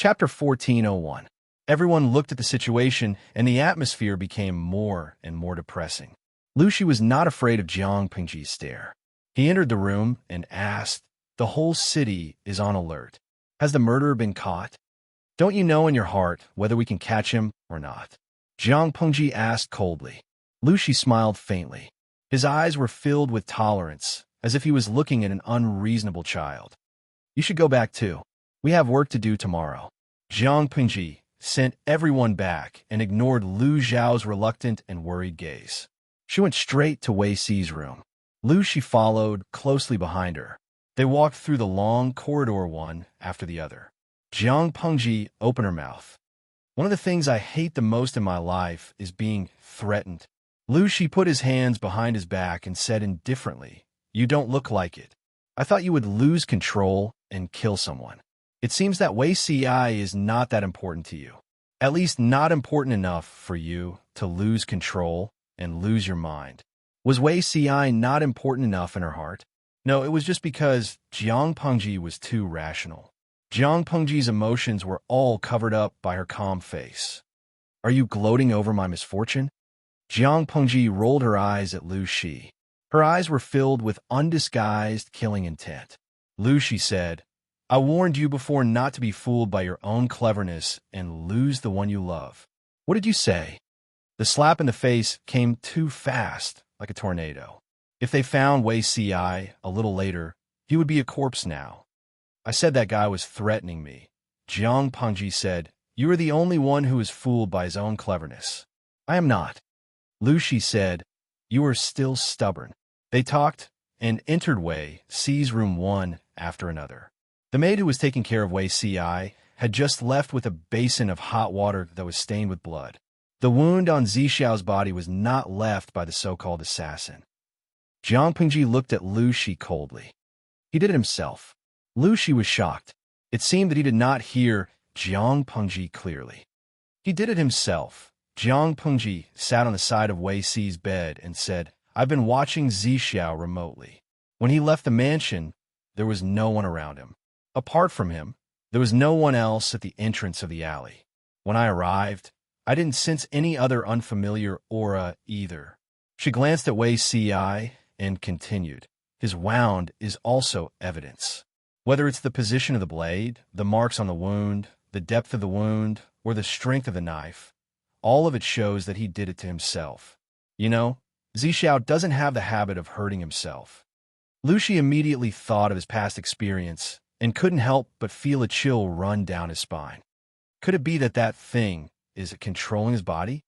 Chapter 1401. Everyone looked at the situation, and the atmosphere became more and more depressing. Lucy was not afraid of Jiang Pingji's stare. He entered the room and asked, "The whole city is on alert. Has the murderer been caught? Don't you know in your heart whether we can catch him or not?" Jiang Pingji asked coldly. Lucy smiled faintly. His eyes were filled with tolerance, as if he was looking at an unreasonable child. "You should go back too. We have work to do tomorrow." Jiang Pingji sent everyone back and ignored Lu Zhao's reluctant and worried gaze. She went straight to Wei Si's room. Lucy followed closely behind her. They walked through the long corridor one after the other. Jiang Pingji opened her mouth. "One of the things I hate the most in my life is being threatened." Lucy put his hands behind his back and said indifferently, "You don't look like it. I thought you would lose control and kill someone. It seems that Wei Si is not that important to you. At least not important enough for you to lose control and lose your mind." Was Wei Si not important enough in her heart? No, it was just because Jiang Pingji was too rational. Jiang Pingji's emotions were all covered up by her calm face. "Are you gloating over my misfortune?" Jiang Pingji rolled her eyes at Lu Shi. Her eyes were filled with undisguised killing intent. Lu Shi said, "I warned you before not to be fooled by your own cleverness and lose the one you love." "What did you say?" The slap in the face came too fast, like a tornado. If they found Wei Si a little later, he would be a corpse now. "I said that guy was threatening me." Jiang Pingji said, "You are the only one who is fooled by his own cleverness." "I am not." Lu Shi said, "You are still stubborn." They talked and entered Wei Si's room one after another. The maid who was taking care of Wei Si had just left with a basin of hot water that was stained with blood. The wound on Zhixiao's body was not left by the so-called assassin. Jiang Pingji looked at Lu Shi coldly. "He did it himself." Lu Shi was shocked. It seemed that he did not hear Jiang Pingji clearly. "He did it himself." Jiang Pingji sat on the side of Wei Si's bed and said, "I've been watching Zhixiao remotely. When he left the mansion, there was no one around him. Apart from him, there was no one else at the entrance of the alley. When I arrived, I didn't sense any other unfamiliar aura either." She glanced at Wei Si and continued, "His wound is also evidence. Whether it's the position of the blade, the marks on the wound, the depth of the wound, or the strength of the knife, all of it shows that he did it to himself. You know, Zhixiao doesn't have the habit of hurting himself." Lu Shi immediately thought of his past experience and couldn't help but feel a chill run down his spine. Could it be that that thing is controlling his body?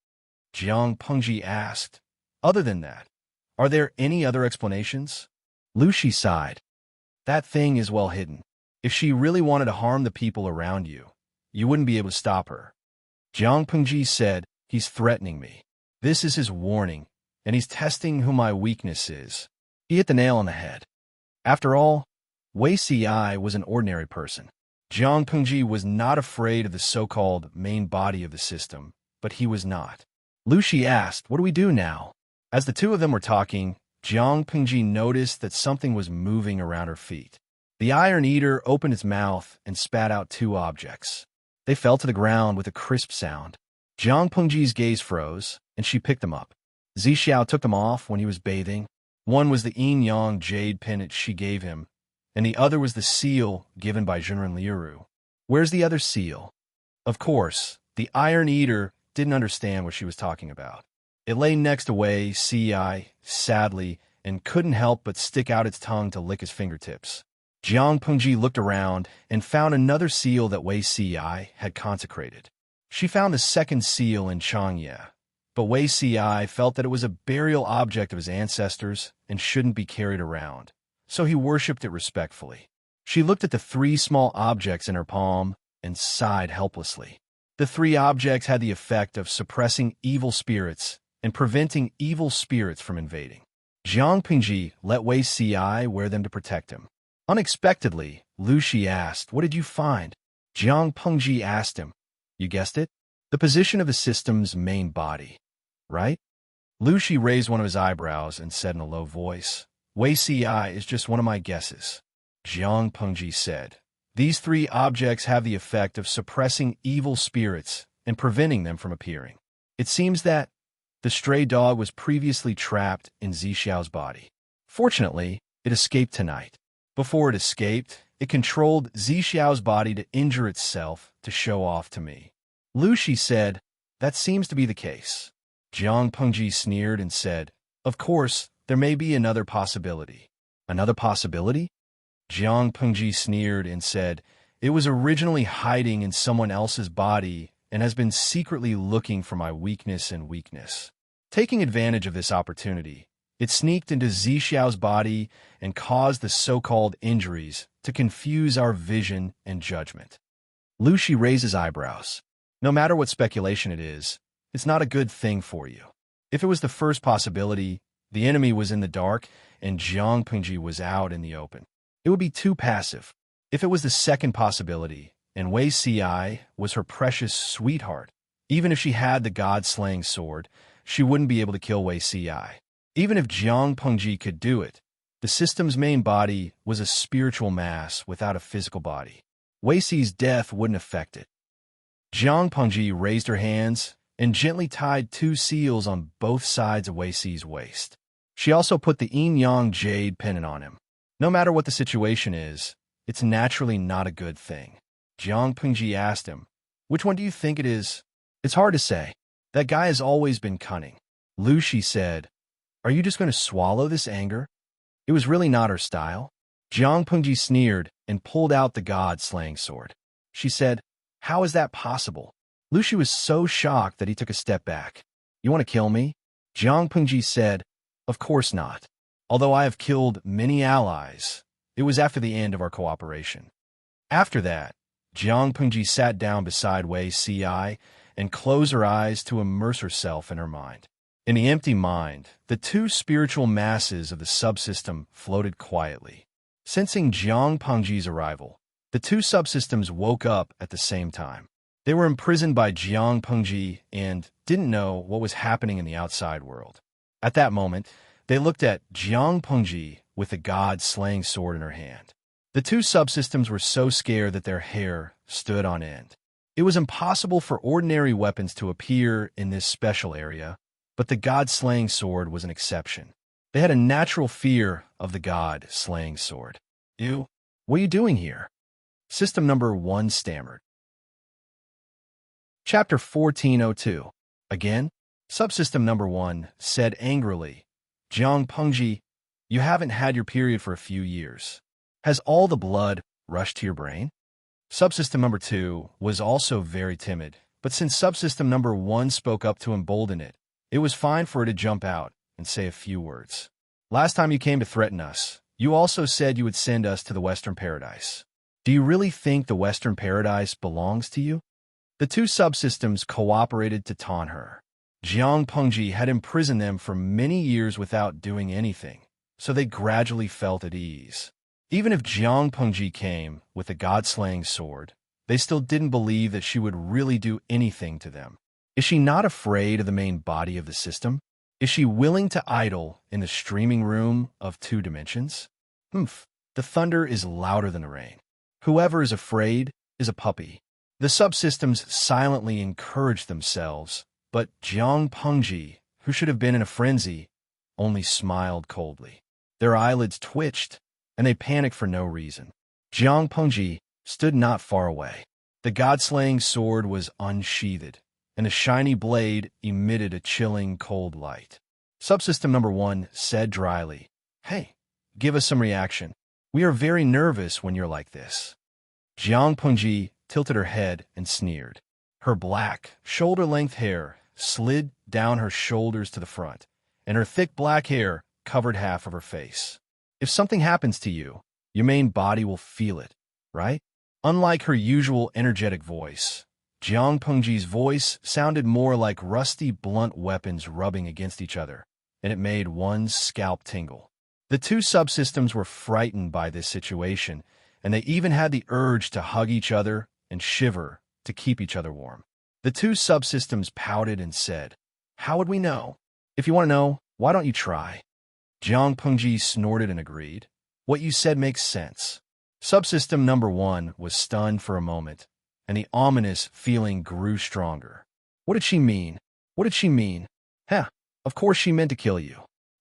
Jiang Pingji asked. "Other than that, are there any other explanations?" Lu Shi sighed. "That thing is well hidden. If she really wanted to harm the people around you, you wouldn't be able to stop her." Jiang Pingji said, "He's threatening me. This is his warning, and he's testing who my weakness is." He hit the nail on the head. After all, Wei Si was an ordinary person. Jiang Pingji was not afraid of the so-called main body of the system, but he was not. Lu Shi asked, "What do we do now?" As the two of them were talking, Jiang Pingji noticed that something was moving around her feet. The Iron Eater opened its mouth and spat out two objects. They fell to the ground with a crisp sound. Jiang Pingji's gaze froze, and she picked them up. Zhixiao took them off when he was bathing. One was the yin-yang jade pendant she gave him, and the other was the seal given by Zhenren Liuru. "Where's the other seal?" Of course, the Iron Eater didn't understand what she was talking about. It lay next to Wei Si sadly, and couldn't help but stick out its tongue to lick his fingertips. Jiang Pingji looked around and found another seal that Wei Si had consecrated. She found the second seal in Changye, but Wei Si felt that it was a burial object of his ancestors and shouldn't be carried around, so he worshipped it respectfully. She looked at the three small objects in her palm and sighed helplessly. The three objects had the effect of suppressing evil spirits and preventing evil spirits from invading. Jiang Pingji let Wei Si wear them to protect him. Unexpectedly, Lu Shi asked, "What did you find?" Jiang Pingji asked him. "You guessed it? The position of the system's main body, right?" Lu Shi raised one of his eyebrows and said in a low voice, "Wei Si is just one of my guesses." Jiang Pingji said, These three objects have the effect of suppressing evil spirits and preventing them from appearing. It seems that the stray dog was previously trapped in Zixiao's body. Fortunately, it escaped tonight. Before it escaped, it controlled Zixiao's body to injure itself to show off to me. Lu Shi said, that seems to be the case. Jiang Pengji sneered and said, of course, there may be another possibility. Another possibility? Jiang Pengji sneered and said, it was originally hiding in someone else's body and has been secretly looking for my weakness and weakness. Taking advantage of this opportunity, it sneaked into Zixiao's body and caused the so-called injuries to confuse our vision and judgment. Lu Shi raises eyebrows. No matter what speculation it is, it's not a good thing for you. If it was the first possibility, the enemy was in the dark and Jiang Pengji was out in the open, it would be too passive. If it was the second possibility, and Wei Ci was her precious sweetheart, even if she had the god-slaying sword, she wouldn't be able to kill Wei Ci. Even if Jiang Pengji could do it, the system's main body was a spiritual mass without a physical body. Wei Ci's death wouldn't affect it. Jiang Pengji raised her hands and gently tied 2 seals on both sides of Wei Ci's waist. She also put the yin-yang jade pendant on him. No matter what the situation is, it's naturally not a good thing. Jiang Pengji asked him, which one do you think it is? It's hard to say. That guy has always been cunning. Lu Shi said, are you just going to swallow this anger? It was really not her style. Jiang Pengji sneered and pulled out the god-slaying sword. She said, how is that possible? Lu Shi was so shocked that he took a step back. You want to kill me? Jiang Pengji said, of course not. Although I have killed many allies, it was after the end of our cooperation. After that, Jiang Pengji sat down beside Wei Ci and closed her eyes to immerse herself in her mind. In the empty mind, the 2 spiritual masses of the subsystem floated quietly. Sensing Jiang Pengji's arrival, the 2 subsystems woke up at the same time. They were imprisoned by Jiang Pengji and didn't know what was happening in the outside world. At that moment, they looked at Jiang Pengji with the god-slaying sword in her hand. The 2 subsystems were so scared that their hair stood on end. It was impossible for ordinary weapons to appear in this special area, but the god-slaying sword was an exception. They had a natural fear of the god-slaying sword. You, what are you doing here? System number 1 stammered. Chapter 1402. Again, subsystem number 1 said angrily, Jiang Pengji, you haven't had your period for a few years. Has all the blood rushed to your brain? Subsystem number 2 was also very timid, but since subsystem number 1 spoke up to embolden it, it was fine for her to jump out and say a few words. Last time you came to threaten us, you also said you would send us to the Western Paradise. Do you really think the Western Paradise belongs to you? The 2 subsystems cooperated to taunt her. Jiang Pengji had imprisoned them for many years without doing anything, so they gradually felt at ease. Even if Jiang Pengji came with a god-slaying sword, they still didn't believe that she would really do anything to them. Is she not afraid of the main body of the system? Is she willing to idle in the streaming room of 2 dimensions? Humph, the thunder is louder than the rain. Whoever is afraid is a puppy. The subsystems silently encouraged themselves, but Jiang Pengji, who should have been in a frenzy, only smiled coldly. Their eyelids twitched, and they panicked for no reason. Jiang Pengji stood not far away. The god-slaying sword was unsheathed, and the shiny blade emitted a chilling, cold light. Subsystem number 1 said dryly, hey, give us some reaction. We are very nervous when you're like this. Jiang Pengji tilted her head and sneered. Her black, shoulder-length hair slid down her shoulders to the front, and her thick black hair covered half of her face. If something happens to you, your main body will feel it, right? Unlike her usual energetic voice, Jiang Pengji's voice sounded more like rusty, blunt weapons rubbing against each other, and it made one's scalp tingle. The 2 subsystems were frightened by this situation, and they even had the urge to hug each other and shiver to keep each other warm. The 2 subsystems pouted and said, how would we know? If you want to know, why don't you try? Jiang Pengji snorted and agreed. What you said makes sense. Subsystem number 1 was stunned for a moment, and the ominous feeling grew stronger. What did she mean? What did she mean? Heh, of course she meant to kill you.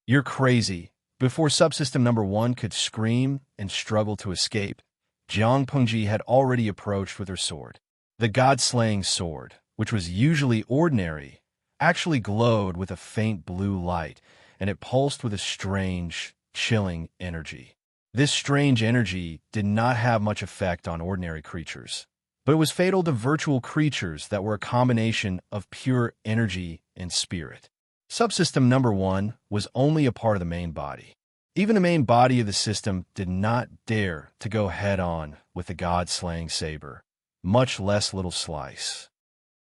You're crazy. Before subsystem number 1 could scream and struggle to escape, Jiang Pengji had already approached with her sword. The god-slaying sword, which was usually ordinary, actually glowed with a faint blue light, and it pulsed with a strange, chilling energy. This strange energy did not have much effect on ordinary creatures, but it was fatal to virtual creatures that were a combination of pure energy and spirit. Subsystem number 1 was only a part of the main body. Even the main body of the system did not dare to go head-on with the god-slaying saber, much less little slice.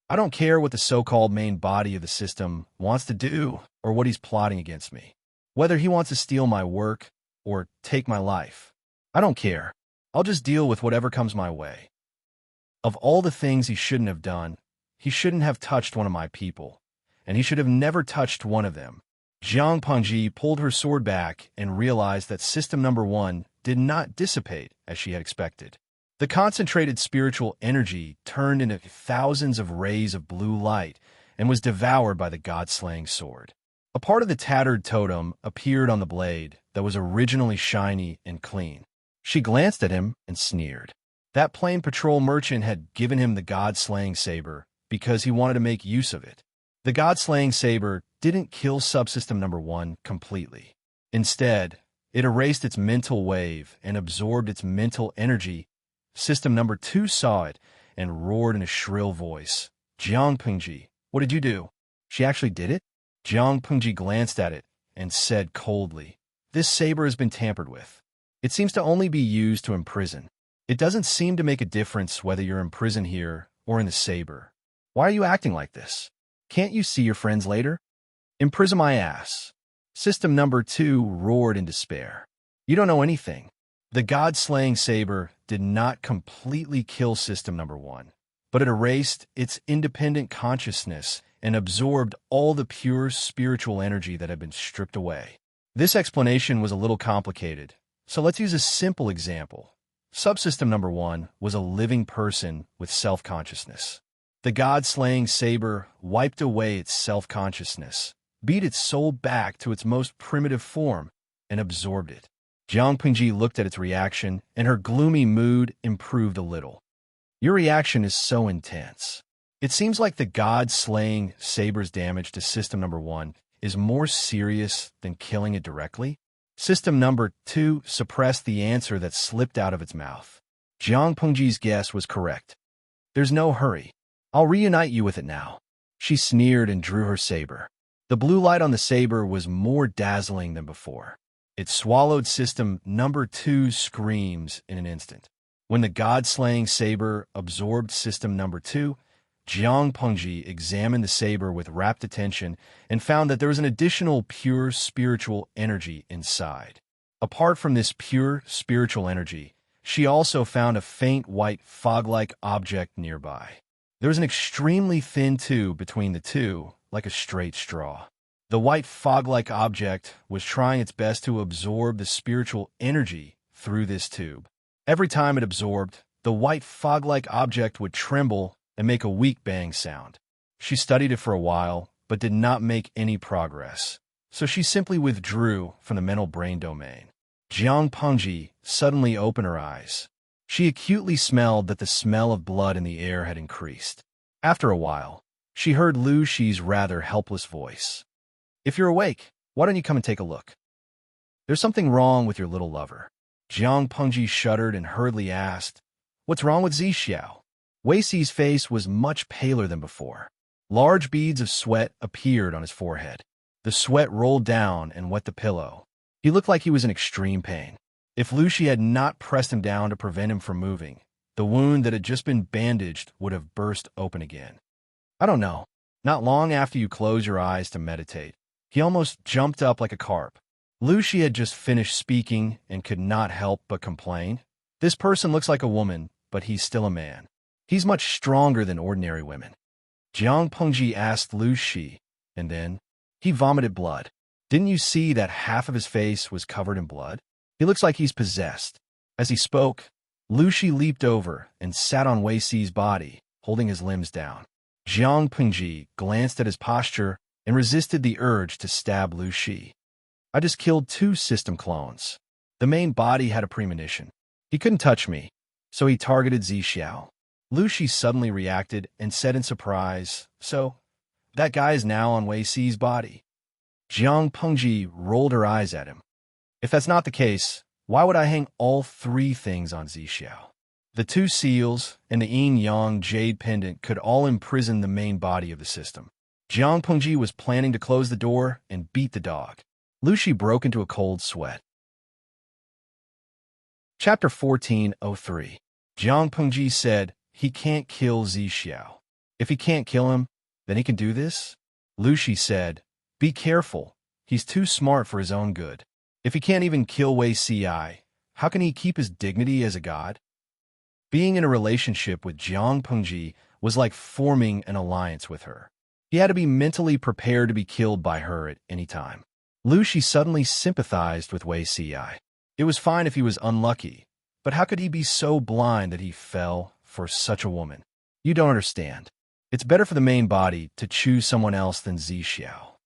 I don't care what the so-called main body of the system wants to do or what he's plotting against me. Whether he wants to steal my work or take my life. I don't care. I'll just deal with whatever comes my way. Of all the things he shouldn't have done, he shouldn't have touched one of my people, and he should have never touched one of them. Jiang Pengji pulled her sword back and realized that system number 1 did not dissipate as she had expected. The concentrated spiritual energy turned into thousands of rays of blue light and was devoured by the god-slaying sword. A part of the tattered totem appeared on the blade that was originally shiny and clean. She glanced at him and sneered. That plain patrol merchant had given him the god-slaying saber because he wanted to make use of it. The god-slaying saber didn't kill subsystem number 1 completely. Instead, it erased its mental wave and absorbed its mental energy. System number 2 saw it and roared in a shrill voice. Jiang Pengji, what did you do? She actually did it? Jiang Pengji glanced at it and said coldly, this saber has been tampered with. It seems to only be used to imprison. It doesn't seem to make a difference whether you're in prison here or in the saber. Why are you acting like this? Can't you see your friends later? Imprison my ass. System number 2 roared in despair. You don't know anything. The god-slaying saber did not completely kill system number 1, but it erased its independent consciousness and absorbed all the pure spiritual energy that had been stripped away. This explanation was a little complicated, so let's use a simple example. Subsystem number 1 was a living person with self-consciousness. The god-slaying saber wiped away its self-consciousness, beat its soul back to its most primitive form, and absorbed it. Jiang Pengji looked at its reaction, and her gloomy mood improved a little. Your reaction is so intense. It seems like the god-slaying saber's damage to system number 1 is more serious than killing it directly. System number 2 suppressed the answer that slipped out of its mouth. Jiang Pengji's guess was correct. There's no hurry. I'll reunite you with it now. She sneered and drew her saber. The blue light on the saber was more dazzling than before. It swallowed system number 2's screams in an instant. When the god-slaying saber absorbed system number 2, Jiang Pengji examined the saber with rapt attention and found that there was an additional pure spiritual energy inside. Apart from this pure spiritual energy, she also found a faint white fog-like object nearby. There was an extremely thin tube between the two, like a straight straw. The white fog-like object was trying its best to absorb the spiritual energy through this tube. Every time it absorbed, the white fog-like object would tremble and make a weak bang sound. She studied it for a while, but did not make any progress, so she simply withdrew from the mental brain domain. Jiang Pengji suddenly opened her eyes. She acutely smelled that the smell of blood in the air had increased. After a while, she heard Lu Shi's rather helpless voice. If you're awake, why don't you come and take a look? There's something wrong with your little lover. Jiang Pengji shuddered and hurriedly asked, What's wrong with Zixiao? Wei Xi's face was much paler than before. Large beads of sweat appeared on his forehead. The sweat rolled down and wet the pillow. He looked like he was in extreme pain. If Lu Shi had not pressed him down to prevent him from moving, the wound that had just been bandaged would have burst open again. I don't know. Not long after you close your eyes to meditate, he almost jumped up like a carp. Lu Shi had just finished speaking and could not help but complain. This person looks like a woman, but he's still a man. He's much stronger than ordinary women. Jiang Pengji asked Lu Shi, and then he vomited blood. Didn't you see that half of his face was covered in blood? He looks like he's possessed. As he spoke, Shi leaped over and sat on Wei Si's body, holding his limbs down. Jiang Pingji glanced at his posture and resisted the urge to stab Shi. I just killed 2 system clones. The main body had a premonition. He couldn't touch me, so he targeted Zixiao. Shi suddenly reacted and said in surprise, "So, that guy is now on Wei Si's body." Jiang Pengji rolled her eyes at him. "If that's not the case, why would I hang all 3 things on Zixiao? The 2 seals and the yin-yang jade pendant could all imprison the main body of the system." Jiang Pengji was planning to close the door and beat the dog. Shi broke into a cold sweat. Chapter 1403. Jiang Pengji said, "He can't kill Zixiao. If he can't kill him, then he can do this?" Shi said, "Be careful. He's too smart for his own good. If he can't even kill Wei Si, how can he keep his dignity as a god?" Being in a relationship with Jiang Pengji was like forming an alliance with her. He had to be mentally prepared to be killed by her at any time. Shi suddenly sympathized with Wei Si. It was fine if he was unlucky, but how could he be so blind that he fell for such a woman? "You don't understand. It's better for the main body to choose someone else than Zixiao."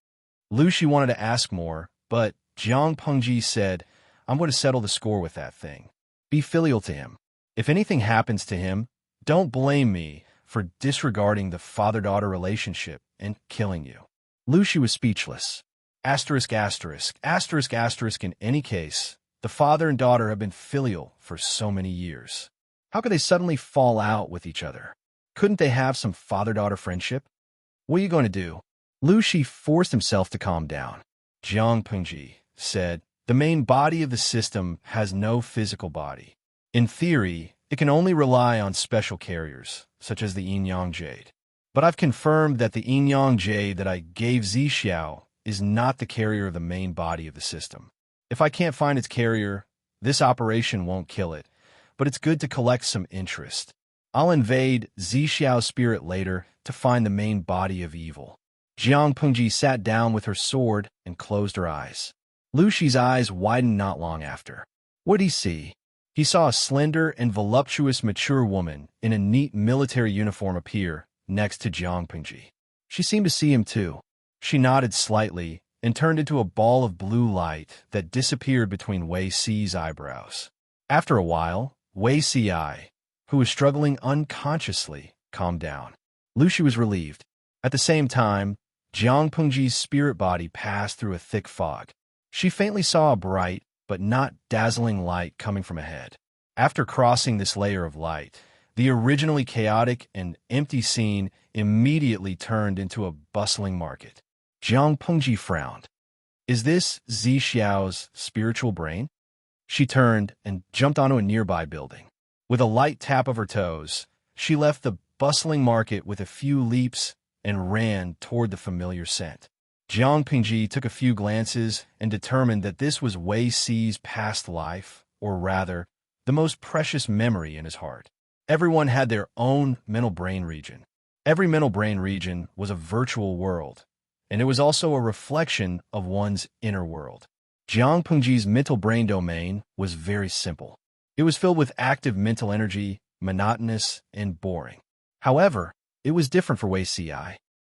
Shi wanted to ask more, but Jiang Pengji said, "I'm going to settle the score with that thing. Be filial to him. If anything happens to him, don't blame me for disregarding the father-daughter relationship and killing you." Shi was speechless. Asterisk, asterisk, asterisk, asterisk. In any case, the father and daughter have been filial for so many years. How could they suddenly fall out with each other? Couldn't they have some father-daughter friendship? "What are you going to do?" Shi forced himself to calm down. Jiang Pengji said, "The main body of the system has no physical body. In theory, it can only rely on special carriers, such as the yin-yang jade. But I've confirmed that the yin-yang jade that I gave Zixiao is not the carrier of the main body of the system. If I can't find its carrier, this operation won't kill it, but it's good to collect some interest. I'll invade Zixiao's spirit later to find the main body of evil." Jiang Pengji sat down with her sword and closed her eyes. Shi's eyes widened not long after. What did he see? He saw a slender and voluptuous mature woman in a neat military uniform appear next to Jiang Pengji. She seemed to see him too. She nodded slightly and turned into a ball of blue light that disappeared between Wei Si's eyebrows. After a while, Wei Si, who was struggling unconsciously, calmed down. Shi was relieved. At the same time, Jiang Pengji's spirit body passed through a thick fog. She faintly saw a bright, but not dazzling light coming from ahead. After crossing this layer of light, the originally chaotic and empty scene immediately turned into a bustling market. Jiang Pengji frowned. "Is this Zixiao's spiritual brain?" She turned and jumped onto a nearby building. With a light tap of her toes, she left the bustling market with a few leaps and ran toward the familiar scent. Jiang Pengji took a few glances and determined that this was Wei Si's past life, or rather, the most precious memory in his heart. Everyone had their own mental brain region. Every mental brain region was a virtual world, and it was also a reflection of one's inner world. Jiang Pengji's mental brain domain was very simple. It was filled with active mental energy, monotonous and boring. However, it was different for Wei Si.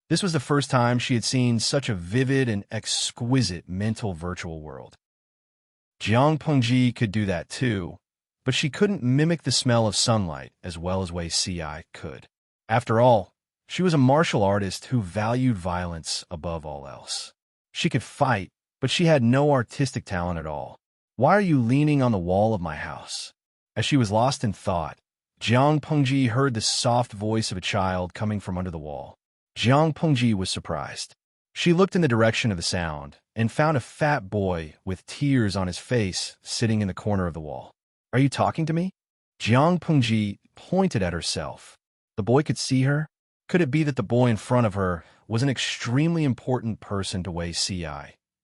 This was the first time she had seen such a vivid and exquisite mental virtual world. Jiang Pengji could do that too, but she couldn't mimic the smell of sunlight as well as Wei Si could. After all, she was a martial artist who valued violence above all else. She could fight, but she had no artistic talent at all. "Why are you leaning on the wall of my house?" As she was lost in thought, Jiang Pengji heard the soft voice of a child coming from under the wall. Jiang Pengji was surprised. She looked in the direction of the sound and found a fat boy with tears on his face sitting in the corner of the wall. "Are you talking to me?" Jiang Pengji pointed at herself. The boy could see her. Could it be that the boy in front of her was an extremely important person to Wei Si,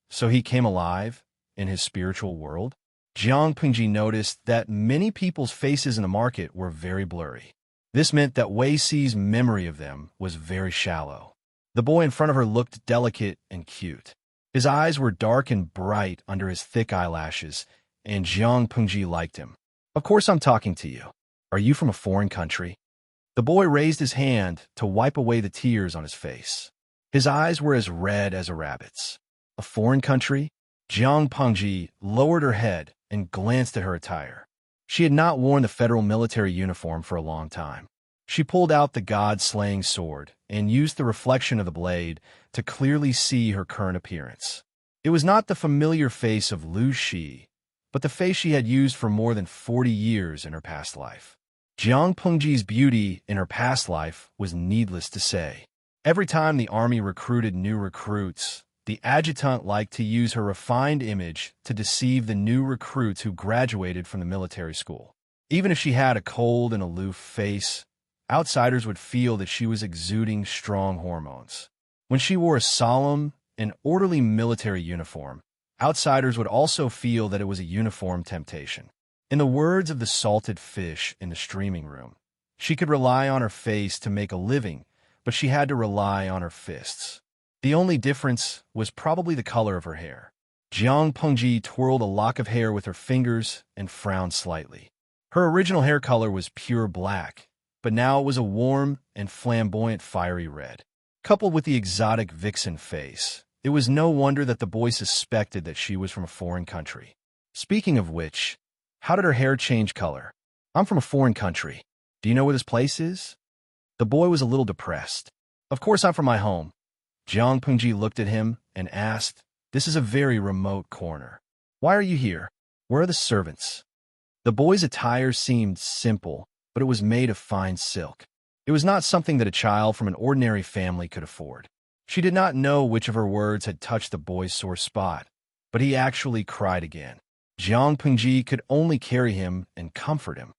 so he came alive in his spiritual world? Jiang Pengji noticed that many people's faces in the market were very blurry. This meant that Wei Si's memory of them was very shallow. The boy in front of her looked delicate and cute. His eyes were dark and bright under his thick eyelashes, and Jiang Pengji liked him. "Of course I'm talking to you. Are you from a foreign country? The boy raised his hand to wipe away the tears on his face. His eyes were as red as a rabbit's. A foreign country? Jiang Pengji lowered her head and glanced at her attire. She had not worn the federal military uniform for a long time. She pulled out the god-slaying sword and used the reflection of the blade to clearly see her current appearance. It was not the familiar face of Lu Shi, but the face she had used for more than 40 years in her past life. Jiang Pengji's beauty in her past life was needless to say. Every time the army recruited new recruits, the adjutant liked to use her refined image to deceive the new recruits who graduated from the military school. Even if she had a cold and aloof face, outsiders would feel that she was exuding strong hormones. When she wore a solemn and orderly military uniform, outsiders would also feel that it was a uniform temptation. In the words of the salted fish in the streaming room, she could rely on her face to make a living, but she had to rely on her fists. The only difference was probably the color of her hair. Jiang Pengji twirled a lock of hair with her fingers and frowned slightly. Her original hair color was pure black, but now it was a warm and flamboyant fiery red. Coupled with the exotic vixen face, it was no wonder that the boy suspected that she was from a foreign country. Speaking of which, how did her hair change color? I'm from a foreign country. Do you know where this place is? The boy was a little depressed. Of course I'm from my home. Jiang Pengji looked at him and asked, This is a very remote corner. Why are you here? Where are the servants? The boy's attire seemed simple, but it was made of fine silk. It was not something that a child from an ordinary family could afford. She did not know which of her words had touched the boy's sore spot, but he actually cried again. Jiang Pengji could only carry him and comfort him.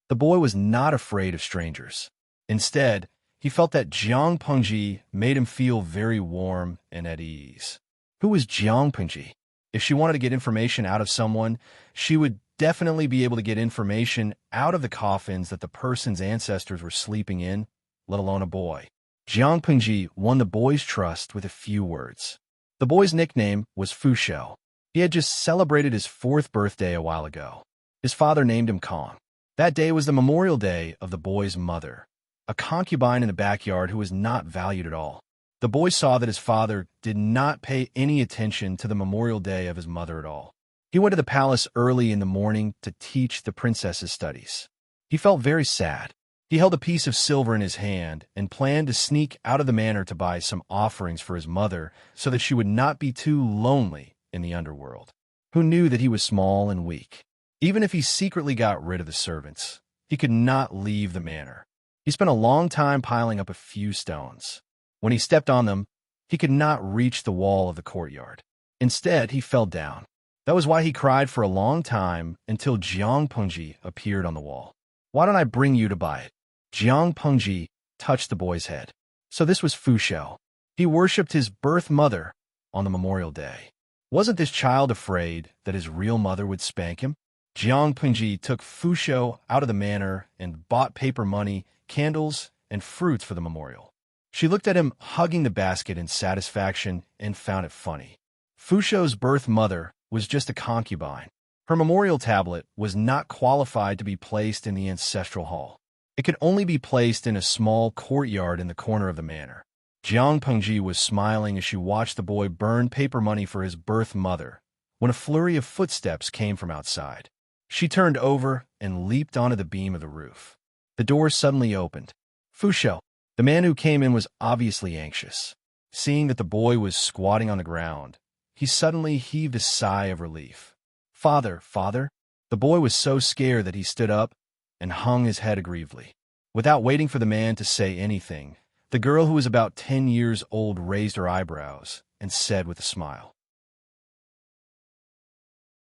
The boy was not afraid of strangers. Instead, he felt that Jiang Pengji made him feel very warm and at ease. Who was Jiang Pengji? If she wanted to get information out of someone, she would definitely be able to get information out of the coffins that the person's ancestors were sleeping in, let alone a boy. Jiang Pengji won the boy's trust with a few words. The boy's nickname was Fushou. He had just celebrated his 4th birthday a while ago. His father named him Kong. That day was the memorial day of the boy's mother, a concubine in the backyard who was not valued at all. The boy saw that his father did not pay any attention to the memorial day of his mother at all. He went to the palace early in the morning to teach the princess's studies. He felt very sad. He held a piece of silver in his hand and planned to sneak out of the manor to buy some offerings for his mother so that she would not be too lonely in the underworld. Who knew that he was small and weak? Even if he secretly got rid of the servants, he could not leave the manor. He spent a long time piling up a few stones. When he stepped on them, he could not reach the wall of the courtyard. Instead, he fell down. That was why he cried for a long time until Jiang Pengji appeared on the wall. Why don't I bring you to buy it? Jiang Pengji touched the boy's head. So this was Fushou. He worshipped his birth mother on the memorial day. Wasn't this child afraid that his real mother would spank him? Jiang Pengji took Fushou out of the manor and bought paper money, candles, and fruits for the memorial. She looked at him hugging the basket in satisfaction and found it funny. Fushou's birth mother was just a concubine. Her memorial tablet was not qualified to be placed in the ancestral hall. It could only be placed in a small courtyard in the corner of the manor. Jiang Pengji was smiling as she watched the boy burn paper money for his birth mother when a flurry of footsteps came from outside. She turned over and leaped onto the beam of the roof. The door suddenly opened. Fushou, the man who came in, was obviously anxious. Seeing that the boy was squatting on the ground, he suddenly heaved a sigh of relief. Father, father! The boy was so scared that he stood up and hung his head aggrievedly. Without waiting for the man to say anything, the girl, who was about 10 years old, raised her eyebrows and said with a smile.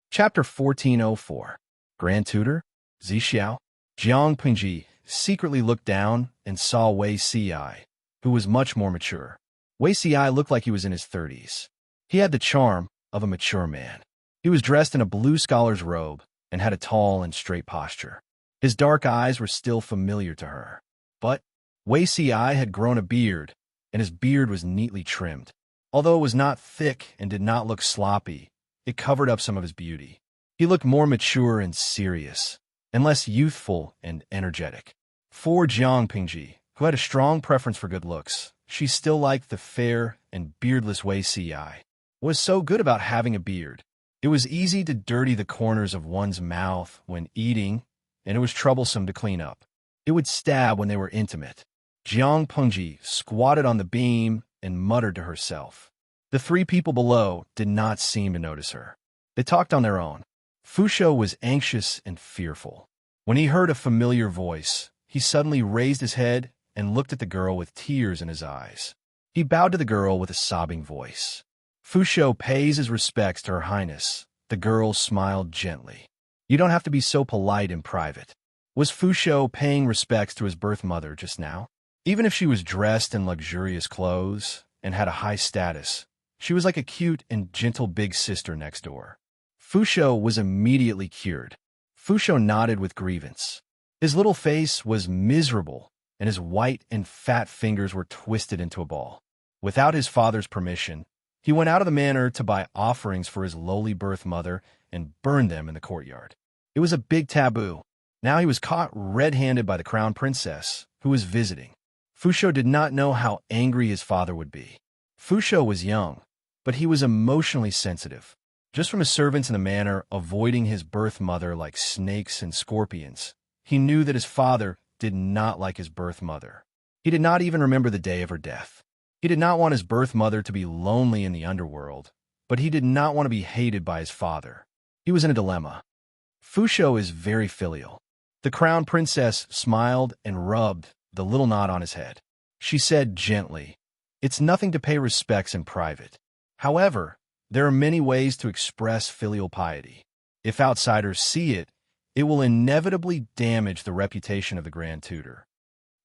Chapter 1404. Grand Tutor, Zixiao. Jiang Pengji secretly looked down and saw Wei Ci, who was much more mature. Wei Ci looked like he was in his 30s. He had the charm of a mature man. He was dressed in a blue scholar's robe and had a tall and straight posture. His dark eyes were still familiar to her. But Wei Ci had grown a beard, and his beard was neatly trimmed. Although it was not thick and did not look sloppy, it covered up some of his beauty. He looked more mature and serious, and less youthful and energetic. For Jiang Pingji, who had a strong preference for good looks, she still liked the fair and beardless Wei Si. Was so good about having a beard. It was easy to dirty the corners of one's mouth when eating, and it was troublesome to clean up. It would stab when they were intimate. Jiang Pengji squatted on the beam and muttered to herself. The three people below did not seem to notice her. They talked on their own. Fusho was anxious and fearful. When he heard a familiar voice, he suddenly raised his head and looked at the girl with tears in his eyes. He bowed to the girl with a sobbing voice. Fusho pays his respects to Her Highness. The girl smiled gently. You don't have to be so polite in private. Was Fusho paying respects to his birth mother just now? Even if she was dressed in luxurious clothes and had a high status, she was like a cute and gentle big sister next door. Fusho was immediately cured. Fusho nodded with grievance. His little face was miserable, and his white and fat fingers were twisted into a ball. Without his father's permission, he went out of the manor to buy offerings for his lowly birth mother and burned them in the courtyard. It was a big taboo. Now he was caught red-handed by the crown princess, who was visiting. Fusho did not know how angry his father would be. Fusho was young, but he was emotionally sensitive. Just from his servants in the manor avoiding his birth mother like snakes and scorpions, he knew that his father did not like his birth mother. He did not even remember the day of her death. He did not want his birth mother to be lonely in the underworld, but he did not want to be hated by his father. He was in a dilemma. Fusho is very filial. The crown princess smiled and rubbed the little knot on his head. She said gently, "It's nothing to pay respects in private. However, there are many ways to express filial piety. If outsiders see it, it will inevitably damage the reputation of the Grand Tutor."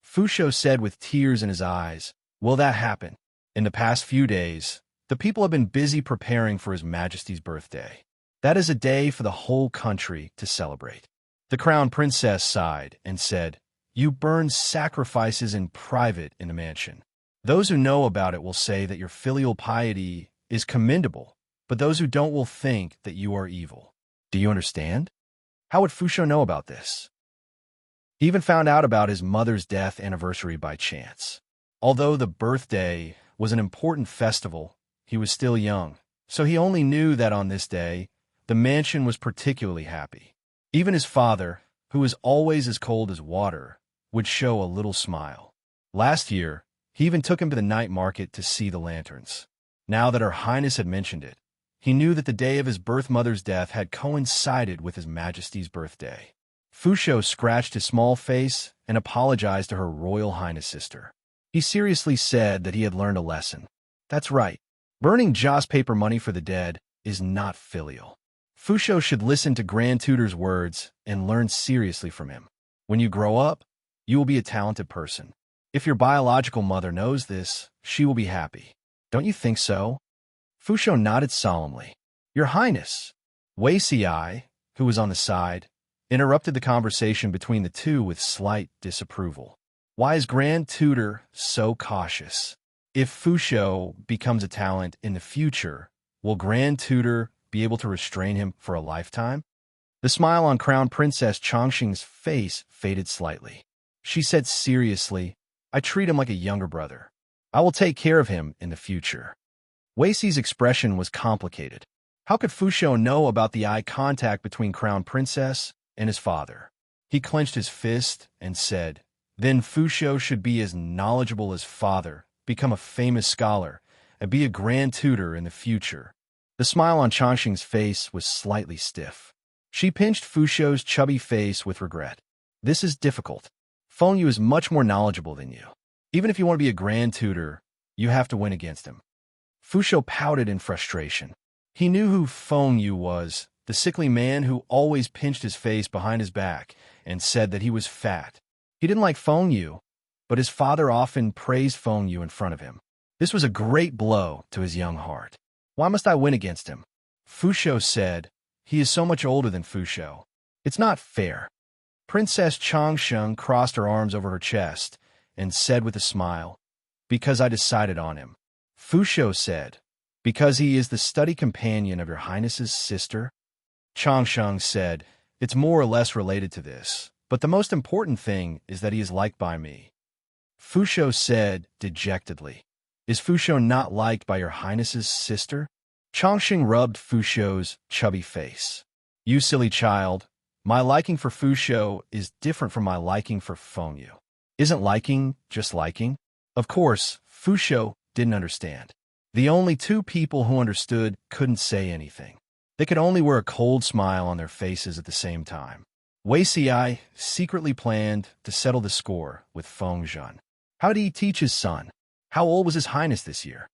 Fusho said with tears in his eyes, "Will that happen? In the past few days, the people have been busy preparing for His Majesty's birthday. That is a day for the whole country to celebrate." The crown princess sighed and said, "You burn sacrifices in private in the mansion. Those who know about it will say that your filial piety is commendable, but those who don't will think that you are evil. Do you understand?" How would Fusho know about this? He even found out about his mother's death anniversary by chance. Although the birthday was an important festival, he was still young, so he only knew that on this day, the mansion was particularly happy. Even his father, who was always as cold as water, would show a little smile. Last year, he even took him to the night market to see the lanterns. Now that Her Highness had mentioned it, he knew that the day of his birth mother's death had coincided with His Majesty's birthday. Fusho scratched his small face and apologized to Her Royal Highness sister. He seriously said that he had learned a lesson. That's right. Burning joss paper money for the dead is not filial. Fusho should listen to Grand Tutor's words and learn seriously from him. When you grow up, you will be a talented person. If your biological mother knows this, she will be happy. Don't you think so? Fusho nodded solemnly. Your Highness. Wei Si, who was on the side, interrupted the conversation between the two with slight disapproval. Why is Grand Tutor so cautious? If Fusho becomes a talent in the future, will Grand Tutor be able to restrain him for a lifetime? The smile on Crown Princess Chongqing's face faded slightly. She said seriously, I treat him like a younger brother. I will take care of him in the future. Wei Si's expression was complicated. How could Fusho know about the eye contact between Crown Princess and his father? He clenched his fist and said, Then Fusho should be as knowledgeable as father, become a famous scholar, and be a Grand Tutor in the future. The smile on Chongqing's face was slightly stiff. She pinched Fusho's chubby face with regret. This is difficult. Fengyu is much more knowledgeable than you. Even if you want to be a Grand Tutor, you have to win against him. Fusho pouted in frustration. He knew who Fengyu was, the sickly man who always pinched his face behind his back and said that he was fat. He didn't like Fengyu, but his father often praised Fengyu in front of him. This was a great blow to his young heart. Why must I win against him? Fusho said, He is so much older than Fusho. It's not fair. Princess Chongqing crossed her arms over her chest and said with a smile, Because I decided on him. Fusho said, Because he is the study companion of your Highness's sister? Chongqing said, It's more or less related to this, but the most important thing is that he is liked by me. Fusho said dejectedly. Is Fusho not liked by your highness's sister? Chongqing rubbed Fusho's chubby face. You silly child, my liking for Fusho is different from my liking for Fengyu. Isn't liking just liking? Of course, Fusho didn't understand. The only two people who understood couldn't say anything. They could only wear a cold smile on their faces at the same time. Wei Xi secretly planned to settle the score with Feng Zhen. How did he teach his son? How old was his highness this year?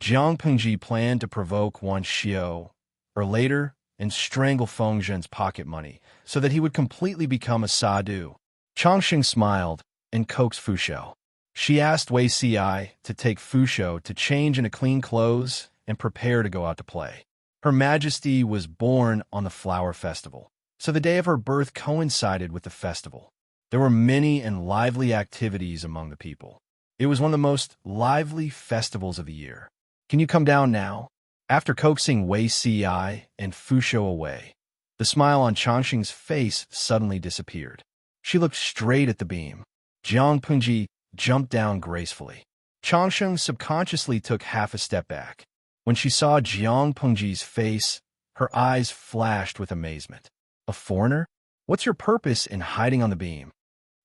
Jiang Pengji planned to provoke Wan Xiao, or later, and strangle Feng Zhen's pocket money, so that he would completely become a sadhu. Chongqing smiled and coaxed Fusho. She asked Wei Xi to take Fusho to change into clean clothes and prepare to go out to play. Her Majesty was born on the Flower Festival, so the day of her birth coincided with the festival. There were many and lively activities among the people. It was one of the most lively festivals of the year. Can you come down now? After coaxing Wei Xi and Fusho away, the smile on Chongqing's face suddenly disappeared. She looked straight at the beam. Jiang Pengji jumped down gracefully. Chongqing subconsciously took half a step back. When she saw Jiang Pengji's face, her eyes flashed with amazement. A foreigner? What's your purpose in hiding on the beam?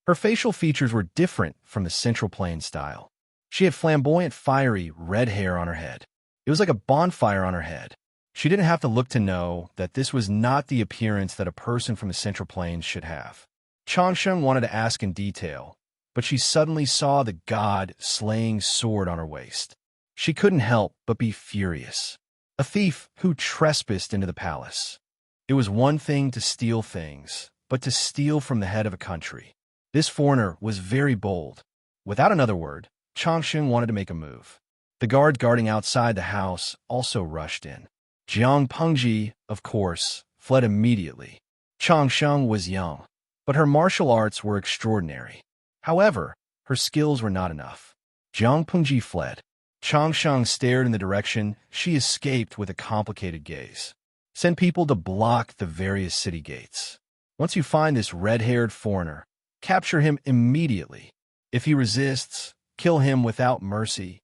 Her facial features were different from the Central Plain style. She had flamboyant, fiery, red hair on her head. It was like a bonfire on her head. She didn't have to look to know that this was not the appearance that a person from the Central Plains should have. Chongqing wanted to ask in detail, but she suddenly saw the god-slaying sword on her waist. She couldn't help but be furious. A thief who trespassed into the palace. It was one thing to steal things, but to steal from the head of a country. This foreigner was very bold. Without another word, Chongqing wanted to make a move. The guard guarding outside the house also rushed in. Jiang Pengji, of course, fled immediately. Chongqing was young, but her martial arts were extraordinary. However, her skills were not enough. Jiang Pengji fled. Chongqing stared in the direction she escaped with a complicated gaze. Send people to block the various city gates. Once you find this red-haired foreigner, capture him immediately. If he resists, kill him without mercy.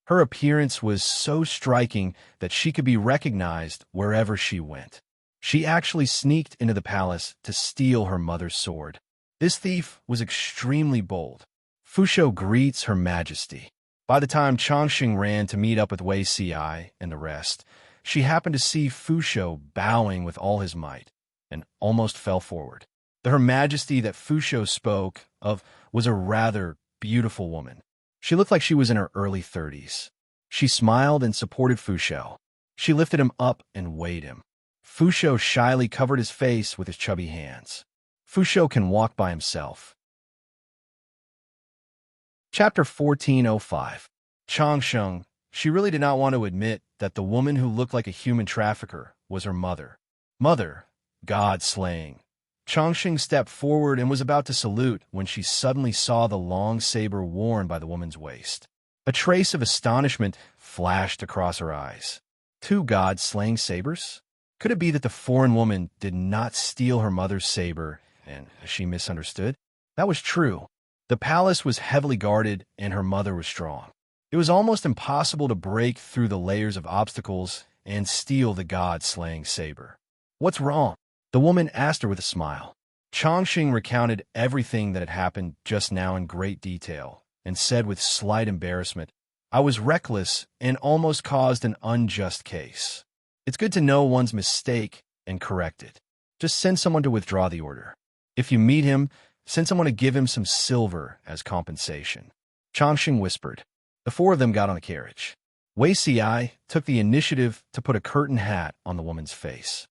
Her appearance was so striking that she could be recognized wherever she went. She actually sneaked into the palace to steal her mother's sword. This thief was extremely bold. Fusho greets Her Majesty. By the time Chongqing ran to meet up with Wei Xi and the rest, she happened to see Fusho bowing with all his might and almost fell forward. The Her Majesty that Fusho spoke of was a rather beautiful woman. She looked like she was in her early 30s. She smiled and supported Fusho. She lifted him up and weighed him. Fusho shyly covered his face with his chubby hands. Fusho can walk by himself. Chapter 1405. Chongqing. She really did not want to admit that the woman who looked like a human trafficker was her mother. Mother, God-slaying. Chongqing stepped forward and was about to salute when she suddenly saw the long saber worn by the woman's waist. A trace of astonishment flashed across her eyes. Two God-slaying sabers? Could it be that the foreign woman did not steal her mother's saber and she misunderstood? That was true. The palace was heavily guarded and her mother was strong. It was almost impossible to break through the layers of obstacles and steal the god-slaying saber. What's wrong? The woman asked her with a smile. Chongqing recounted everything that had happened just now in great detail and said with slight embarrassment, I was reckless and almost caused an unjust case. It's good to know one's mistake and correct it. Just send someone to withdraw the order. If you meet him, send someone to give him some silver as compensation. Chongqing whispered. The four of them got on the carriage. Wei Xi took the initiative to put a curtain hat on the woman's face.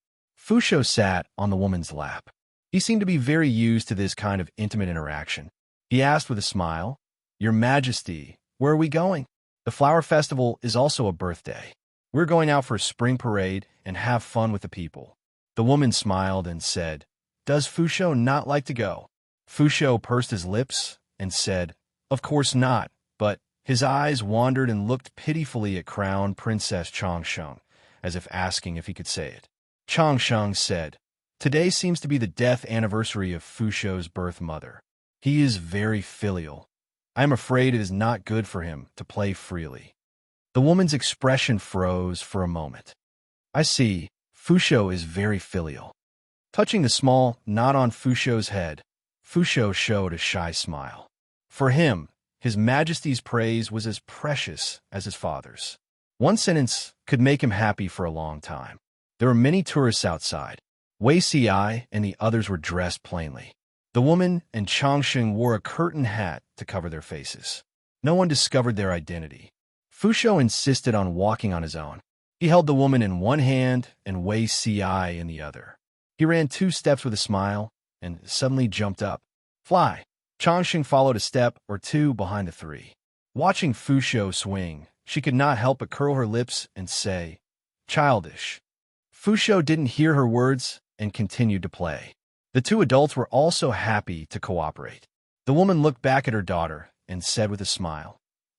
Fusho sat on the woman's lap. He seemed to be very used to this kind of intimate interaction. He asked with a smile, Your Majesty, where are we going? The flower festival is also a birthday. We're going out for a spring parade and have fun with the people. The woman smiled and said, Does Fusho not like to go? Fusho pursed his lips and said, Of course not, but his eyes wandered and looked pitifully at Crown Princess Chongqing, as if asking if he could say it. Chongqing said, Today seems to be the death anniversary of Fusho's birth mother. He is very filial. I am afraid it is not good for him to play freely. The woman's expression froze for a moment. I see. Fusho is very filial. Touching the small knot on Fusho's head, Fusho showed a shy smile. For him, His Majesty's praise was as precious as his father's. One sentence could make him happy for a long time. There were many tourists outside. Wei Si and the others were dressed plainly. The woman and Changsheng wore a curtain hat to cover their faces. No one discovered their identity. Fusho insisted on walking on his own. He held the woman in one hand and Wei Si in the other. He ran 2 steps with a smile and suddenly jumped up. Fly! Changsheng followed a step or 2 behind the 3. Watching Fusho swing, she could not help but curl her lips and say, "Childish." Fusho didn't hear her words and continued to play. The 2 adults were also happy to cooperate. The woman looked back at her daughter and said with a smile,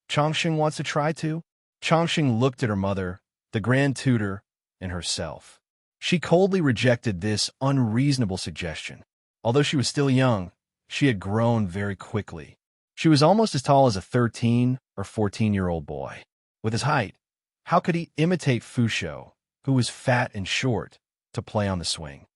"Changsheng wants to try too?" Changsheng looked at her mother, the grand tutor, and herself. She coldly rejected this unreasonable suggestion. Although she was still young, she had grown very quickly. She was almost as tall as a 13 or 14-year-old boy. With his height, how could he imitate Fusho, who was fat and short, to play on the swing?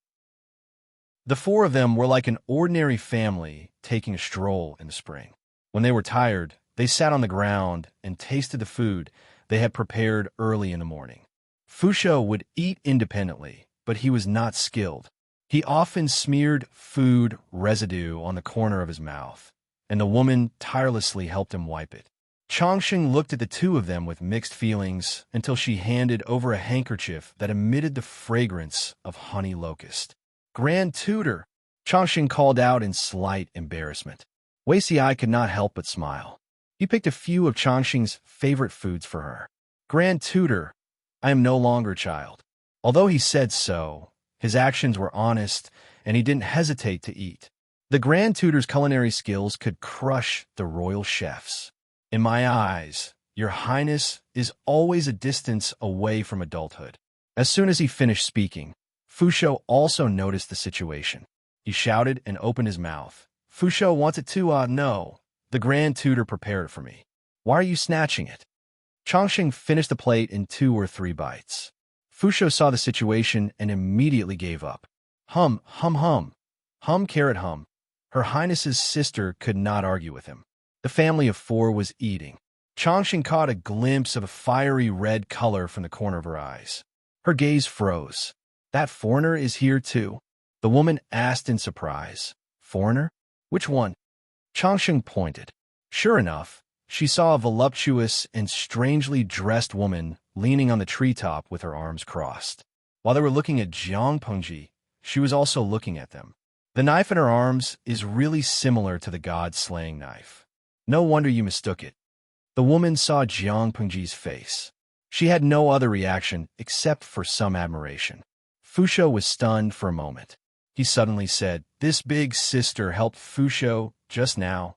The 4 of them were like an ordinary family taking a stroll in the spring. When they were tired, they sat on the ground and tasted the food they had prepared early in the morning. Fusho would eat independently, but he was not skilled. He often smeared food residue on the corner of his mouth, and the woman tirelessly helped him wipe it. Changsheng looked at the 2 of them with mixed feelings until she handed over a handkerchief that emitted the fragrance of honey locust. "Grand Tutor!" Changsheng called out in slight embarrassment. Wei Si could not help but smile. He picked a few of Changsheng's favorite foods for her. "Grand Tutor, I am no longer a child." Although he said so, his actions were honest, and he didn't hesitate to eat. The Grand Tutor's culinary skills could crush the royal chefs. "In my eyes, Your Highness is always a distance away from adulthood." As soon as he finished speaking, Fusho also noticed the situation. He shouted and opened his mouth. "Fusho wants it too, no. The Grand Tutor prepared it for me. Why are you snatching it?" Changsheng finished the plate in 2 or 3 bites. Fusho saw the situation and immediately gave up. Hum, hum, hum. Hum, carrot, hum. Her Highness's sister could not argue with him. The family of 4 was eating. Changsheng caught a glimpse of a fiery red color from the corner of her eyes. Her gaze froze. "That foreigner is here too?" The woman asked in surprise. "Foreigner? Which one?" Changsheng pointed. Sure enough, she saw a voluptuous and strangely dressed woman leaning on the treetop with her arms crossed. While they were looking at Jiang Pengji, she was also looking at them. The knife in her arms is really similar to the god-slaying knife. No wonder you mistook it. The woman saw Jiang Pengji's face. She had no other reaction except for some admiration. Fusho was stunned for a moment. He suddenly said, "This big sister helped Fusho just now.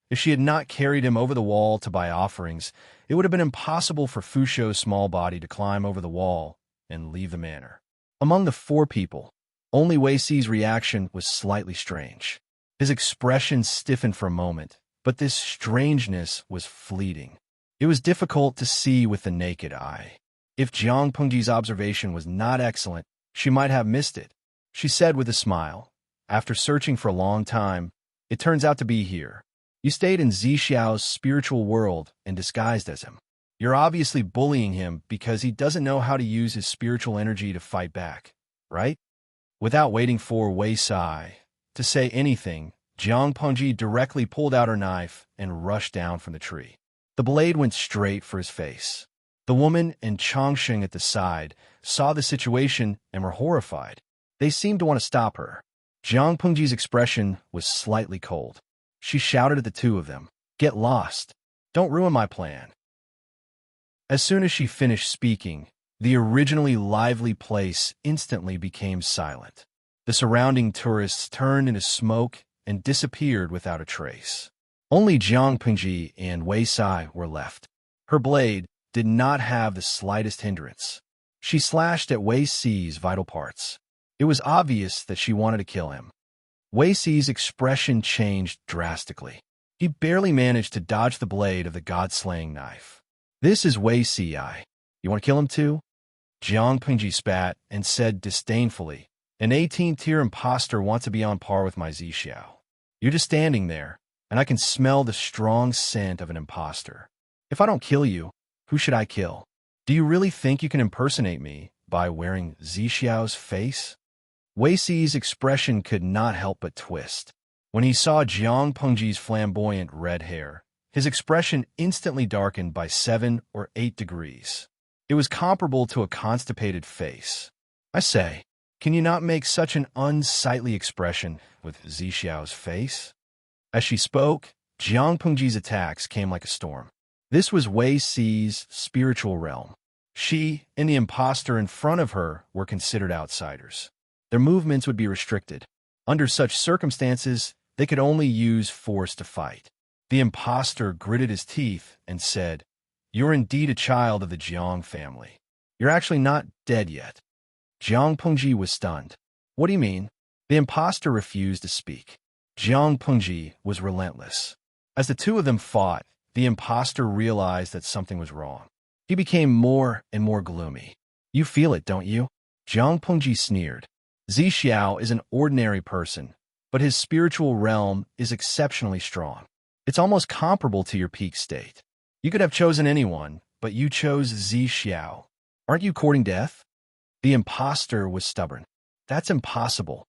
If she had not carried him over the wall to buy offerings, it would have been impossible for Fusho's small body to climb over the wall and leave the manor." Among the 4 people, only Wei Si's reaction was slightly strange. His expression stiffened for a moment, but this strangeness was fleeting. It was difficult to see with the naked eye. If Jiang Pengji's observation was not excellent, she might have missed it. She said with a smile, "After searching for a long time, it turns out to be here. You stayed in Zixiao's spiritual world and disguised as him. You're obviously bullying him because he doesn't know how to use his spiritual energy to fight back, right?" Without waiting for Wei Si to say anything, Jiang Pengji directly pulled out her knife and rushed down from the tree. The blade went straight for his face. The woman and Changsheng at the side saw the situation and were horrified. They seemed to want to stop her. Jiang Pengji's expression was slightly cold. She shouted at the 2 of them, "Get lost. Don't ruin my plan." As soon as she finished speaking, the originally lively place instantly became silent. The surrounding tourists turned into smoke and disappeared without a trace. Only Jiang Pengji and Wei Si were left. Her blade did not have the slightest hindrance. She slashed at Wei Si's vital parts. It was obvious that she wanted to kill him. Wei Si's expression changed drastically. He barely managed to dodge the blade of the god-slaying knife. "This is Wei Si. You want to kill him too?" Jiang Pingji spat and said disdainfully, "An 18th-tier imposter wants to be on par with my Zixiao. You're just standing there, and I can smell the strong scent of an imposter. If I don't kill you, who should I kill? Do you really think you can impersonate me by wearing Zixiao's face?" Wei Si's expression could not help but twist. When he saw Jiang Pengji's flamboyant red hair, his expression instantly darkened by 7 or 8 degrees. It was comparable to a constipated face. "I say, can you not make such an unsightly expression with Zixiao's face?" As she spoke, Jiang Pengji's attacks came like a storm. This was Wei Si's spiritual realm. She and the imposter in front of her were considered outsiders. Their movements would be restricted. Under such circumstances, they could only use force to fight. The imposter gritted his teeth and said, "You're indeed a child of the Jiang family. You're actually not dead yet." Jiang Pengji was stunned. "What do you mean?" The imposter refused to speak. Jiang Pengji was relentless. As the two of them fought, the imposter realized that something was wrong. He became more and more gloomy. "You feel it, don't you?" Jiang Pengji sneered. "Zixiao is an ordinary person, but his spiritual realm is exceptionally strong. It's almost comparable to your peak state. You could have chosen anyone, but you chose Zixiao. Aren't you courting death?" The imposter was stubborn. "That's impossible."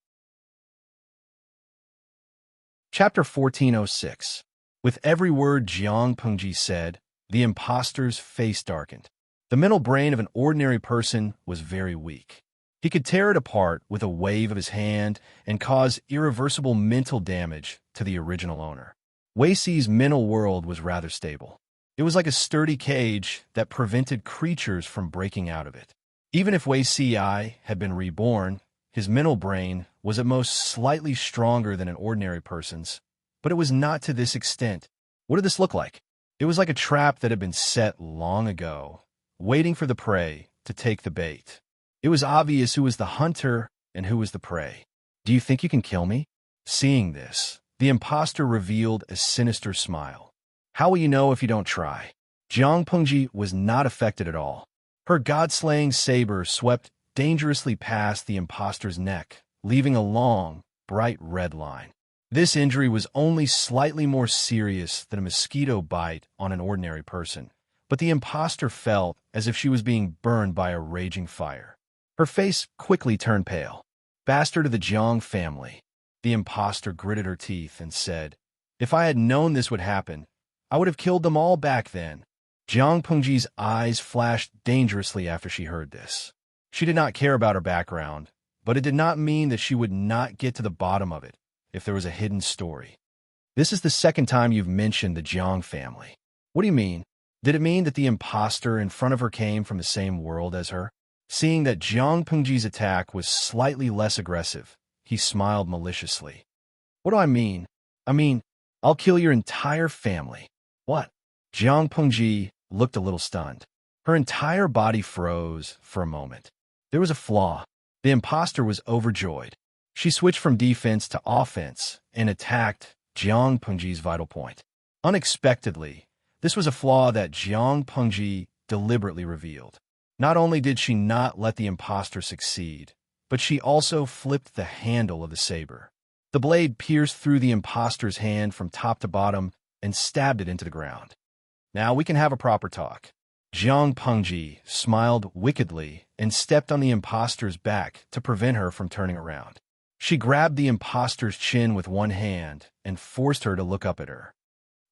Chapter 1406. With every word Jiang Pengji said, the imposter's face darkened. The mental brain of an ordinary person was very weak. He could tear it apart with a wave of his hand and cause irreversible mental damage to the original owner. Wei Si's mental world was rather stable. It was like a sturdy cage that prevented creatures from breaking out of it. Even if Wei Si had been reborn, his mental brain was at most slightly stronger than an ordinary person's, but it was not to this extent. What did this look like? It was like a trap that had been set long ago, waiting for the prey to take the bait. It was obvious who was the hunter and who was the prey. "Do you think you can kill me?" Seeing this, the imposter revealed a sinister smile. "How will you know if you don't try?" Jiang Pengji was not affected at all. Her god-slaying saber swept dangerously past the imposter's neck, leaving a long, bright red line. This injury was only slightly more serious than a mosquito bite on an ordinary person, but the imposter felt as if she was being burned by a raging fire. Her face quickly turned pale. "Bastard of the Jiang family." The imposter gritted her teeth and said, "If I had known this would happen, I would have killed them all back then." Jiang Pengji's eyes flashed dangerously after she heard this. She did not care about her background, but it did not mean that she would not get to the bottom of it if there was a hidden story. "This is the second time you've mentioned the Jiang family. What do you mean? Did it mean that the imposter in front of her came from the same world as her?" Seeing that Jiang Pengji's attack was slightly less aggressive, he smiled maliciously. "What do I mean? I mean, I'll kill your entire family." "What?" Jiang Pengji looked a little stunned. Her entire body froze for a moment. There was a flaw. The imposter was overjoyed. She switched from defense to offense and attacked Jiang Pengji's vital point. Unexpectedly, this was a flaw that Jiang Pengji deliberately revealed. Not only did she not let the imposter succeed, but she also flipped the handle of the saber. The blade pierced through the imposter's hand from top to bottom and stabbed it into the ground. "Now we can have a proper talk." Jiang Pengji smiled wickedly and stepped on the imposter's back to prevent her from turning around. She grabbed the imposter's chin with one hand and forced her to look up at her.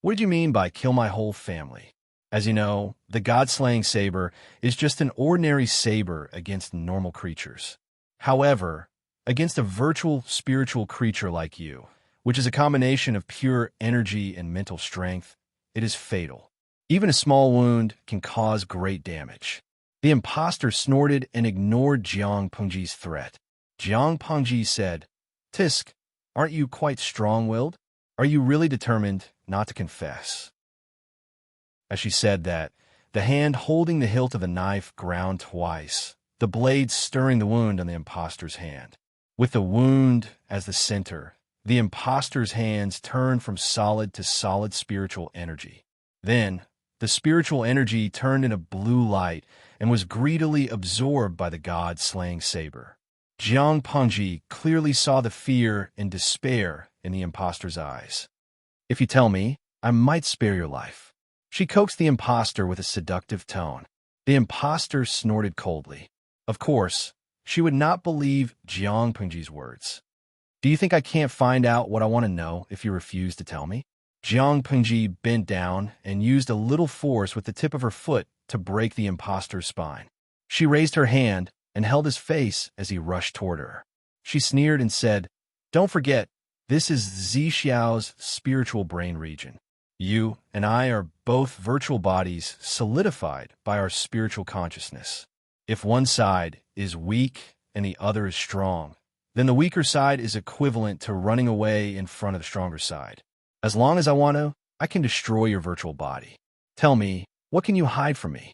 "What did you mean by kill my whole family?" As you know, the god-slaying saber is just an ordinary saber against normal creatures. However, against a virtual spiritual creature like you, which is a combination of pure energy and mental strength, it is fatal. Even a small wound can cause great damage. The imposter snorted and ignored Jiang Pengji's threat. Jiang Pengji said, "Tisk, aren't you quite strong-willed? Are you really determined not to confess?" As she said that, the hand holding the hilt of the knife ground twice, the blade stirring the wound on the imposter's hand. With the wound as the center, the imposter's hands turned from solid to solid spiritual energy. Then, the spiritual energy turned into blue light and was greedily absorbed by the god-slaying saber. Jiang Pengji clearly saw the fear and despair in the imposter's eyes. "If you tell me, I might spare your life." She coaxed the imposter with a seductive tone. The imposter snorted coldly. Of course, she would not believe Jiang Pengji's words. "Do you think I can't find out what I want to know if you refuse to tell me?" Jiang Pengji bent down and used a little force with the tip of her foot to break the imposter's spine. She raised her hand and held his face as he rushed toward her. She sneered and said, "Don't forget, this is Zixiao's spiritual brain region. You and I are both virtual bodies solidified by our spiritual consciousness. If one side is weak and the other is strong, then the weaker side is equivalent to running away in front of the stronger side. As long as I want to, I can destroy your virtual body. Tell me, what can you hide from me?"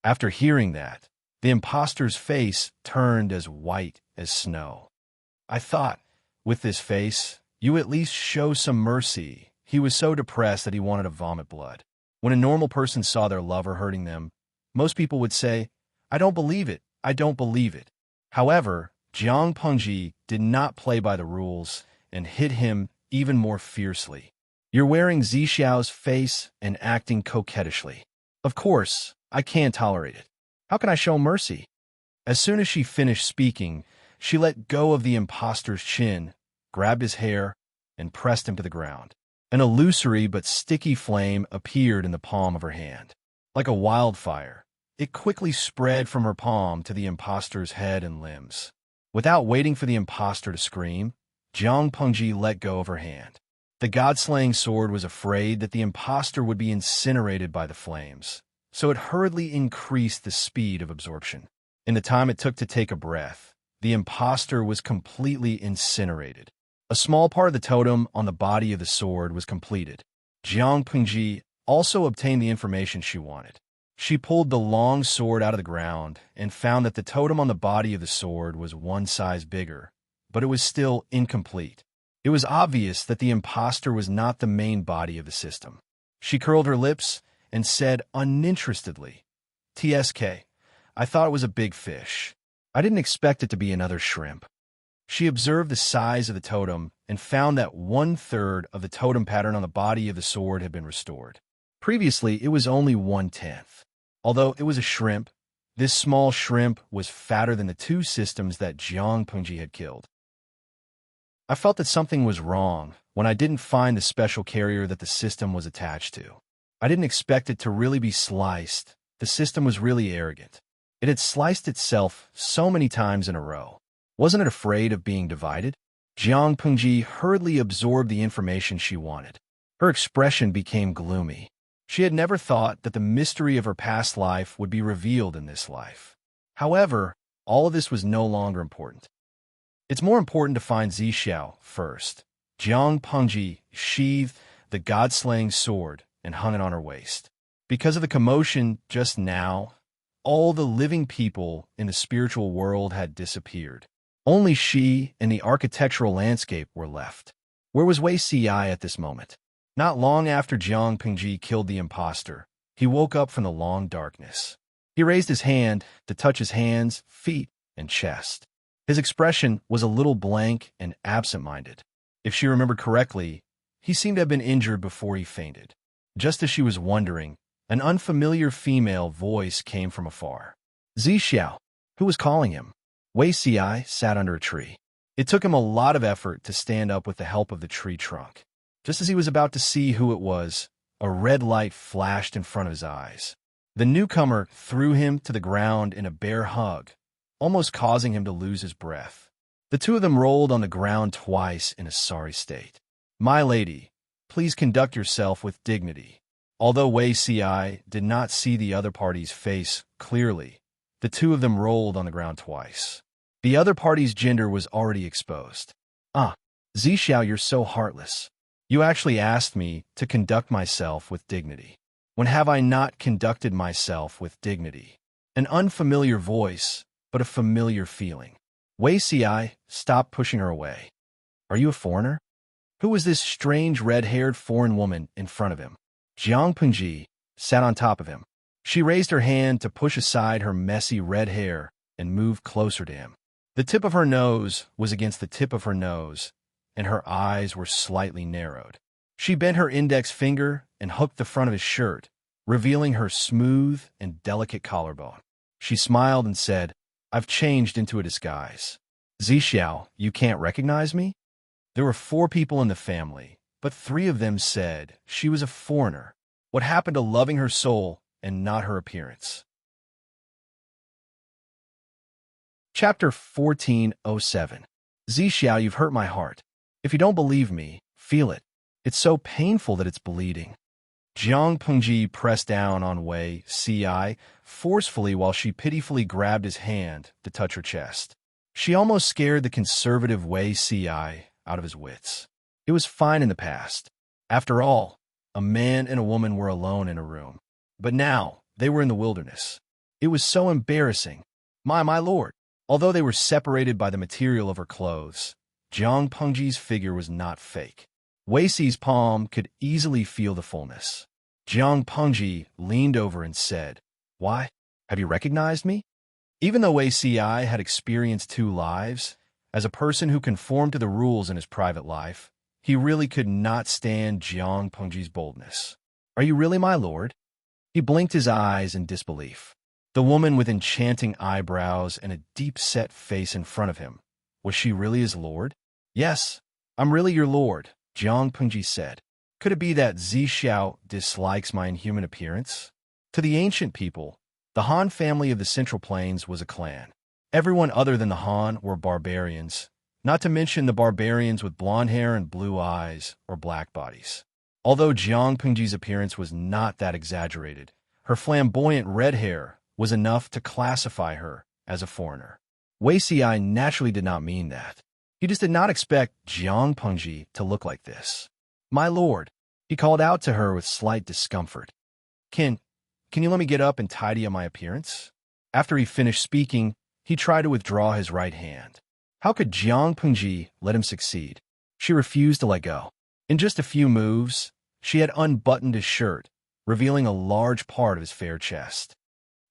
After hearing that, the imposter's face turned as white as snow. "I thought, with this face, you at least show some mercy." He was so depressed that he wanted to vomit blood. When a normal person saw their lover hurting them, most people would say, "I don't believe it, I don't believe it." However, Jiang Pengji did not play by the rules and hit him even more fiercely. "You're wearing Zixiao's face and acting coquettishly. Of course, I can't tolerate it. How can I show mercy?" As soon as she finished speaking, she let go of the imposter's chin, grabbed his hair, and pressed him to the ground. An illusory but sticky flame appeared in the palm of her hand. Like a wildfire, it quickly spread from her palm to the imposter's head and limbs. Without waiting for the imposter to scream, Jiang Pengji let go of her hand. The god-slaying sword was afraid that the imposter would be incinerated by the flames, so it hurriedly increased the speed of absorption. In the time it took to take a breath, the imposter was completely incinerated. A small part of the totem on the body of the sword was completed. Jiang Pengji also obtained the information she wanted. She pulled the long sword out of the ground and found that the totem on the body of the sword was one size bigger, but it was still incomplete. It was obvious that the imposter was not the main body of the system. She curled her lips and said uninterestedly, "TSK, I thought it was a big fish. I didn't expect it to be another shrimp." She observed the size of the totem and found that 1/3 of the totem pattern on the body of the sword had been restored. Previously, it was only 1/10. Although it was a shrimp, this small shrimp was fatter than the 2 systems that Jiang Pengji had killed. "I felt that something was wrong when I didn't find the special carrier that the system was attached to. I didn't expect it to really be sliced. The system was really arrogant. It had sliced itself so many times in a row. Wasn't it afraid of being divided?" Jiang Pengji hurriedly absorbed the information she wanted. Her expression became gloomy. She had never thought that the mystery of her past life would be revealed in this life. However, all of this was no longer important. "It's more important to find Zixiao first." Jiang Pengji sheathed the god-slaying sword and hung it on her waist. Because of the commotion just now, all the living people in the spiritual world had disappeared. Only she and the architectural landscape were left. Where was Wei Ci at this moment? Not long after Jiang Pengji killed the imposter, he woke up from the long darkness. He raised his hand to touch his hands, feet, and chest. His expression was a little blank and absent-minded. If she remembered correctly, he seemed to have been injured before he fainted. Just as she was wondering, an unfamiliar female voice came from afar. "Zixiao." Who was calling him? Wei Ci sat under a tree. It took him a lot of effort to stand up with the help of the tree trunk. Just as he was about to see who it was, a red light flashed in front of his eyes. The newcomer threw him to the ground in a bear hug, almost causing him to lose his breath. The two of them rolled on the ground twice in a sorry state. "My lady, please conduct yourself with dignity." Although Wei Ci did not see the other party's face clearly, the two of them rolled on the ground twice. The other party's gender was already exposed. "Ah, Zixiao, you're so heartless. You actually asked me to conduct myself with dignity. When have I not conducted myself with dignity?" An unfamiliar voice, but a familiar feeling. Wei Si stopped pushing her away. Are you a foreigner? Who was this strange red-haired foreign woman in front of him? Jiang Pengji sat on top of him. She raised her hand to push aside her messy red hair and moved closer to him. The tip of her nose was against the tip of her nose, and her eyes were slightly narrowed. She bent her index finger and hooked the front of his shirt, revealing her smooth and delicate collarbone. She smiled and said, I've changed into a disguise. Zixiao, you can't recognize me? There were 4 people in the family, but 3 of them said she was a foreigner. What happened to loving her soul and not her appearance? Chapter 1407. Zixiao, you've hurt my heart. If you don't believe me, feel it. It's so painful that it's bleeding. Jiang Pengji pressed down on Wei Si forcefully while she pitifully grabbed his hand to touch her chest. She almost scared the conservative Wei Si out of his wits. It was fine in the past. After all, a man and a woman were alone in a room. But now, they were in the wilderness. It was so embarrassing. My lord. Although they were separated by the material of her clothes, Jiang Pengji's figure was not fake. Wei Si's palm could easily feel the fullness. Jiang Pengji leaned over and said, Why? Have you recognized me? Even though Wei Si had experienced 2 lives, as a person who conformed to the rules in his private life, he really could not stand Jiang Pengji's boldness. Are you really my lord? He blinked his eyes in disbelief. The woman with enchanting eyebrows and a deep-set face in front of him, was she really his lord? Yes, I'm really your lord, Jiang Pengji said. Could it be that Zixiao dislikes my inhuman appearance? To the ancient people, the Han family of the Central Plains was a clan. Everyone other than the Han were barbarians, not to mention the barbarians with blonde hair and blue eyes or black bodies. Although Jiang Pengji's appearance was not that exaggerated, her flamboyant red hair was enough to classify her as a foreigner. Wei Si naturally did not mean that. He just did not expect Jiang Pengji to look like this. My lord, he called out to her with slight discomfort. Can you let me get up and tidy up my appearance? After he finished speaking, he tried to withdraw his right hand. How could Jiang Pengji let him succeed? She refused to let go. In just a few moves, she had unbuttoned his shirt, revealing a large part of his fair chest.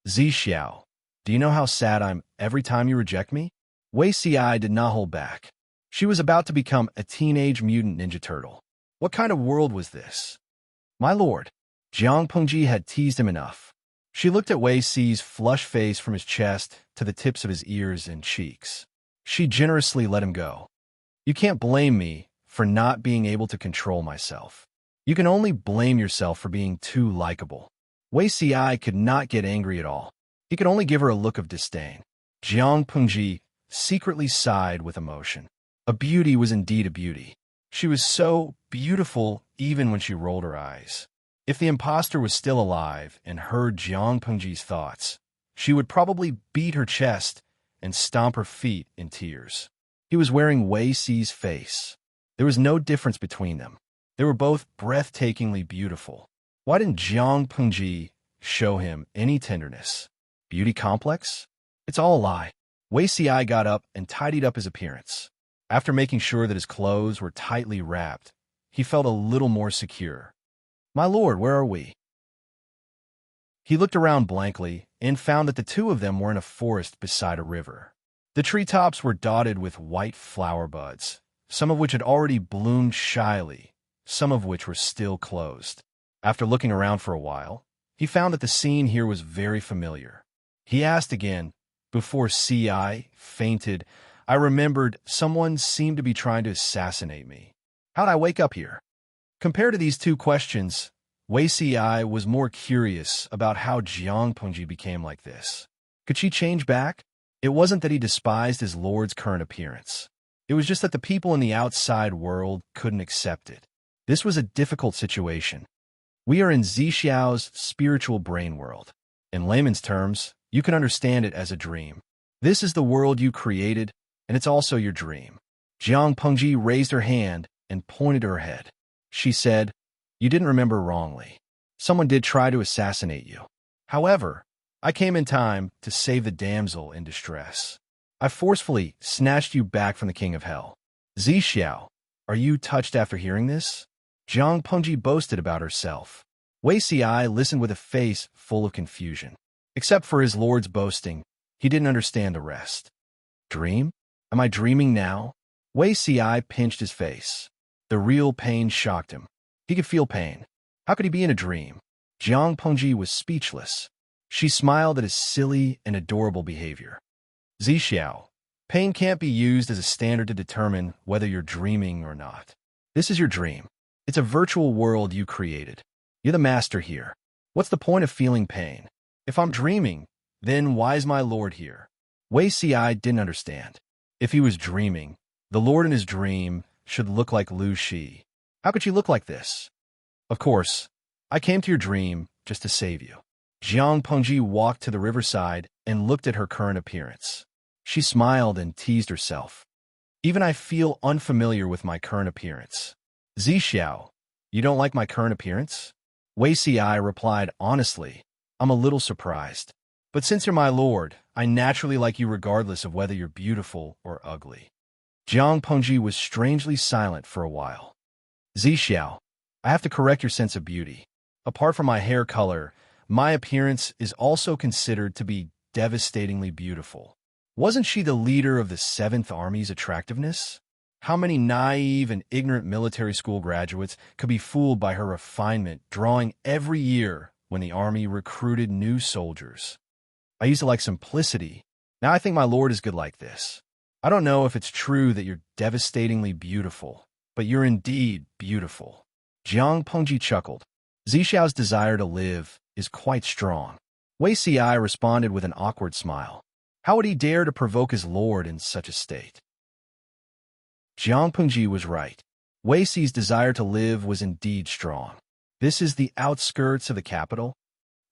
Zixiao, do you know how sad I'm every time you reject me? Wei Si did not hold back. She was about to become a teenage mutant ninja turtle. What kind of world was this? My lord, Jiang Pengji had teased him enough. She looked at Wei Si's flushed face from his chest to the tips of his ears and cheeks. She generously let him go. You can't blame me for not being able to control myself. You can only blame yourself for being too likable. Wei Si could not get angry at all. He could only give her a look of disdain. Jiang Pengji secretly sighed with emotion. A beauty was indeed a beauty. She was so beautiful even when she rolled her eyes. If the imposter was still alive and heard Jiang Pengji's thoughts, she would probably beat her chest and stomp her feet in tears. He was wearing Wei Si's face. There was no difference between them. They were both breathtakingly beautiful. Why didn't Jiang Pengji show him any tenderness? Beauty complex? It's all a lie. Wei Si got up and tidied up his appearance. After making sure that his clothes were tightly wrapped, he felt a little more secure. My lord, where are we? He looked around blankly and found that the 2 of them were in a forest beside a river. The treetops were dotted with white flower buds, some of which had already bloomed shyly, some of which were still closed. After looking around for a while, he found that the scene here was very familiar. He asked again, before Si fainted, I remembered someone seemed to be trying to assassinate me. How'd I wake up here? Compared to these 2 questions, Wei Si was more curious about how Jiang Pengji became like this. Could she change back? It wasn't that he despised his lord's current appearance. It was just that the people in the outside world couldn't accept it. This was a difficult situation. We are in Zixiao's spiritual brain world. In layman's terms, you can understand it as a dream. This is the world you created, and it's also your dream. Jiang Pengji raised her hand and pointed to her head. She said, You didn't remember wrongly. Someone did try to assassinate you. However, I came in time to save the damsel in distress. I forcefully snatched you back from the king of hell. Zixiao, are you touched after hearing this? Jiang Pengji boasted about herself. Wei Xi listened with a face full of confusion. Except for his lord's boasting, he didn't understand the rest. Dream? Am I dreaming now? Wei Xi pinched his face. The real pain shocked him. He could feel pain. How could he be in a dream? Jiang Pengji was speechless. She smiled at his silly and adorable behavior. Zixiao, pain can't be used as a standard to determine whether you're dreaming or not. This is your dream. It's a virtual world you created. You're the master here. What's the point of feeling pain? If I'm dreaming, then why is my lord here? Wei Xi didn't understand. If he was dreaming, the lord in his dream should look like Lu Shi. How could she look like this? Of course, I came to your dream just to save you. Jiang Pengji walked to the riverside and looked at her current appearance. She smiled and teased herself. Even I feel unfamiliar with my current appearance. Zixiao, you don't like my current appearance? Wei Xi replied honestly, I'm a little surprised. But since you're my lord, I naturally like you regardless of whether you're beautiful or ugly. Jiang Pengji was strangely silent for a while. Zixiao, I have to correct your sense of beauty. Apart from my hair color, my appearance is also considered to be devastatingly beautiful. Wasn't she the leader of the 7th Army's attractiveness? How many naive and ignorant military school graduates could be fooled by her refinement, drawing every year when the army recruited new soldiers? I used to like simplicity. Now I think my lord is good like this. I don't know if it's true that you're devastatingly beautiful, but you're indeed beautiful. Jiang Pengji chuckled. Zixiao's desire to live is quite strong. Wei Xi responded with an awkward smile. How would he dare to provoke his lord in such a state? Jiang Pengji was right. Wei Xi's desire to live was indeed strong. This is the outskirts of the capital.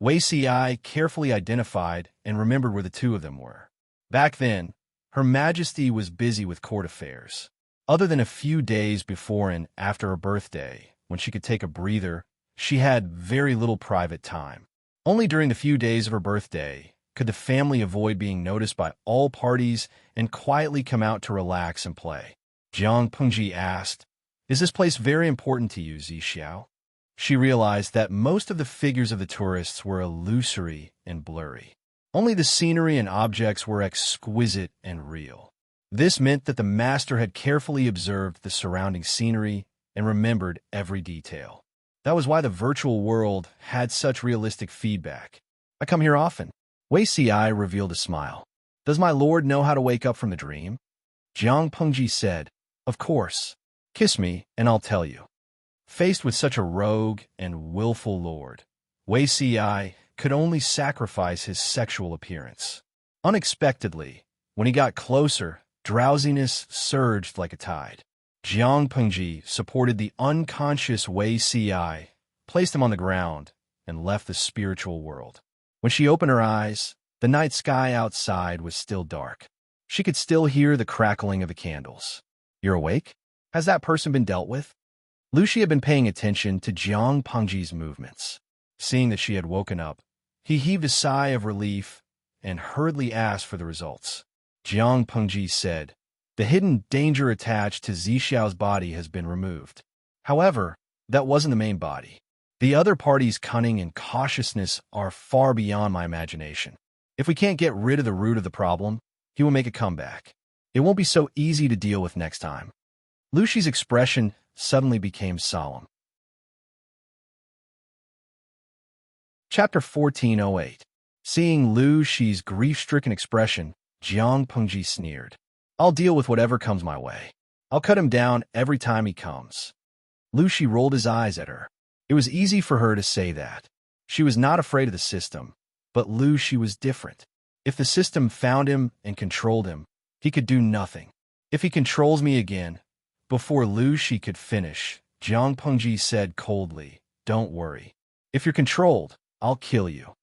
Wei Xi carefully identified and remembered where the two of them were. Back then, Her Majesty was busy with court affairs. Other than a few days before and after her birthday, when she could take a breather, she had very little private time. Only during the few days of her birthday could the family avoid being noticed by all parties and quietly come out to relax and play. Jiang Pengji asked, "Is this place very important to you, Zixiao?" She realized that most of the figures of the tourists were illusory and blurry. Only the scenery and objects were exquisite and real. This meant that the master had carefully observed the surrounding scenery and remembered every detail. That was why the virtual world had such realistic feedback. I come here often. Wei Xi revealed a smile. Does my lord know how to wake up from the dream? Jiang Pengji said, "Of course. Kiss me, and I'll tell you." Faced with such a rogue and willful lord, Wei Xi could only sacrifice his sexual appearance. Unexpectedly, when he got closer, drowsiness surged like a tide. Jiang Pengji supported the unconscious Wei Xi, placed him on the ground, and left the spiritual world. When she opened her eyes, the night sky outside was still dark. She could still hear the crackling of the candles. "You're awake? Has that person been dealt with?" Lu Shi had been paying attention to Jiang Pengji's movements. Seeing that she had woken up, he heaved a sigh of relief and hurriedly asked for the results. Jiang Pengji said, "The hidden danger attached to Zixiao's body has been removed. However, that wasn't the main body. The other party's cunning and cautiousness are far beyond my imagination. If we can't get rid of the root of the problem, he will make a comeback. It won't be so easy to deal with next time." Lu Shi's expression suddenly became solemn. Chapter 1408. Seeing Lu Shi's grief-stricken expression, Jiang Pengji sneered. "I'll deal with whatever comes my way. I'll cut him down every time he comes." Lu Shi rolled his eyes at her. It was easy for her to say that. She was not afraid of the system, but Lu Shi was different. If the system found him and controlled him, he could do nothing. "If he controls me again," before Lu Shi could finish, Jiang Pengji said coldly, "Don't worry. If you're controlled, I'll kill you."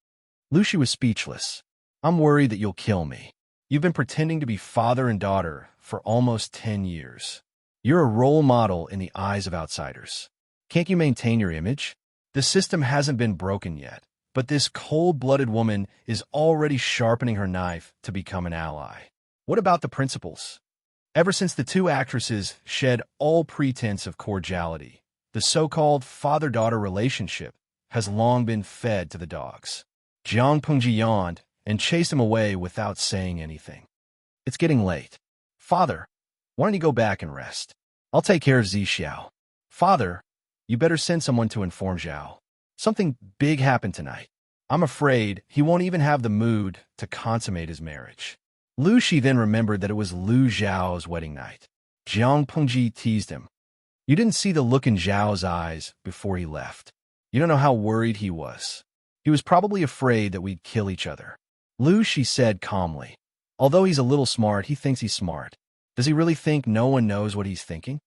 Lu Shi was speechless. "I'm worried that you'll kill me. You've been pretending to be father and daughter for almost 10 years. You're a role model in the eyes of outsiders. Can't you maintain your image? The system hasn't been broken yet, but this cold-blooded woman is already sharpening her knife to become an ally. What about the principals? Ever since the two actresses shed all pretense of cordiality, the so-called father-daughter relationship has long been fed to the dogs. Jiang Pengji yawned and chased him away without saying anything. It's getting late. Father, why don't you go back and rest? I'll take care of Zixiao. Father, you better send someone to inform Zhao. Something big happened tonight. I'm afraid he won't even have the mood to consummate his marriage. Lu Shi then remembered that it was Lu Zhao's wedding night. Jiang Pengji teased him. You didn't see the look in Zhao's eyes before he left. You don't know how worried he was. He was probably afraid that we'd kill each other. Lu Shi said calmly. Although he's a little smart, he thinks he's smart. Does he really think no one knows what he's thinking?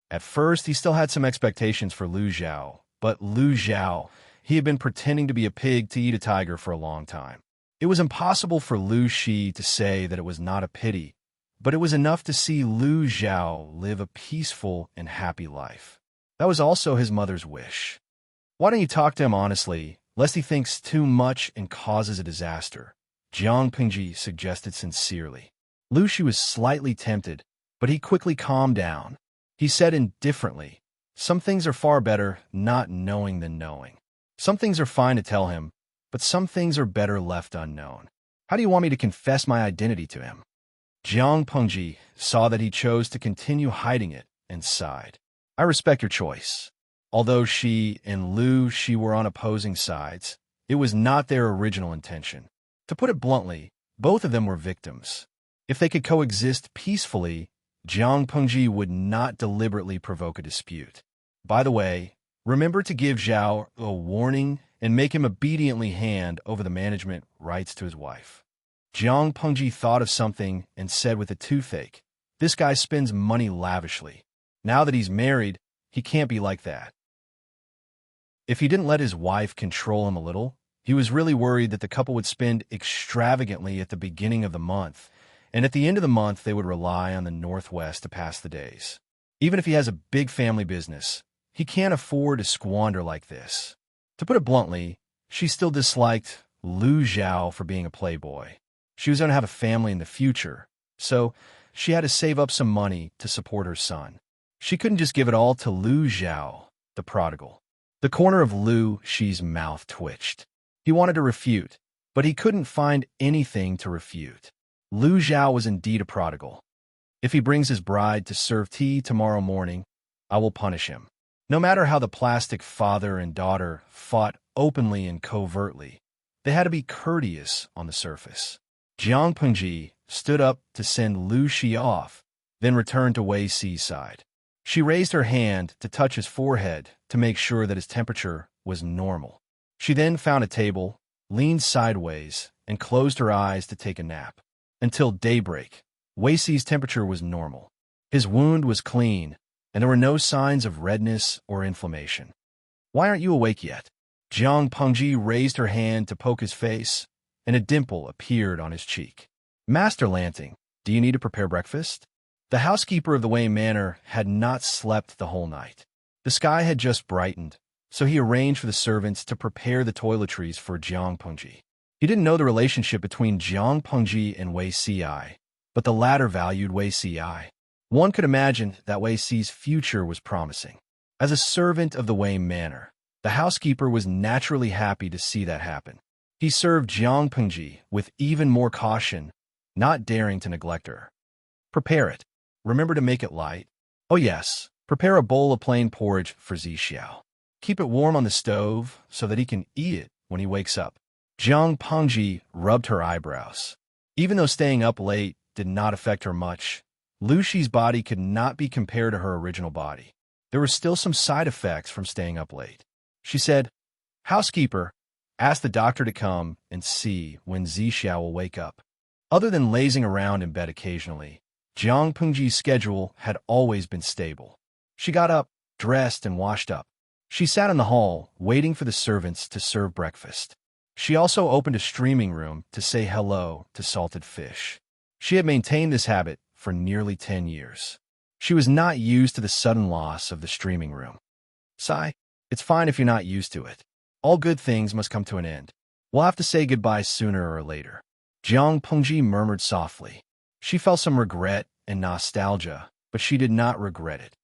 At first, he still had some expectations for Lu Zhao, but Lu Zhao, he had been pretending to be a pig to eat a tiger for a long time. It was impossible for Lu Shi to say that it was not a pity, but it was enough to see Lu Zhao live a peaceful and happy life. That was also his mother's wish. Why don't you talk to him honestly, lest he thinks too much and causes a disaster? Jiang Pengji suggested sincerely. Lu Shi was slightly tempted, but he quickly calmed down. He said indifferently, some things are far better not knowing than knowing. Some things are fine to tell him, but some things are better left unknown. How do you want me to confess my identity to him? Jiang Pengji saw that he chose to continue hiding it and sighed. I respect your choice. Although she and Lu Shi were on opposing sides, it was not their original intention. To put it bluntly, both of them were victims. If they could coexist peacefully, Jiang Pengji would not deliberately provoke a dispute. By the way, remember to give Zhao a warning and make him obediently hand over the management rights to his wife. Jiang Pengji thought of something and said with a toothache, this guy spends money lavishly. Now that he's married, he can't be like that. If he didn't let his wife control him a little, he was really worried that the couple would spend extravagantly at the beginning of the month, and at the end of the month they would rely on the Northwest to pass the days. Even if he has a big family business, he can't afford to squander like this. To put it bluntly, she still disliked Lu Zhao for being a playboy. She was going to have a family in the future, so she had to save up some money to support her son. She couldn't just give it all to Lu Zhao, the prodigal. The corner of Lu Shi's mouth twitched. He wanted to refute, but he couldn't find anything to refute. Lu Zhao was indeed a prodigal. If he brings his bride to serve tea tomorrow morning, I will punish him. No matter how the plastic father and daughter fought openly and covertly, they had to be courteous on the surface. Jiang Pengji stood up to send Lu Shi off, then returned to Wei Si's side. She raised her hand to touch his forehead to make sure that his temperature was normal. She then found a table, leaned sideways, and closed her eyes to take a nap. Until daybreak, Wei Si's temperature was normal. His wound was clean, and there were no signs of redness or inflammation. Why aren't you awake yet? Jiang Pengji raised her hand to poke his face, and a dimple appeared on his cheek. Master Lanting, do you need to prepare breakfast? The housekeeper of the Wei Manor had not slept the whole night. The sky had just brightened, so he arranged for the servants to prepare the toiletries for Jiang Pengji. He didn't know the relationship between Jiang Pengji and Wei Si, but the latter valued Wei Si. One could imagine that Wei Si's future was promising. As a servant of the Wei Manor, the housekeeper was naturally happy to see that happen. He served Jiang Pengji with even more caution, not daring to neglect her. Prepare it. Remember to make it light. Oh yes, prepare a bowl of plain porridge for Zixiao. Keep it warm on the stove so that he can eat it when he wakes up. Jiang Pengji rubbed her eyebrows. Even though staying up late did not affect her much, Lu Shi's body could not be compared to her original body. There were still some side effects from staying up late. She said, Housekeeper, ask the doctor to come and see when Zixiao will wake up. Other than lazing around in bed occasionally, Jiang Pengji's schedule had always been stable. She got up, dressed, and washed up. She sat in the hall, waiting for the servants to serve breakfast. She also opened a streaming room to say hello to salted fish. She had maintained this habit for nearly 10 years. She was not used to the sudden loss of the streaming room. Sigh, it's fine if you're not used to it. All good things must come to an end. We'll have to say goodbye sooner or later. Jiang Pengji murmured softly. She felt some regret and nostalgia, but she did not regret it.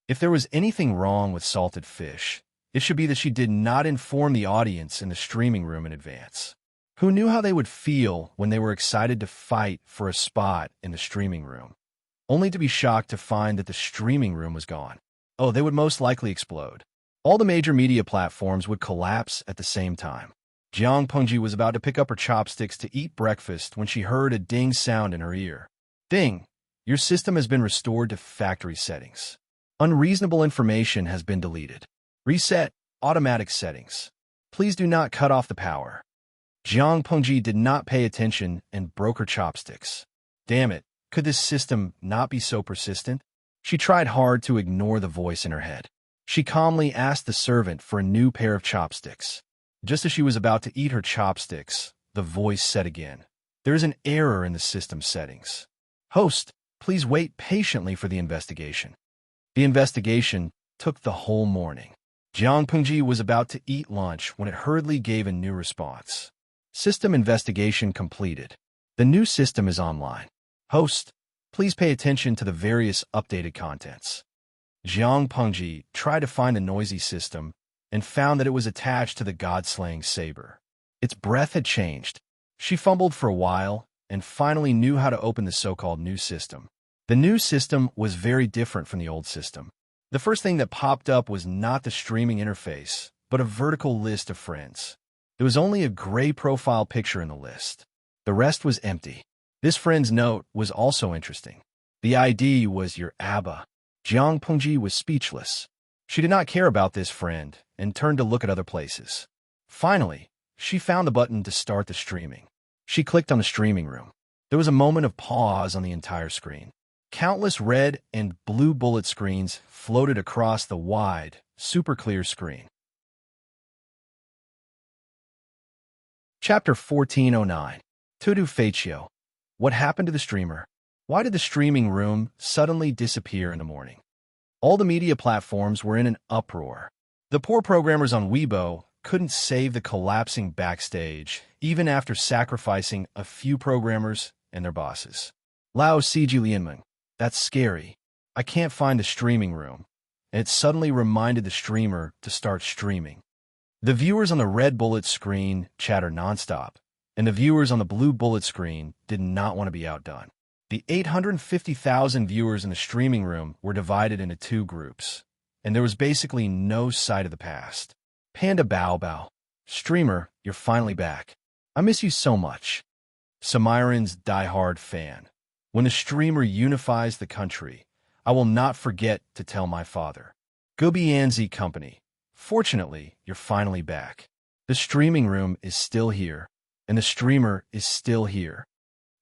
If there was anything wrong with Salted Fish, it should be that she did not inform the audience in the streaming room in advance. Who knew how they would feel when they were excited to fight for a spot in the streaming room, only to be shocked to find that the streaming room was gone? Oh, they would most likely explode. All the major media platforms would collapse at the same time. Jiang Pengji was about to pick up her chopsticks to eat breakfast when she heard a ding sound in her ear. Ding! Your system has been restored to factory settings. Unreasonable information has been deleted. Reset automatic settings. Please do not cut off the power. Jiang Pengji did not pay attention and broke her chopsticks. Damn it, could this system not be so persistent? She tried hard to ignore the voice in her head. She calmly asked the servant for a new pair of chopsticks. Just as she was about to eat her chopsticks, the voice said again, "There is an error in the system settings. Host, please wait patiently for the investigation." The investigation took the whole morning. Jiang Pengji was about to eat lunch when it hurriedly gave a new response. System investigation completed. The new system is online. Host, please pay attention to the various updated contents. Jiang Pengji tried to find the noisy system and found that it was attached to the god-slaying saber. Its breath had changed. She fumbled for a while and finally knew how to open the so-called new system. The new system was very different from the old system. The first thing that popped up was not the streaming interface, but a vertical list of friends. There was only a gray profile picture in the list. The rest was empty. This friend's note was also interesting. The ID was your Abba. Jiang Pengji was speechless. She did not care about this friend and turned to look at other places. Finally, she found the button to start the streaming. She clicked on the streaming room. There was a moment of pause on the entire screen. Countless red and blue bullet screens floated across the wide, super clear screen. Chapter 1409. Tudu Faccio. What happened to the streamer? Why did the streaming room suddenly disappear in the morning? All the media platforms were in an uproar. The poor programmers on Weibo couldn't save the collapsing backstage, even after sacrificing a few programmers and their bosses. Lao Siji Lianmeng. That's scary. I can't find the streaming room. And it suddenly reminded the streamer to start streaming. The viewers on the red bullet screen chattered nonstop, and the viewers on the blue bullet screen did not want to be outdone. The 850,000 viewers in the streaming room were divided into two groups, and there was basically no sight of the past. Panda Bao Bao. Streamer, you're finally back. I miss you so much. Samiran's diehard fan. When the streamer unifies the country, I will not forget to tell my father. Gubianzi Company. Fortunately, you're finally back. The streaming room is still here, and the streamer is still here.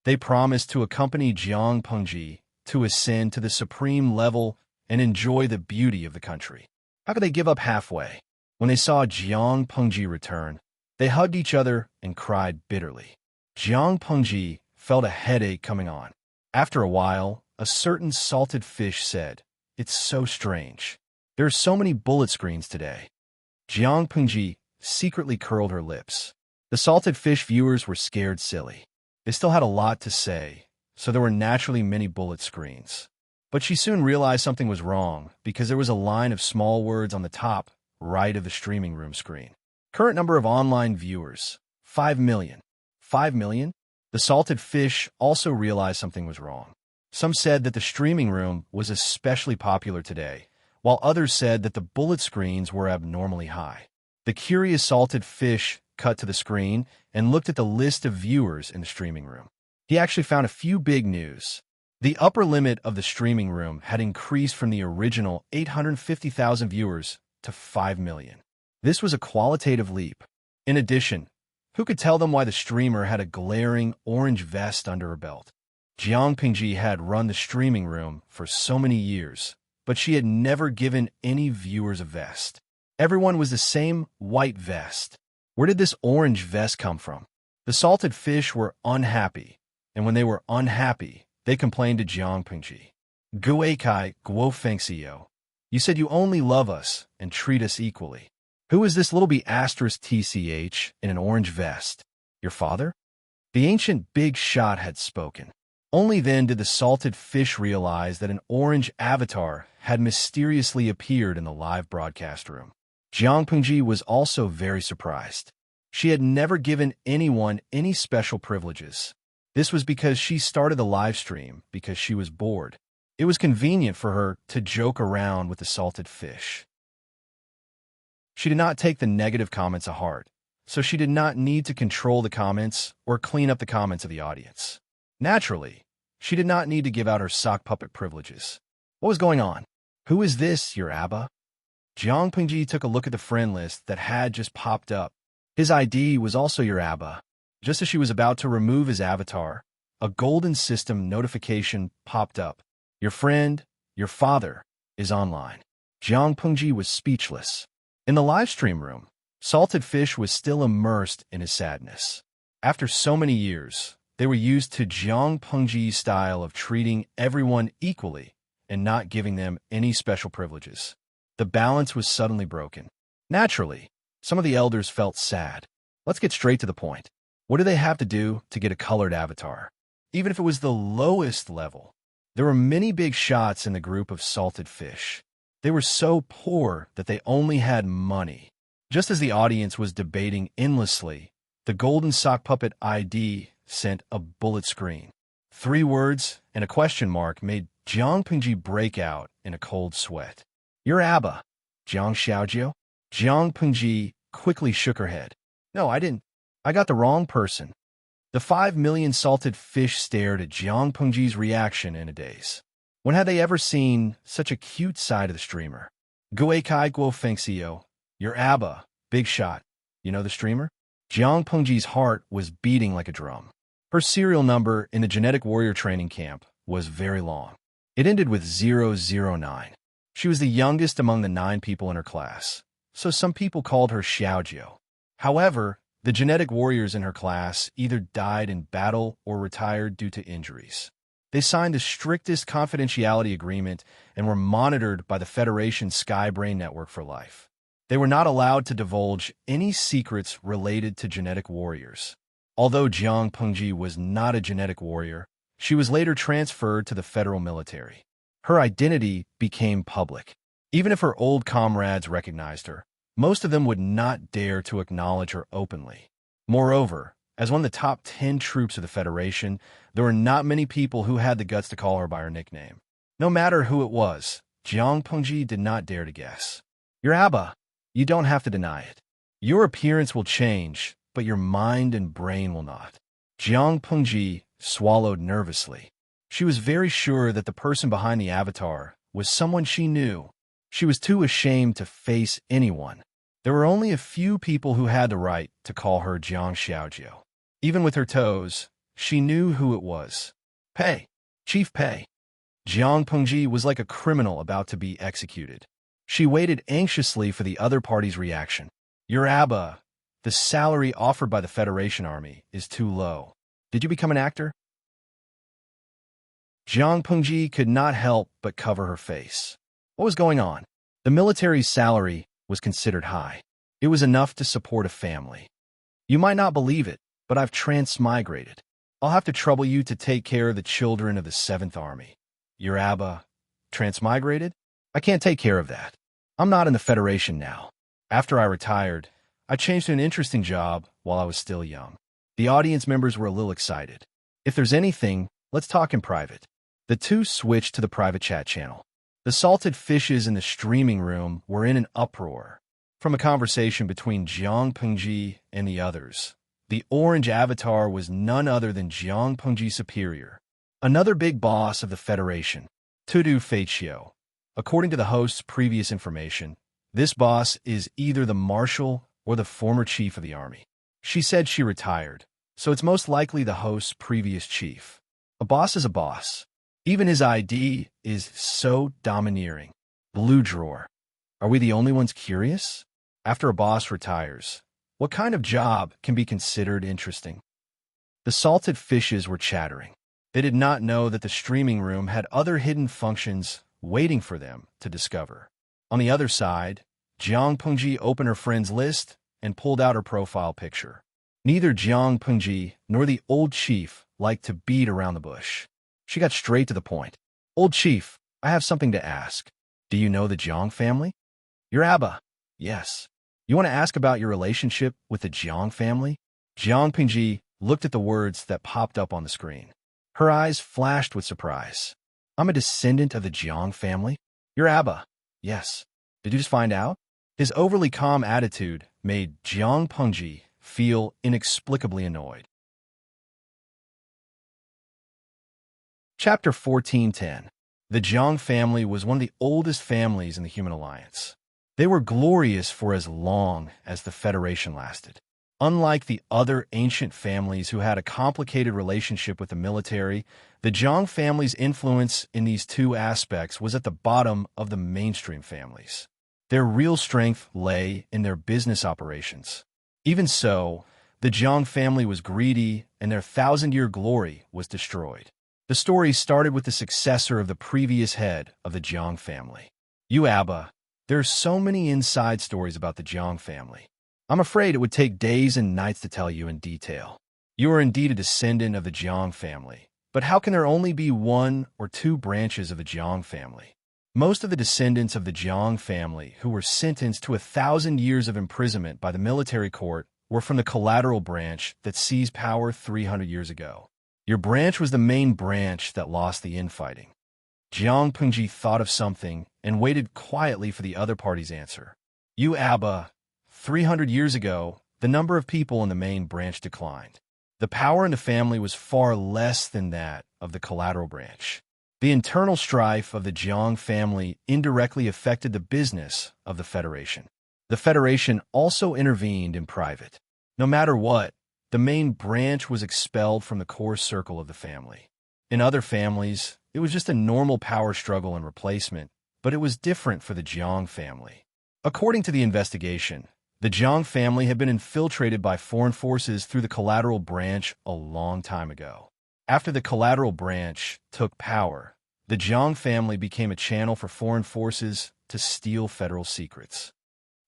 They promised to accompany Jiang Pengji to ascend to the supreme level and enjoy the beauty of the country. How could they give up halfway? When they saw Jiang Pengji return, they hugged each other and cried bitterly. Jiang Pengji felt a headache coming on. After a while, a certain salted fish said, "It's so strange. There are so many bullet screens today." Jiang Pengji secretly curled her lips. The salted fish viewers were scared silly. They still had a lot to say, so there were naturally many bullet screens. But she soon realized something was wrong because there was a line of small words on the top right of the streaming room screen. Current number of online viewers, 5 million. 5 million? The salted fish also realized something was wrong. Some said that the streaming room was especially popular today, while others said that the bullet screens were abnormally high. The curious salted fish cut to the screen and looked at the list of viewers in the streaming room. He actually found a few big news. The upper limit of the streaming room had increased from the original 850,000 viewers to 5 million. This was a qualitative leap. In addition, who could tell them why the streamer had a glaring orange vest under her belt? Jiang Pengji had run the streaming room for so many years, but she had never given any viewers a vest. Everyone was the same white vest. Where did this orange vest come from? The salted fish were unhappy, and when they were unhappy, they complained to Jiang Pengji. Guikai Guo Fengxiyo. You said you only love us and treat us equally. Who is this little b****tch in an orange vest? Your father? The ancient big shot had spoken. Only then did the salted fish realize that an orange avatar had mysteriously appeared in the live broadcast room. Jiang Pengji was also very surprised. She had never given anyone any special privileges. This was because she started the live stream because she was bored. It was convenient for her to joke around with the salted fish. She did not take the negative comments to heart, so she did not need to control the comments or clean up the comments of the audience. Naturally, she did not need to give out her sock puppet privileges. What was going on? Who is this, your Abba? Jiang Pengji took a look at the friend list that had just popped up. His ID was also your Abba. Just as she was about to remove his avatar, a golden system notification popped up. Your friend, your father, is online. Jiang Pengji was speechless. In the live stream room, Salted Fish was still immersed in his sadness. After so many years, they were used to Jiang Pengji's style of treating everyone equally and not giving them any special privileges. The balance was suddenly broken. Naturally, some of the elders felt sad. Let's get straight to the point. What do they have to do to get a colored avatar? Even if it was the lowest level, there were many big shots in the group of Salted Fish. They were so poor that they only had money. Just as the audience was debating endlessly, the golden sock puppet ID sent a bullet screen. 3 words and a question mark made Jiang Pengji break out in a cold sweat. Your Abba, Jiang Xiaojiu? Jiang Pengji quickly shook her head. No, I didn't. I got the wrong person. The 5 million salted fish stared at Jiang Pengji's reaction in a daze. When had they ever seen such a cute side of the streamer? Gui Kai Guo Fengxiu, your Abba, big shot. You know the streamer? Jiang Pengji's heart was beating like a drum. Her serial number in the genetic warrior training camp was very long. It ended with 009. She was the youngest among the 9 people in her class, so some people called her Xiaojiu. However, the genetic warriors in her class either died in battle or retired due to injuries. They signed the strictest confidentiality agreement and were monitored by the Federation Skybrain Network for life. They were not allowed to divulge any secrets related to genetic warriors. Although Jiang Pengji was not a genetic warrior, she was later transferred to the federal military. Her identity became public. Even if her old comrades recognized her, most of them would not dare to acknowledge her openly. Moreover, as one of the top 10 troops of the Federation, there were not many people who had the guts to call her by her nickname. No matter who it was, Jiang Pengji did not dare to guess. Your Abba, you don't have to deny it. Your appearance will change, but your mind and brain will not. Jiang Pengji swallowed nervously. She was very sure that the person behind the avatar was someone she knew. She was too ashamed to face anyone. There were only a few people who had the right to call her Jiang Xiaojiu. Even with her toes, she knew who it was. Pei, Chief Pei. Jiang Pengji was like a criminal about to be executed. She waited anxiously for the other party's reaction. Your Abba, the salary offered by the Federation Army is too low. Did you become an actor? Jiang Pengji could not help but cover her face. What was going on? The military's salary was considered high. It was enough to support a family. You might not believe it, but I've transmigrated. I'll have to trouble you to take care of the children of the 7th Army. Your Abba, transmigrated? I can't take care of that. I'm not in the Federation now. After I retired, I changed to an interesting job while I was still young. The audience members were a little excited. If there's anything, let's talk in private. The two switched to the private chat channel. The salted fishes in the streaming room were in an uproar. From a conversation between Jiang Pengji and the others, the orange avatar was none other than Jiang Pengji's superior, another big boss of the Federation, Tudu Feiqiu. According to the host's previous information, this boss is either the marshal or the former chief of the army. She said she retired, so it's most likely the host's previous chief. A boss is a boss. Even his ID is so domineering. Blue drawer. Are we the only ones curious? After a boss retires, what kind of job can be considered interesting? The salted fishes were chattering. They did not know that the streaming room had other hidden functions waiting for them to discover. On the other side, Jiang Pengji opened her friend's list and pulled out her profile picture. Neither Jiang Pengji nor the old chief liked to beat around the bush. She got straight to the point. Old chief, I have something to ask. Do you know the Jiang family? Your Abba. Yes. You want to ask about your relationship with the Jiang family? Jiang Pengji looked at the words that popped up on the screen. Her eyes flashed with surprise. I'm a descendant of the Jiang family? Your Abba. Yes. Did you just find out? His overly calm attitude made Jiang Pengji feel inexplicably annoyed. Chapter 14:10. The Jiang family was one of the oldest families in the Human Alliance. They were glorious for as long as the Federation lasted. Unlike the other ancient families who had a complicated relationship with the military, the Jiang family's influence in these two aspects was at the bottom of the mainstream families. Their real strength lay in their business operations. Even so, the Jiang family was greedy and their thousand-year glory was destroyed. The story started with the successor of the previous head of the Jiang family. You Abba, there are so many inside stories about the Jiang family. I'm afraid it would take days and nights to tell you in detail. You are indeed a descendant of the Jiang family, but how can there only be one or two branches of the Jiang family? Most of the descendants of the Jiang family who were sentenced to 1,000 years of imprisonment by the military court were from the collateral branch that seized power 300 years ago. Your branch was the main branch that lost the infighting. Jiang Pengji thought of something and waited quietly for the other party's answer. You Abba, 300 years ago, the number of people in the main branch declined. The power in the family was far less than that of the collateral branch. The internal strife of the Jiang family indirectly affected the business of the Federation. The Federation also intervened in private. No matter what, the main branch was expelled from the core circle of the family. In other families, it was just a normal power struggle and replacement, but it was different for the Jiang family. According to the investigation, the Jiang family had been infiltrated by foreign forces through the collateral branch a long time ago. After the collateral branch took power, the Jiang family became a channel for foreign forces to steal federal secrets.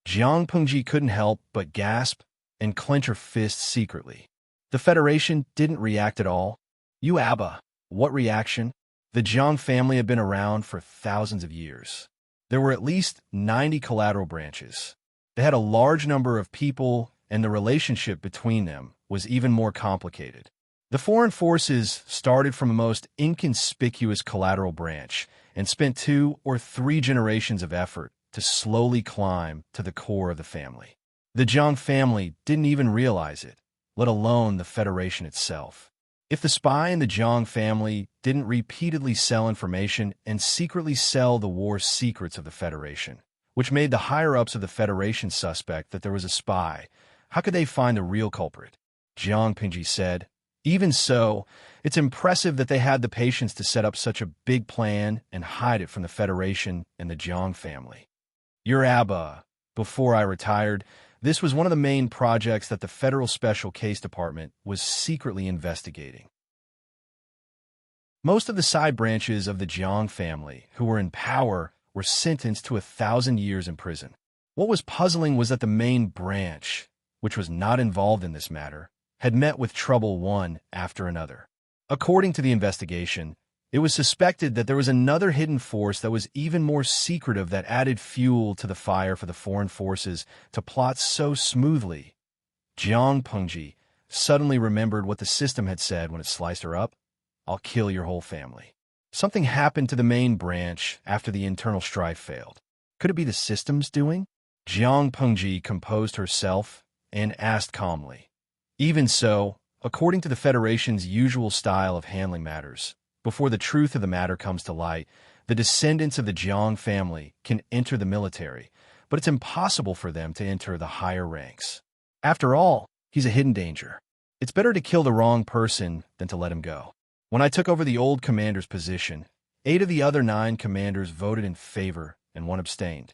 Jiang Pengji couldn't help but gasp and clench her fists secretly. The Federation didn't react at all. You Abba, what reaction? The Jiang family had been around for thousands of years. There were at least 90 collateral branches. They had a large number of people, and the relationship between them was even more complicated. The foreign forces started from the most inconspicuous collateral branch and spent 2 or 3 generations of effort to slowly climb to the core of the family. The Jiang family didn't even realize it, let alone the Federation itself. If the spy in the Jiang family didn't repeatedly sell information and secretly sell the war secrets of the Federation, which made the higher-ups of the Federation suspect that there was a spy, how could they find the real culprit? Jiang Pengji said. Even so, it's impressive that they had the patience to set up such a big plan and hide it from the Federation and the Jiang family. Your Abba, before I retired, this was one of the main projects that the Federal Special Case Department was secretly investigating. Most of the side branches of the Jiang family who were in power were sentenced to 1,000 years in prison. What was puzzling was that the main branch, which was not involved in this matter, had met with trouble one after another. According to the investigation, it was suspected that there was another hidden force that was even more secretive that added fuel to the fire for the foreign forces to plot so smoothly. Jiang Pengji suddenly remembered what the system had said when it sliced her up. I'll kill your whole family. Something happened to the main branch after the internal strife failed. Could it be the system's doing? Jiang Pengji composed herself and asked calmly. Even so, according to the Federation's usual style of handling matters, before the truth of the matter comes to light, the descendants of the Jiang family can enter the military, but it's impossible for them to enter the higher ranks. After all, he's a hidden danger. It's better to kill the wrong person than to let him go. When I took over the old commander's position, 8 of the other 9 commanders voted in favor and 1 abstained.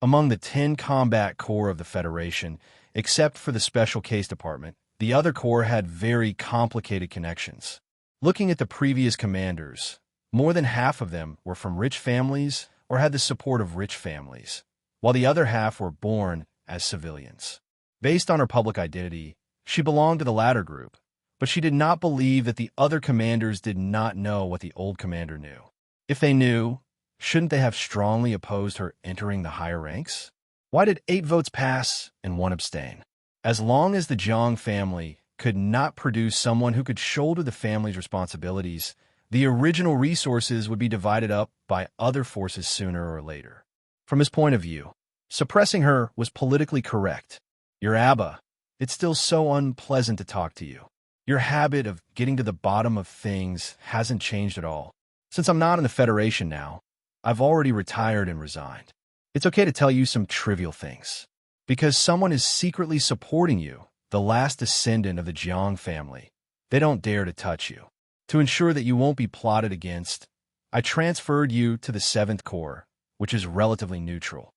Among the 10 combat corps of the Federation, except for the Special Case Department, the other corps had very complicated connections. Looking at the previous commanders, more than half of them were from rich families or had the support of rich families, while the other half were born as civilians. Based on her public identity, She belonged to the latter group, but she did not believe that the other commanders did not know what the old commander knew. If they knew, shouldn't they have strongly opposed her entering the higher ranks? Why did 8 votes pass and 1 abstain? As long as the Jiang family could not produce someone who could shoulder the family's responsibilities, the original resources would be divided up by other forces sooner or later. From his point of view, suppressing her was politically correct. Your Abba, it's still so unpleasant to talk to you. Your habit of getting to the bottom of things hasn't changed at all. Since I'm not in the Federation now, I've already retired and resigned. It's okay to tell you some trivial things. Because someone is secretly supporting you, the last descendant of the Jiang family, they don't dare to touch you. To ensure that you won't be plotted against, I transferred you to the 7th Corps, which is relatively neutral.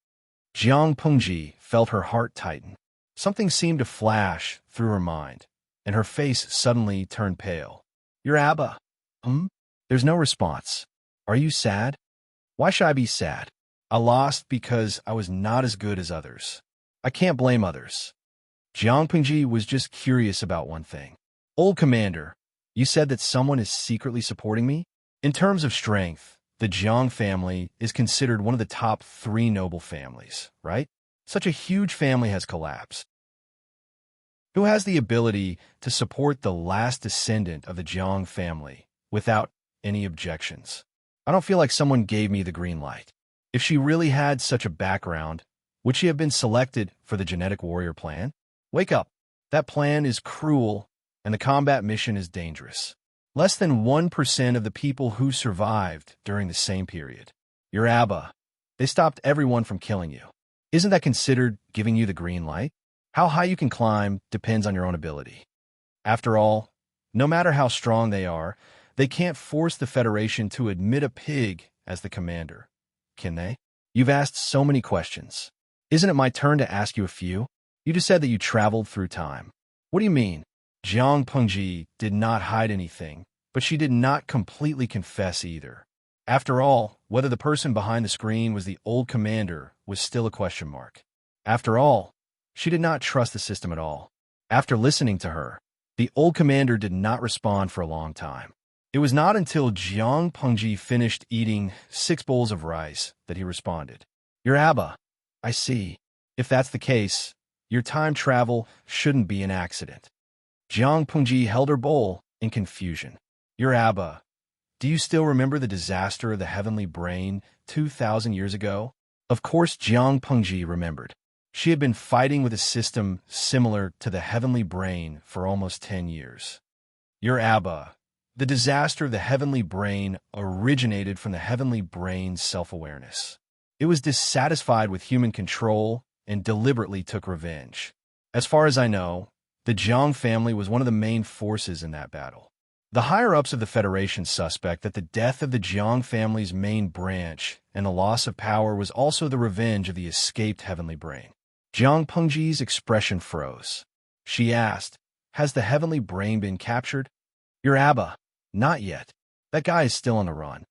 Jiang Pengji felt her heart tighten. Something seemed to flash through her mind, and her face suddenly turned pale. Your Abba? There's no response. Are you sad? Why should I be sad? I lost because I was not as good as others. I can't blame others. Jiang Pengji was just curious about one thing. Old Commander, you said that someone is secretly supporting me? In terms of strength, the Jiang family is considered one of the top 3 noble families, right? Such a huge family has collapsed. Who has the ability to support the last descendant of the Jiang family without any objections? I don't feel like someone gave me the green light. If she really had such a background, would she have been selected for the genetic warrior plan? Wake up. That plan is cruel, and the combat mission is dangerous. Less than 1% of the people who survived during the same period. Your Abba, they stopped everyone from killing you. Isn't that considered giving you the green light? How high you can climb depends on your own ability. After all, no matter how strong they are, they can't force the Federation to admit a pig as the commander. Can they? You've asked so many questions. Isn't it my turn to ask you a few? You just said that you traveled through time. What do you mean? Jiang Pengji did not hide anything, but she did not completely confess either. After all, whether the person behind the screen was the old commander was still a question mark. After all, she did not trust the system at all. After listening to her, the old commander did not respond for a long time. It was not until Jiang Pengji finished eating 6 bowls of rice that he responded. Your Abba, I see. If that's the case, your time travel shouldn't be an accident. Jiang Pengji held her bowl in confusion. Your Abba, do you still remember the disaster of the heavenly brain 2,000 years ago? Of course Jiang Pengji remembered. She had been fighting with a system similar to the heavenly brain for almost 10 years. Your Abba, the disaster of the heavenly brain originated from the heavenly brain's self-awareness. It was dissatisfied with human control and deliberately took revenge. As far as I know, the Jiang family was one of the main forces in that battle. The higher-ups of the Federation suspect that the death of the Jiang family's main branch and the loss of power was also the revenge of the escaped heavenly brain. Jiang Pengji's expression froze. She asked, has the heavenly brain been captured? Your Abba, not yet. That guy is still on the run.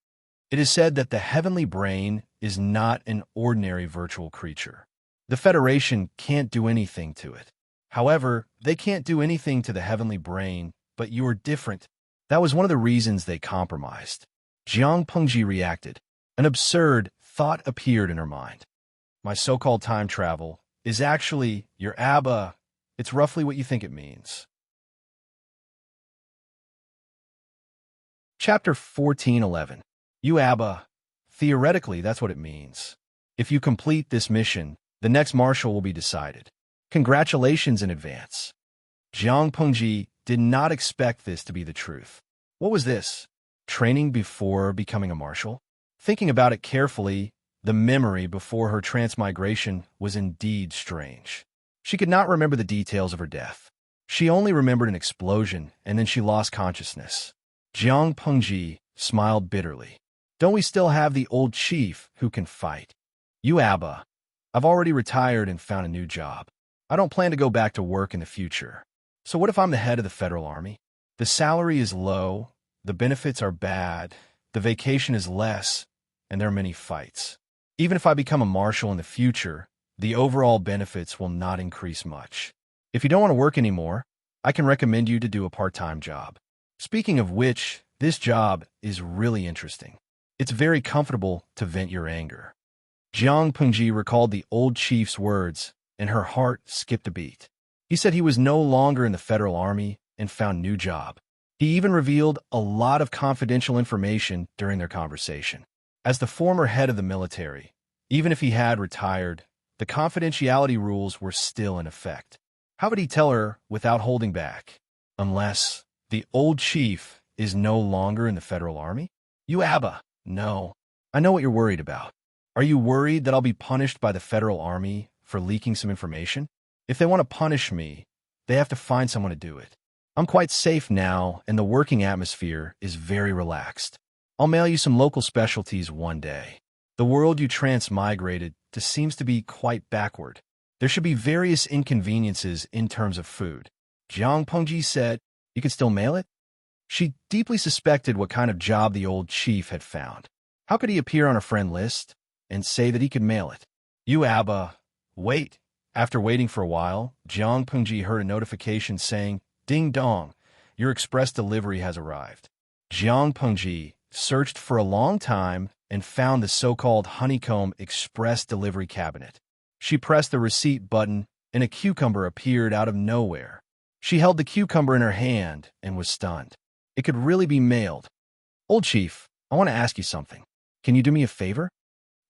It is said that the heavenly brain is not an ordinary virtual creature. The Federation can't do anything to it. However, they can't do anything to the heavenly brain, but you are different. That was one of the reasons they compromised. Jiang Pengji reacted. An absurd thought appeared in her mind. My so-called time travel is actually your Abba. It's roughly what you think it means. Chapter 14:11. You Abba. Theoretically, that's what it means. If you complete this mission, the next marshal will be decided. Congratulations in advance. Jiang Pengji did not expect this to be the truth. What was this? Training before becoming a marshal? Thinking about it carefully, the memory before her transmigration was indeed strange. She could not remember the details of her death. She only remembered an explosion, and then she lost consciousness. Jiang Pengji smiled bitterly. Don't we still have the old chief who can fight? You Abba, I've already retired and found a new job. I don't plan to go back to work in the future. So what if I'm the head of the Federal Army? The salary is low, the benefits are bad, the vacation is less, and there are many fights. Even if I become a marshal in the future, the overall benefits will not increase much. If you don't want to work anymore, I can recommend you to do a part-time job. Speaking of which, this job is really interesting. It's very comfortable to vent your anger. Jiang Pengji recalled the old chief's words, and her heart skipped a beat. He said he was no longer in the federal army and found new job. He even revealed a lot of confidential information during their conversation. As the former head of the military, even if he had retired, the confidentiality rules were still in effect. How would he tell her without holding back? Unless the old chief is no longer in the federal army? You Abba, no. I know what you're worried about. Are you worried that I'll be punished by the federal army for leaking some information? If they want to punish me, they have to find someone to do it. I'm quite safe now, and the working atmosphere is very relaxed. I'll mail you some local specialties one day. The world you transmigrated to seems to be quite backward. There should be various inconveniences in terms of food. Jiang Pengji said, you can still mail it? She deeply suspected what kind of job the old chief had found. How could he appear on a friend list and say that he could mail it? You Abba, wait. After waiting for a while, Jiang Pengji heard a notification saying, Ding dong, your express delivery has arrived. Jiang Pengji searched for a long time and found the so-called honeycomb express delivery cabinet. She pressed the receipt button and a cucumber appeared out of nowhere. She held the cucumber in her hand and was stunned. It could really be mailed. Old chief, I want to ask you something. Can you do me a favor?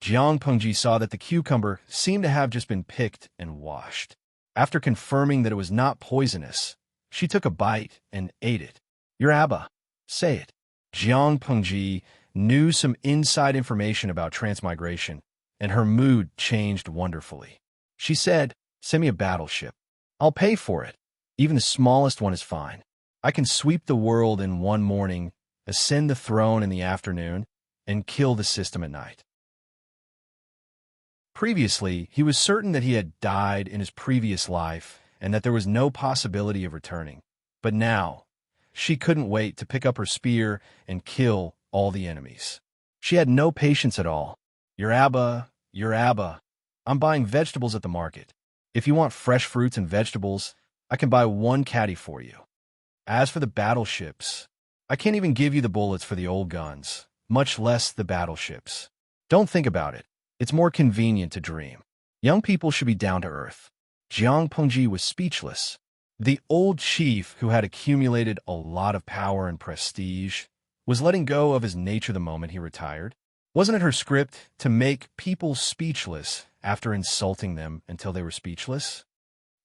Jiang Pengji saw that the cucumber seemed to have just been picked and washed. After confirming that it was not poisonous, she took a bite and ate it. Your Abba, say it. Jiang Pengji knew some inside information about transmigration, and her mood changed wonderfully. She said, send me a battleship. I'll pay for it. Even the smallest one is fine. I can sweep the world in one morning, ascend the throne in the afternoon, and kill the system at night. Previously, he was certain that he had died in his previous life and that there was no possibility of returning. But now, she couldn't wait to pick up her spear and kill all the enemies. She had no patience at all. Your Abba, I'm buying vegetables at the market. If you want fresh fruits and vegetables, I can buy one caddy for you. As for the battleships, I can't even give you the bullets for the old guns, much less the battleships. Don't think about it. It's more convenient to dream. Young people should be down to earth. Jiang Pengji was speechless. The old chief, who had accumulated a lot of power and prestige, was letting go of his nature the moment he retired. Wasn't it her script to make people speechless after insulting them until they were speechless?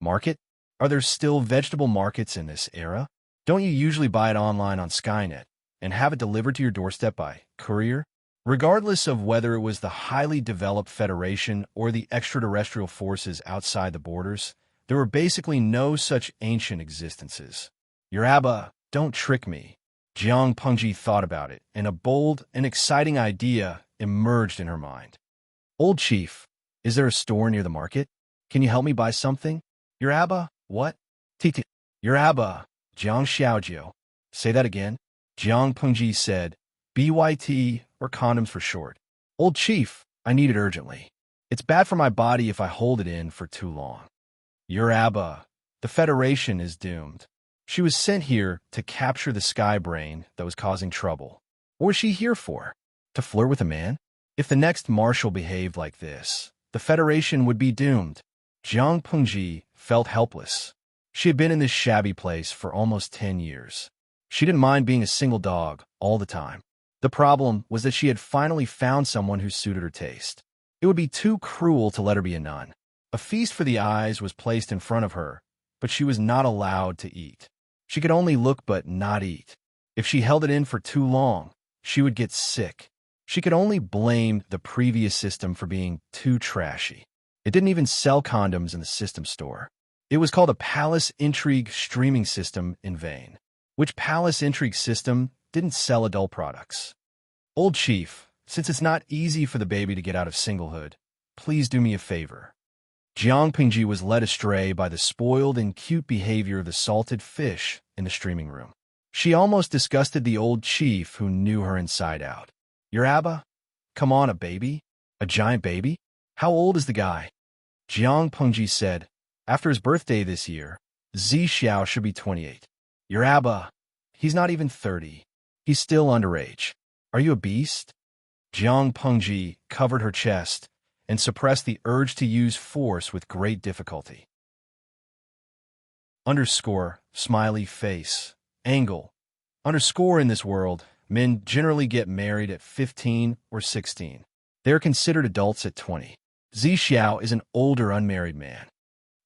Market? Are there still vegetable markets in this era? Don't you usually buy it online on Skynet and have it delivered to your doorstep by courier? Regardless of whether it was the highly developed Federation or the extraterrestrial forces outside the borders, there were basically no such ancient existences. Your Abba, don't trick me. Jiang Pengji thought about it, and a bold and exciting idea emerged in her mind. Old chief, is there a store near the market? Can you help me buy something? Your Abba, what? Titi. Your Abba, Jiang Xiaojiu. Say that again. Jiang Pengji said, BYT, or condoms for short. Old chief, I need it urgently. It's bad for my body if I hold it in for too long. Your Abba, the Federation is doomed. She was sent here to capture the sky brain that was causing trouble. What was she here for? To flirt with a man? If the next marshal behaved like this, the Federation would be doomed. Jiang Pengji felt helpless. She had been in this shabby place for almost 10 years. She didn't mind being a single dog all the time. The problem was that she had finally found someone who suited her taste. It would be too cruel to let her be a nun. A feast for the eyes was placed in front of her, but she was not allowed to eat. She could only look but not eat. If she held it in for too long, she would get sick. She could only blame the previous system for being too trashy. It didn't even sell condoms in the system store. It was called a Palace Intrigue streaming system in vain. Which Palace Intrigue system didn't sell adult products? Old chief, since it's not easy for the baby to get out of singlehood, please do me a favor. Jiang Pengji was led astray by the spoiled and cute behavior of the salted fish in the streaming room. She almost disgusted the old chief who knew her inside out. Your Abba? Come on, a baby? A giant baby? How old is the guy? Jiang Pengji said, after his birthday this year, Zi Xiao should be 28. Your Abba, he's not even 30. He's still underage. Are you a beast? Jiang Pengji covered her chest and suppressed the urge to use force with great difficulty. Underscore, smiley face, angle. Underscore in this world, men generally get married at 15 or 16. They are considered adults at 20. Zi Xiao is an older unmarried man.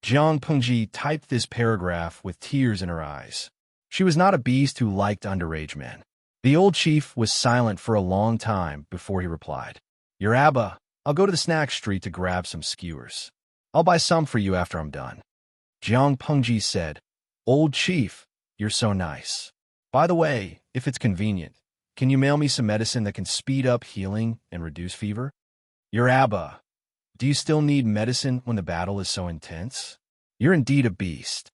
Jiang Pengji typed this paragraph with tears in her eyes. She was not a beast who liked underage men. The old chief was silent for a long time before he replied. Your Abba, I'll go to the snack street to grab some skewers. I'll buy some for you after I'm done. Jiang Pengji said, Old chief, you're so nice. By the way, if it's convenient, can you mail me some medicine that can speed up healing and reduce fever? Your Abba, do you still need medicine when the battle is so intense? You're indeed a beast.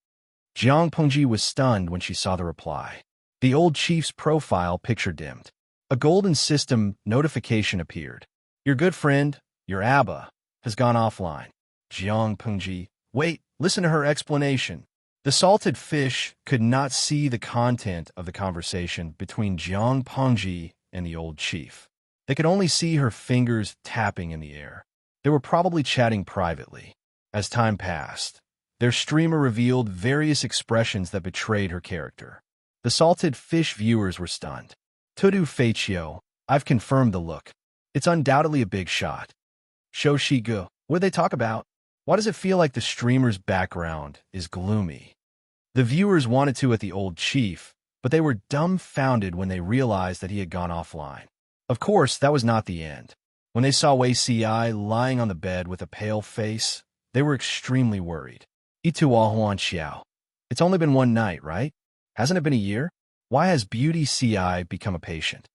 Jiang Pengji was stunned when she saw the reply. The old chief's profile picture dimmed. A golden system notification appeared. Your good friend, your Abba, has gone offline. Jiang Pengji, wait, listen to her explanation. The salted fish could not see the content of the conversation between Jiang Pengji and the old chief. They could only see her fingers tapping in the air. They were probably chatting privately. As time passed, their streamer revealed various expressions that betrayed her character. The salted fish viewers were stunned. Tudu Feichio, I've confirmed the look. It's undoubtedly a big shot. Shou Shigu, what do they talk about? Why does it feel like the streamer's background is gloomy? The viewers wanted to at the old chief, but they were dumbfounded when they realized that he had gone offline. Of course, that was not the end. When they saw Wei Si lying on the bed with a pale face, they were extremely worried. Itu Huan Xiao. It's only been one night, right? Hasn't it been a year? Why has Beauty CI become a patient?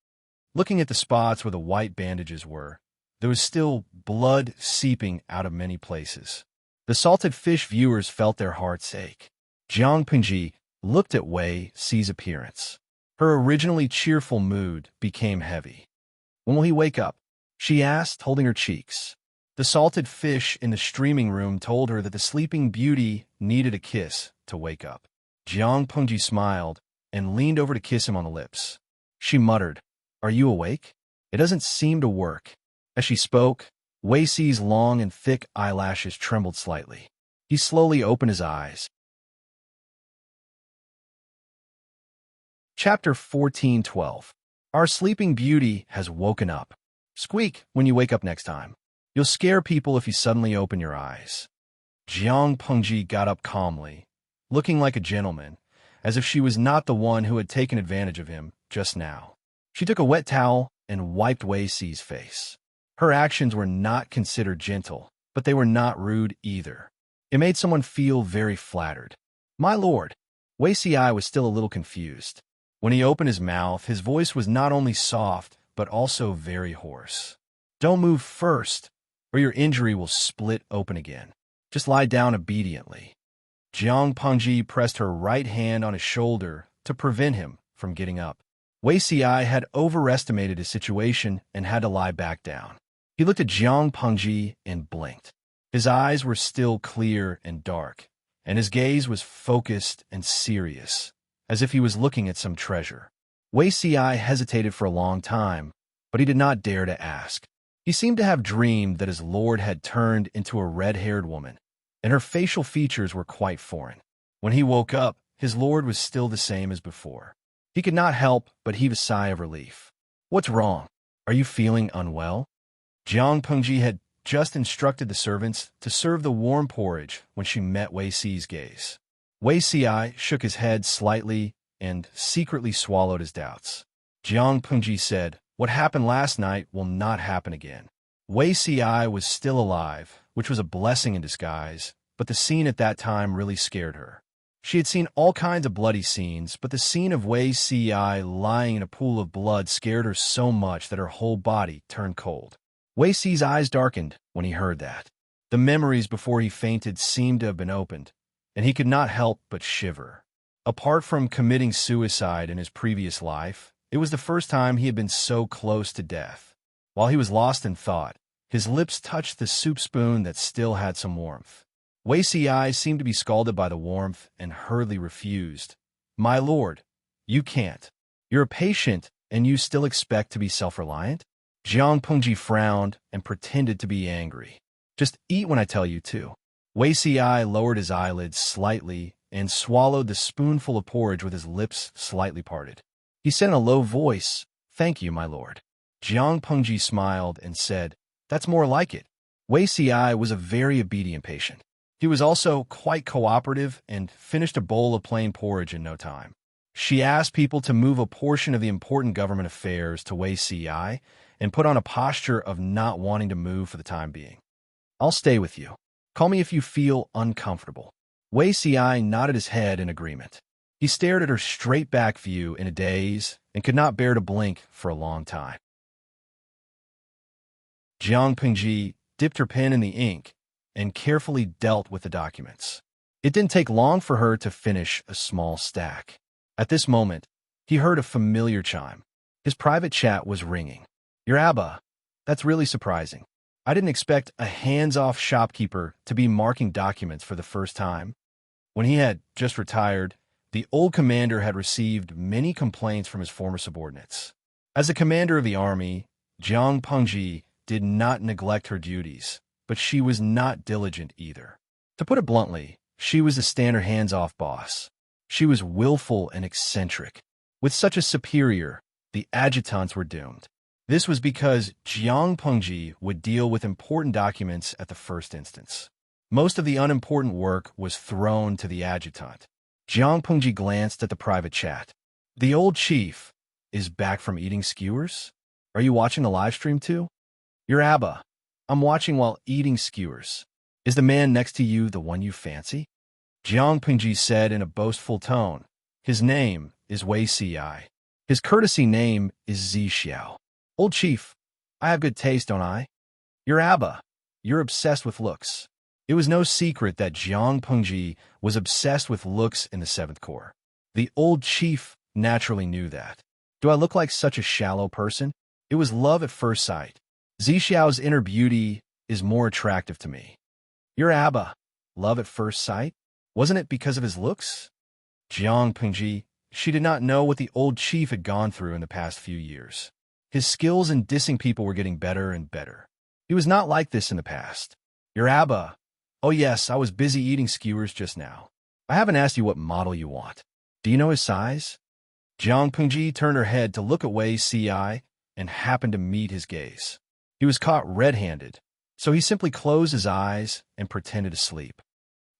Looking at the spots where the white bandages were, there was still blood seeping out of many places. The salted fish viewers felt their hearts ache. Jiang Pengji looked at Wei Si's appearance. Her originally cheerful mood became heavy. When will he wake up? She asked, holding her cheeks. The salted fish in the streaming room told her that the sleeping beauty needed a kiss to wake up. Jiang Pengji smiled and leaned over to kiss him on the lips. She muttered, Are you awake? It doesn't seem to work. As she spoke, Wei Si's long and thick eyelashes trembled slightly. He slowly opened his eyes. Chapter 14:12. Our sleeping beauty has woken up. Squeak when you wake up next time. You'll scare people if you suddenly open your eyes. Jiang Pengji got up calmly, looking like a gentleman, as if she was not the one who had taken advantage of him just now. She took a wet towel and wiped Wei Si's face. Her actions were not considered gentle, but they were not rude either. It made someone feel very flattered. My lord, Wei Si was still a little confused. When he opened his mouth, his voice was not only soft, but also very hoarse. Don't move first, or your injury will split open again. Just lie down obediently. Jiang Pengji pressed her right hand on his shoulder to prevent him from getting up. Wei Si had overestimated his situation and had to lie back down. He looked at Jiang Pengji and blinked. His eyes were still clear and dark, and his gaze was focused and serious, as if he was looking at some treasure. Wei Si hesitated for a long time, but he did not dare to ask. He seemed to have dreamed that his lord had turned into a red-haired woman, and her facial features were quite foreign. When he woke up, his lord was still the same as before. He could not help but heave a sigh of relief. What's wrong? Are you feeling unwell? Jiang Pengji had just instructed the servants to serve the warm porridge when she met Wei Si's gaze. Wei Si shook his head slightly and secretly swallowed his doubts. Jiang Pengji said, What happened last night will not happen again. Wei Si was still alive, which was a blessing in disguise, but the scene at that time really scared her. She had seen all kinds of bloody scenes, but the scene of Wei Si lying in a pool of blood scared her so much that her whole body turned cold. Wei Si's eyes darkened when he heard that. The memories before he fainted seemed to have been opened, and he could not help but shiver. Apart from committing suicide in his previous life, it was the first time he had been so close to death. While he was lost in thought, his lips touched the soup spoon that still had some warmth. Wei Si seemed to be scalded by the warmth and hurriedly refused. "My lord, you can't. You're a patient, and you still expect to be self-reliant?" Jiang Pengji frowned and pretended to be angry. "Just eat when I tell you to." Wei Si lowered his eyelids slightly and swallowed the spoonful of porridge with his lips slightly parted. He said in a low voice, "Thank you, my lord." Jiang Pengji smiled and said, "That's more like it." Wei Si was a very obedient patient. He was also quite cooperative and finished a bowl of plain porridge in no time. She asked people to move a portion of the important government affairs to Wei Si and put on a posture of not wanting to move for the time being. "I'll stay with you. Call me if you feel uncomfortable." Wei Si nodded his head in agreement. He stared at her straight-back view in a daze and could not bear to blink for a long time. Jiang Pengji dipped her pen in the ink and carefully dealt with the documents. It didn't take long for her to finish a small stack. At this moment, he heard a familiar chime. His private chat was ringing. "Your Abba. That's really surprising. I didn't expect a hands-off shopkeeper to be marking documents for the first time." When he had just retired, the old commander had received many complaints from his former subordinates. As the commander of the army, Jiang Pengji did not neglect her duties, but she was not diligent either. To put it bluntly, she was the standard hands-off boss. She was willful and eccentric. With such a superior, the adjutants were doomed. This was because Jiang Pengji would deal with important documents at the first instance. Most of the unimportant work was thrown to the adjutant. Jiang Pengji glanced at the private chat. "The old chief is back from eating skewers? Are you watching the live stream too?" "Your Abba. I'm watching while eating skewers. Is the man next to you the one you fancy?" Jiang Pengji said in a boastful tone. "His name is Wei Si. His courtesy name is Zixiao." "Old chief, I have good taste, don't I?" "Your Abba, you're obsessed with looks." It was no secret that Jiang Pengji was obsessed with looks in the 7th Corps. The old chief naturally knew that. "Do I look like such a shallow person?" It was love at first sight. Zixiao's inner beauty is more attractive to me. "Your Abba, love at first sight? Wasn't it because of his looks?" Jiang Pengji, she did not know what the old chief had gone through in the past few years. His skills in dissing people were getting better and better. He was not like this in the past. "Your Abba, oh yes, I was busy eating skewers just now. I haven't asked you what model you want. Do you know his size?" Jiang Pengji turned her head to look at Wei Si and happened to meet his gaze. He was caught red-handed, so he simply closed his eyes and pretended to sleep.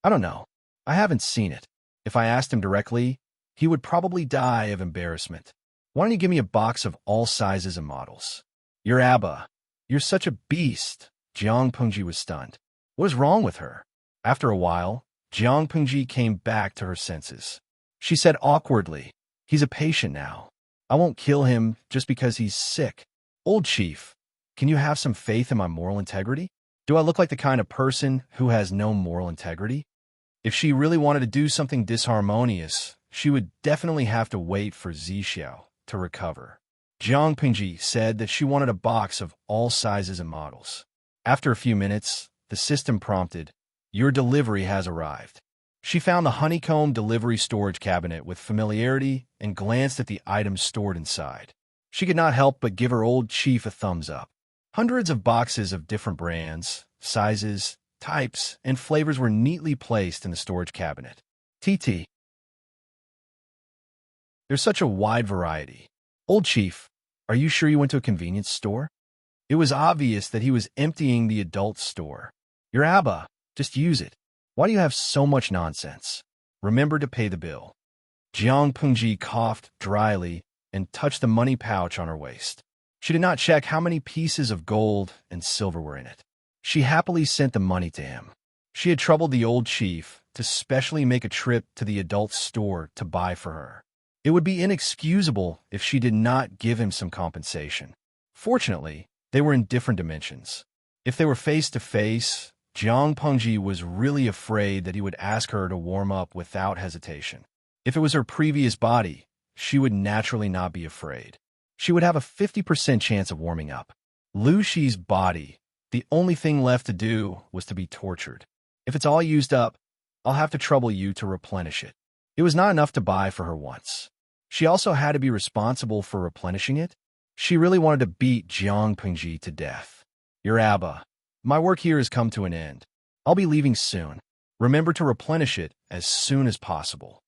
"I don't know. I haven't seen it. If I asked him directly, he would probably die of embarrassment. Why don't you give me a box of all sizes and models?" "Your Abba, you're such a beast." Jiang Pengji was stunned. What was wrong with her? After a while, Jiang Pengji came back to her senses. She said awkwardly, "He's a patient now. I won't kill him just because he's sick. Old chief, can you have some faith in my moral integrity? Do I look like the kind of person who has no moral integrity?" If she really wanted to do something disharmonious, she would definitely have to wait for Zixiao to recover. Jiang Pengji said that she wanted a box of all sizes and models. After a few minutes, the system prompted, "Your delivery has arrived." She found the honeycomb delivery storage cabinet with familiarity and glanced at the items stored inside. She could not help but give her old chief a thumbs up. Hundreds of boxes of different brands, sizes, types, and flavors were neatly placed in the storage cabinet. "TT. There's such a wide variety. Old chief, are you sure you went to a convenience store?" It was obvious that he was emptying the adult store. "Your Abba, just use it. Why do you have so much nonsense? Remember to pay the bill." Jiang Pengji coughed dryly and touched the money pouch on her waist. She did not check how many pieces of gold and silver were in it. She happily sent the money to him. She had troubled the old chief to specially make a trip to the adult store to buy for her. It would be inexcusable if she did not give him some compensation. Fortunately, they were in different dimensions. If they were face-to-face, Jiang Pengji was really afraid that he would ask her to warm up without hesitation. If it was her previous body, she would naturally not be afraid. She would have a 50% chance of warming up. Lu Shi's body, the only thing left to do was to be tortured. If it's all used up, I'll have to trouble you to replenish it. It was not enough to buy for her once. She also had to be responsible for replenishing it. She really wanted to beat Jiang Pingji to death. Your Abba, my work here has come to an end. I'll be leaving soon. Remember to replenish it as soon as possible.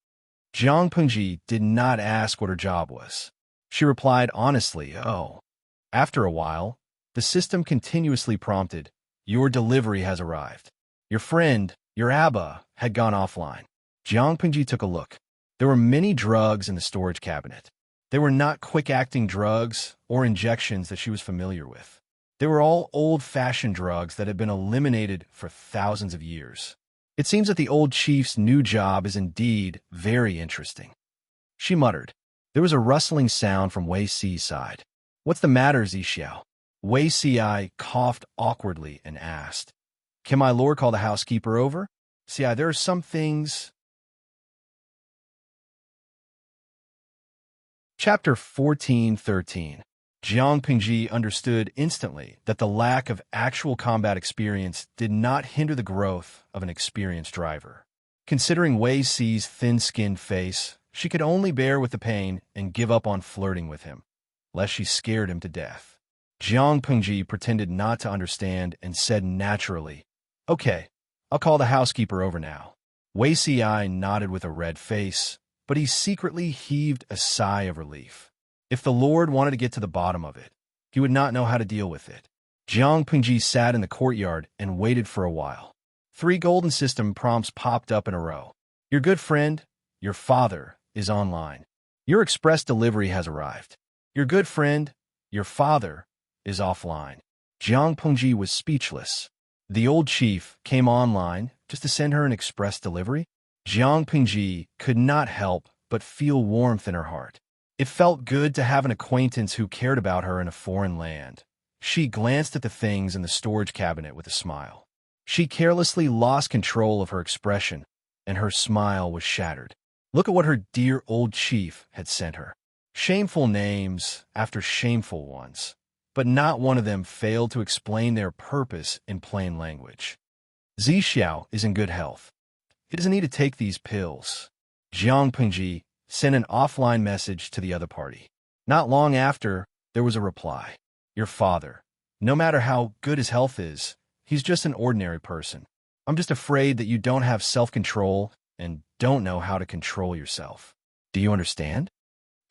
Jiang Pingji did not ask what her job was. She replied honestly, oh. After a while, the system continuously prompted, your delivery has arrived. Your friend, your Abba, had gone offline. Jiang Pingji took a look. There were many drugs in the storage cabinet. They were not quick-acting drugs or injections that she was familiar with. They were all old-fashioned drugs that had been eliminated for thousands of years. It seems that the old chief's new job is indeed very interesting. She muttered. There was a rustling sound from Wei Si's side. What's the matter, Zixiao? Wei Si coughed awkwardly and asked, can my lord call the housekeeper over? Si, there are some things... Chapter 14:13. Jiang Pingji understood instantly that the lack of actual combat experience did not hinder the growth of an experienced driver. Considering Wei Si's thin-skinned face, she could only bear with the pain and give up on flirting with him, lest she scared him to death. Jiang Pingji pretended not to understand and said naturally, okay, I'll call the housekeeper over now. Wei Si nodded with a red face, but he secretly heaved a sigh of relief. If the Lord wanted to get to the bottom of it, he would not know how to deal with it. Jiang Pingji sat in the courtyard and waited for a while. 3 golden system prompts popped up in a row. Your good friend, your father, is online. Your express delivery has arrived. Your good friend, your father, is offline. Jiang Pingji was speechless. The old chief came online just to send her an express delivery? Jiang Pingji could not help but feel warmth in her heart. It felt good to have an acquaintance who cared about her in a foreign land. She glanced at the things in the storage cabinet with a smile. She carelessly lost control of her expression, and her smile was shattered. Look at what her dear old chief had sent her. Shameful names after shameful ones, but not one of them failed to explain their purpose in plain language. Zixiao is in good health. He doesn't need to take these pills. Jiang Pingji sent an offline message to the other party. Not long after, there was a reply. Your father, no matter how good his health is, he's just an ordinary person. I'm just afraid that you don't have self-control and don't know how to control yourself. Do you understand?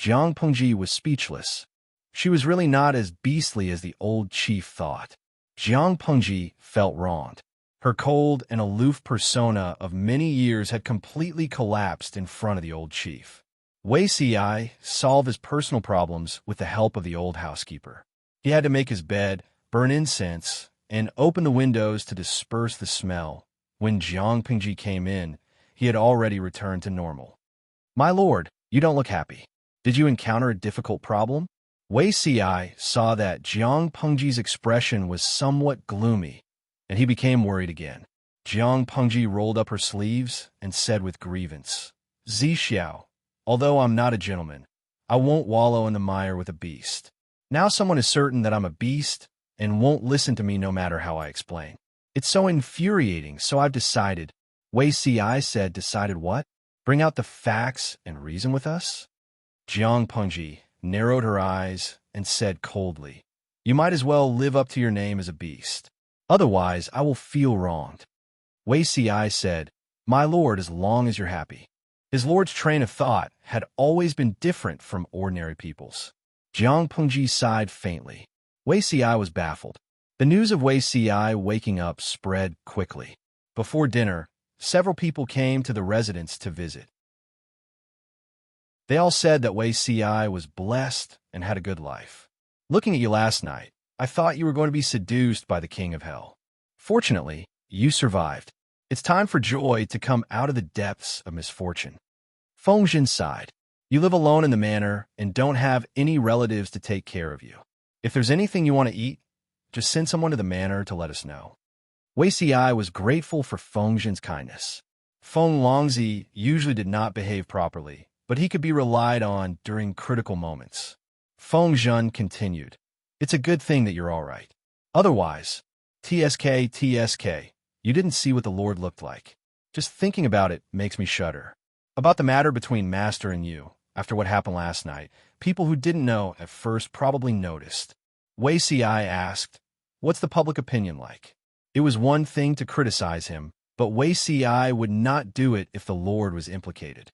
Jiang Pingji was speechless. She was really not as beastly as the old chief thought. Jiang Pingji felt wronged. Her cold and aloof persona of many years had completely collapsed in front of the old chief. Wei Si solved his personal problems with the help of the old housekeeper. He had to make his bed, burn incense, and open the windows to disperse the smell. When Jiang Pingji came in, he had already returned to normal. My lord, you don't look happy. Did you encounter a difficult problem? Wei Si saw that Jiang Pingji's expression was somewhat gloomy, and he became worried again. Jiang Pingji rolled up her sleeves and said with grievance, Zixiao, although I'm not a gentleman, I won't wallow in the mire with a beast. Now someone is certain that I'm a beast and won't listen to me no matter how I explain. It's so infuriating, so I've decided. Wei Si said, decided what? Bring out the facts and reason with us? Jiang Pingji narrowed her eyes and said coldly, you might as well live up to your name as a beast. Otherwise, I will feel wronged. Wei Si said, my lord, as long as you're happy. His lord's train of thought had always been different from ordinary people's. Jiang Pingji sighed faintly. Wei Si was baffled. The news of Wei Si waking up spread quickly. Before dinner, several people came to the residence to visit. They all said that Wei Si was blessed and had a good life. Looking at you last night, I thought you were going to be seduced by the king of hell. Fortunately, you survived. It's time for joy to come out of the depths of misfortune. Fengzhen sighed. You live alone in the manor and don't have any relatives to take care of you. If there's anything you want to eat, just send someone to the manor to let us know. Wei Si was grateful for Fengzhen's kindness. Feng Longzi usually did not behave properly, but he could be relied on during critical moments. Fengzhen continued. It's a good thing that you're all right. Otherwise, TSK, You didn't see what the Lord looked like. Just thinking about it makes me shudder. About the matter between Master and you, after what happened last night, people who didn't know at first probably noticed. Wei Si asked, "What's the public opinion like?" It was one thing to criticize him, but Wei Si would not do it if the Lord was implicated.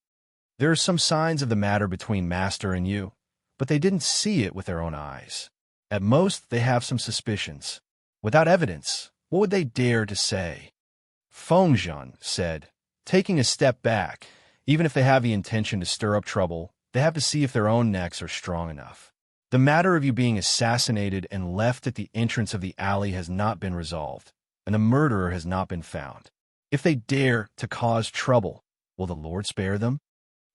There are some signs of the matter between Master and you, but they didn't see it with their own eyes. At most, they have some suspicions. Without evidence, what would they dare to say? Feng Zhan said, taking a step back. Even if they have the intention to stir up trouble, they have to see if their own necks are strong enough. The matter of you being assassinated and left at the entrance of the alley has not been resolved, and the murderer has not been found. If they dare to cause trouble, will the Lord spare them?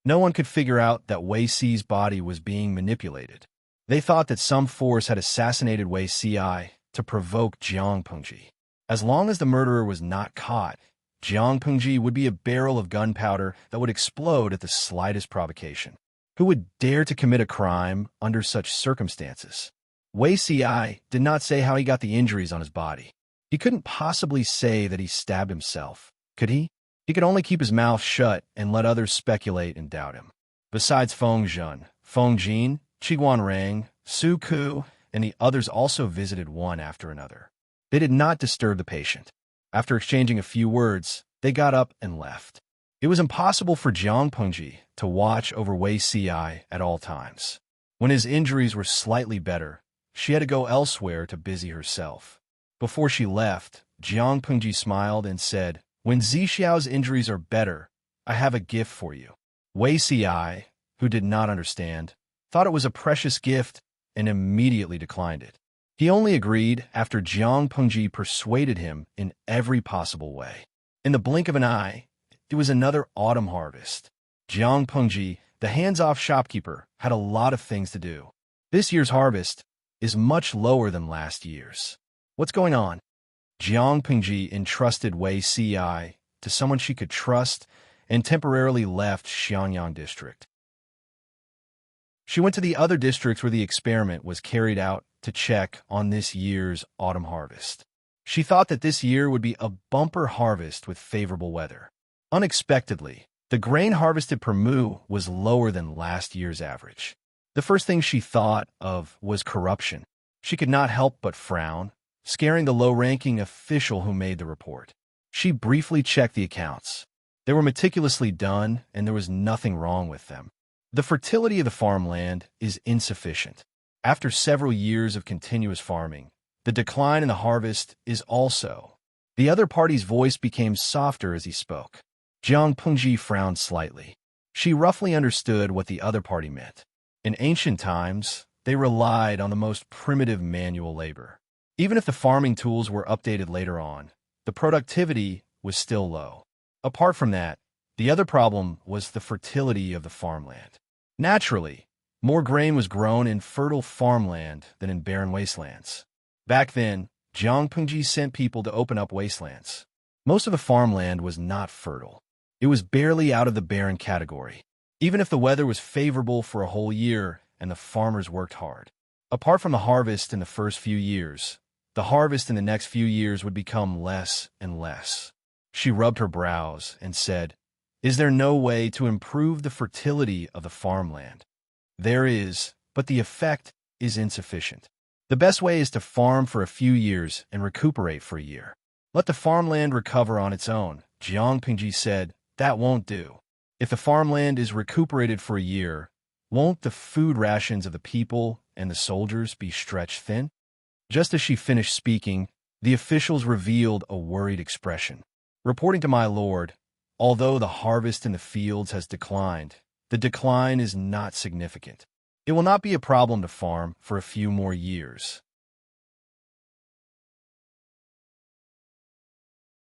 No one could figure out that Wei Si's body was being manipulated. They thought that some force had assassinated Wei Si to provoke Jiang Pengji. As long as the murderer was not caught, Jiang Pengji would be a barrel of gunpowder that would explode at the slightest provocation. Who would dare to commit a crime under such circumstances? Wei Si did not say how he got the injuries on his body. He couldn't possibly say that he stabbed himself, could he? He could only keep his mouth shut and let others speculate and doubt him. Besides Feng Zhan, Feng Jin, Qiguan Rang, Su Ku, and the others also visited one after another. They did not disturb the patient. After exchanging a few words, they got up and left. It was impossible for Jiang Pengji to watch over Wei Si at all times. When his injuries were slightly better, she had to go elsewhere to busy herself. Before she left, Jiang Pengji smiled and said, "When Zixiao's injuries are better, I have a gift for you." Wei Si, who did not understand, thought it was a precious gift and immediately declined it. He only agreed after Jiang Pengji persuaded him in every possible way. In the blink of an eye, it was another autumn harvest. Jiang Pengji, the hands-off shopkeeper, had a lot of things to do. This year's harvest is much lower than last year's. What's going on? Jiang Pengji entrusted Wei Si to someone she could trust and temporarily left Xiangyang district. She went to the other districts where the experiment was carried out to check on this year's autumn harvest. She thought that this year would be a bumper harvest with favorable weather. Unexpectedly, the grain harvested per mu was lower than last year's average. The first thing she thought of was corruption. She could not help but frown, scaring the low-ranking official who made the report. She briefly checked the accounts. They were meticulously done, and there was nothing wrong with them. The fertility of the farmland is insufficient. After several years of continuous farming, the decline in the harvest is also. The other party's voice became softer as he spoke. Jiang Pengji frowned slightly. She roughly understood what the other party meant. In ancient times, they relied on the most primitive manual labor. Even if the farming tools were updated later on, the productivity was still low. Apart from that, the other problem was the fertility of the farmland. Naturally, more grain was grown in fertile farmland than in barren wastelands. Back then, Jiang Pengji sent people to open up wastelands. Most of the farmland was not fertile. It was barely out of the barren category, even if the weather was favorable for a whole year and the farmers worked hard. Apart from the harvest in the first few years, the harvest in the next few years would become less and less. She rubbed her brows and said, "Is there no way to improve the fertility of the farmland?" There is, but the effect is insufficient. The best way is to farm for a few years and recuperate for a year. Let the farmland recover on its own. Jiang Pengji said, "That won't do. If the farmland is recuperated for a year, won't the food rations of the people and the soldiers be stretched thin?" Just as she finished speaking, the officials revealed a worried expression. "Reporting to my lord, although the harvest in the fields has declined, the decline is not significant. It will not be a problem to farm for a few more years."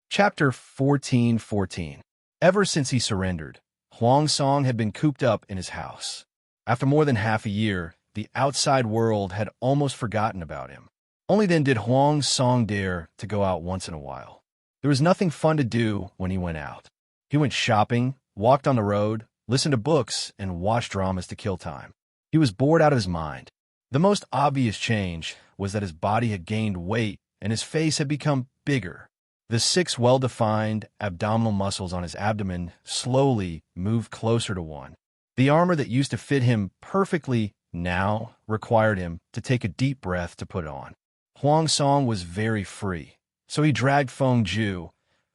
Chapter 14:14. Ever since he surrendered, Huang Song had been cooped up in his house. After more than half a year, the outside world had almost forgotten about him. Only then did Huang Song dare to go out once in a while. There was nothing fun to do when he went out. He went shopping, walked on the road, listened to books, and watched dramas to kill time. He was bored out of his mind. The most obvious change was that his body had gained weight and his face had become bigger. The 6 well-defined abdominal muscles on his abdomen slowly moved closer to one. The armor that used to fit him perfectly now required him to take a deep breath to put it on. Huang Song was very free, so he dragged Feng Ju,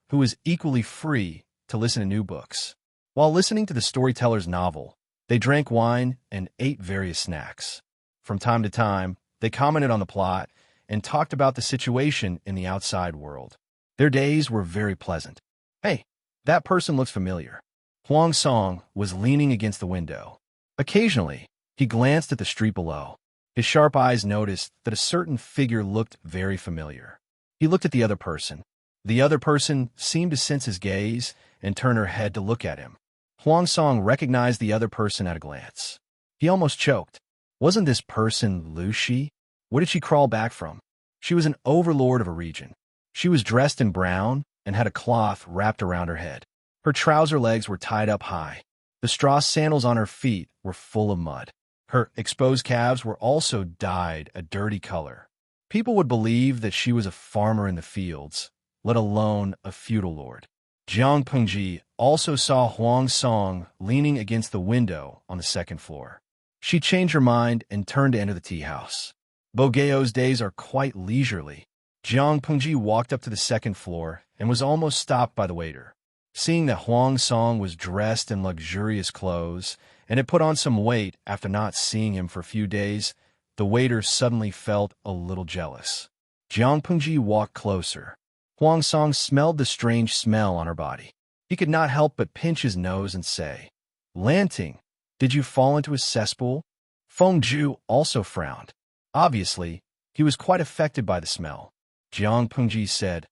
who was equally free, to listen to new books. While listening to the storyteller's novel, they drank wine and ate various snacks. From time to time, they commented on the plot and talked about the situation in the outside world. Their days were very pleasant. Hey, that person looks familiar. Huang Song was leaning against the window. Occasionally, he glanced at the street below. His sharp eyes noticed that a certain figure looked very familiar. He looked at the other person. The other person seemed to sense his gaze and turn her head to look at him. Huang Song recognized the other person at a glance. He almost choked. Wasn't this person Lu Shi? Where did she crawl back from? She was an overlord of a region. She was dressed in brown and had a cloth wrapped around her head. Her trouser legs were tied up high. The straw sandals on her feet were full of mud. Her exposed calves were also dyed a dirty color. People would believe that she was a farmer in the fields, let alone a feudal lord. Jiang Pengji also saw Huang Song leaning against the window on the second floor. She changed her mind and turned to enter the tea house. Bogeo's days are quite leisurely. Jiang Pengji walked up to the second floor and was almost stopped by the waiter. Seeing that Huang Song was dressed in luxurious clothes and had put on some weight after not seeing him for a few days, the waiter suddenly felt a little jealous. Jiang Pengji walked closer. Huang Song smelled the strange smell on her body. He could not help but pinch his nose and say, "Lanting, did you fall into a cesspool?" Feng Ju also frowned. Obviously, he was quite affected by the smell. Jiang Pengji said,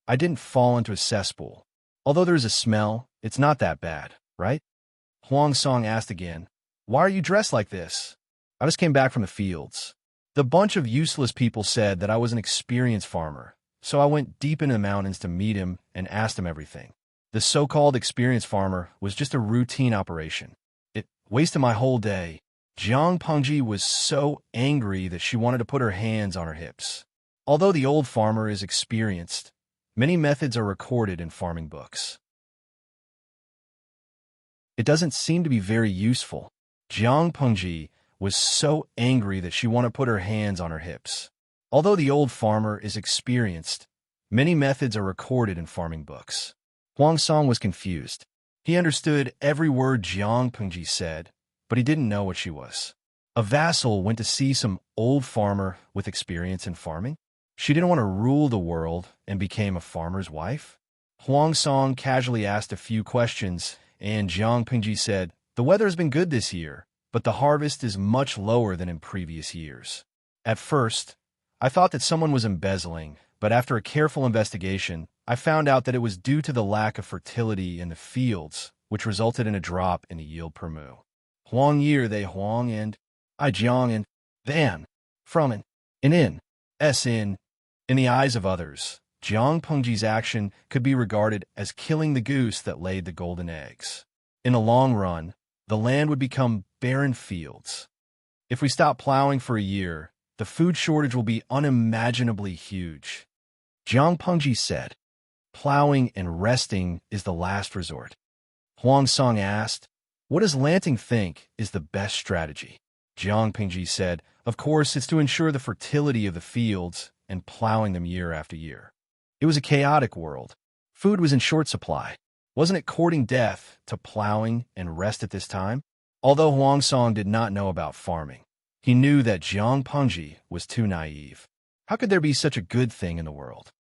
"I didn't fall into a cesspool. Although there's a smell, it's not that bad, right?" Huang Song asked again, "Why are you dressed like this?" "I just came back from the fields. The bunch of useless people said that I was an experienced farmer, so I went deep into the mountains to meet him and asked him everything. The so-called experienced farmer was just a routine operation. It wasted my whole day." Jiang Pengji was so angry that she wanted to put her hands on her hips. Although the old farmer is experienced, many methods are recorded in farming books. It doesn't seem to be very useful. Jiang Pengji was so angry that she wanted to put her hands on her hips. Although the old farmer is experienced, many methods are recorded in farming books. Huang Song was confused. He understood every word Jiang Pengji said, but he didn't know what she was. A vassal went to see some old farmer with experience in farming? She didn't want to rule the world and became a farmer's wife? Huang Song casually asked a few questions, and Jiang Pengji said, "The weather has been good this year, but the harvest is much lower than in previous years. At first, I thought that someone was embezzling, but after a careful investigation, I found out that it was due to the lack of fertility in the fields, which resulted in a drop in the yield per moo. Huang year they Huang and I Jiang and then from and in s in the eyes of others, Jiang Pengji's action could be regarded as killing the goose that laid the golden eggs. In the long run, the land would become barren fields. If we stop plowing for a year, the food shortage will be unimaginably huge." Jiang Pengji said, "Plowing and resting is the last resort." Huang Song asked, "What does Lanting think is the best strategy?" Jiang Pengji said, "Of course, it's to ensure the fertility of the fields and plowing them year after year." It was a chaotic world. Food was in short supply. Wasn't it courting death to plowing and rest at this time? Although Huang Song did not know about farming, he knew that Jiang Pengji was too naive. How could there be such a good thing in the world?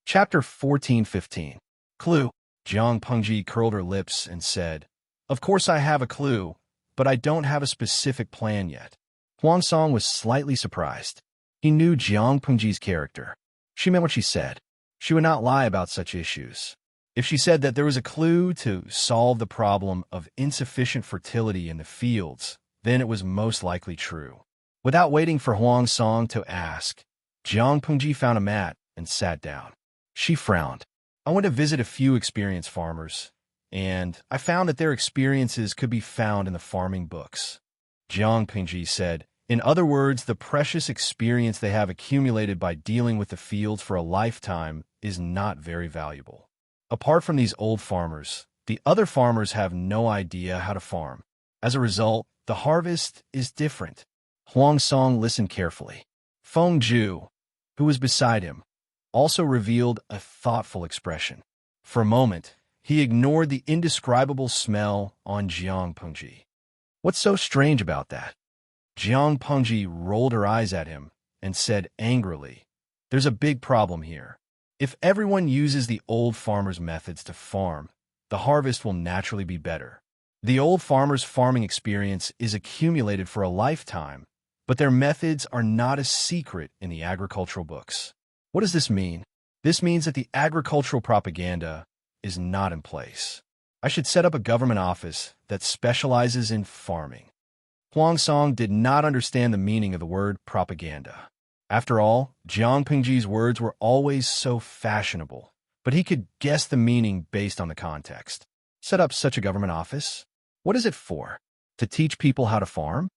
Chapter 14-15. Clue. Jiang Pengji curled her lips and said, "Of course I have a clue, but I don't have a specific plan yet." Huang Song was slightly surprised. He knew Jiang Pengji's character. She meant what she said. She would not lie about such issues. If she said that there was a clue to solve the problem of insufficient fertility in the fields, then it was most likely true. Without waiting for Huang Song to ask, Jiang Pengji found a mat and sat down. She frowned. "I went to visit a few experienced farmers, and I found that their experiences could be found in the farming books." Jiang Pengji said, In other words, the precious experience they have accumulated by dealing with the fields for a lifetime is not very valuable. Apart from these old farmers, the other farmers have no idea how to farm. As a result, the harvest is different. Huang Song listened carefully. Feng Zhu, who was beside him, also revealed a thoughtful expression. For a moment, he ignored the indescribable smell on Jiang Pengji. What's so strange about that? Jiang Pengji rolled her eyes at him and said angrily, "There's a big problem here. If everyone uses the old farmers' methods to farm, the harvest will naturally be better. The old farmers' farming experience is accumulated for a lifetime, but their methods are not a secret in the agricultural books." What does this mean? This means that the agricultural propaganda is not in place. I should set up a government office that specializes in farming. Huang Song did not understand the meaning of the word propaganda. After all, Jiang Pingji's words were always so fashionable, but he could guess the meaning based on the context. Set up such a government office? What is it for? To teach people how to farm?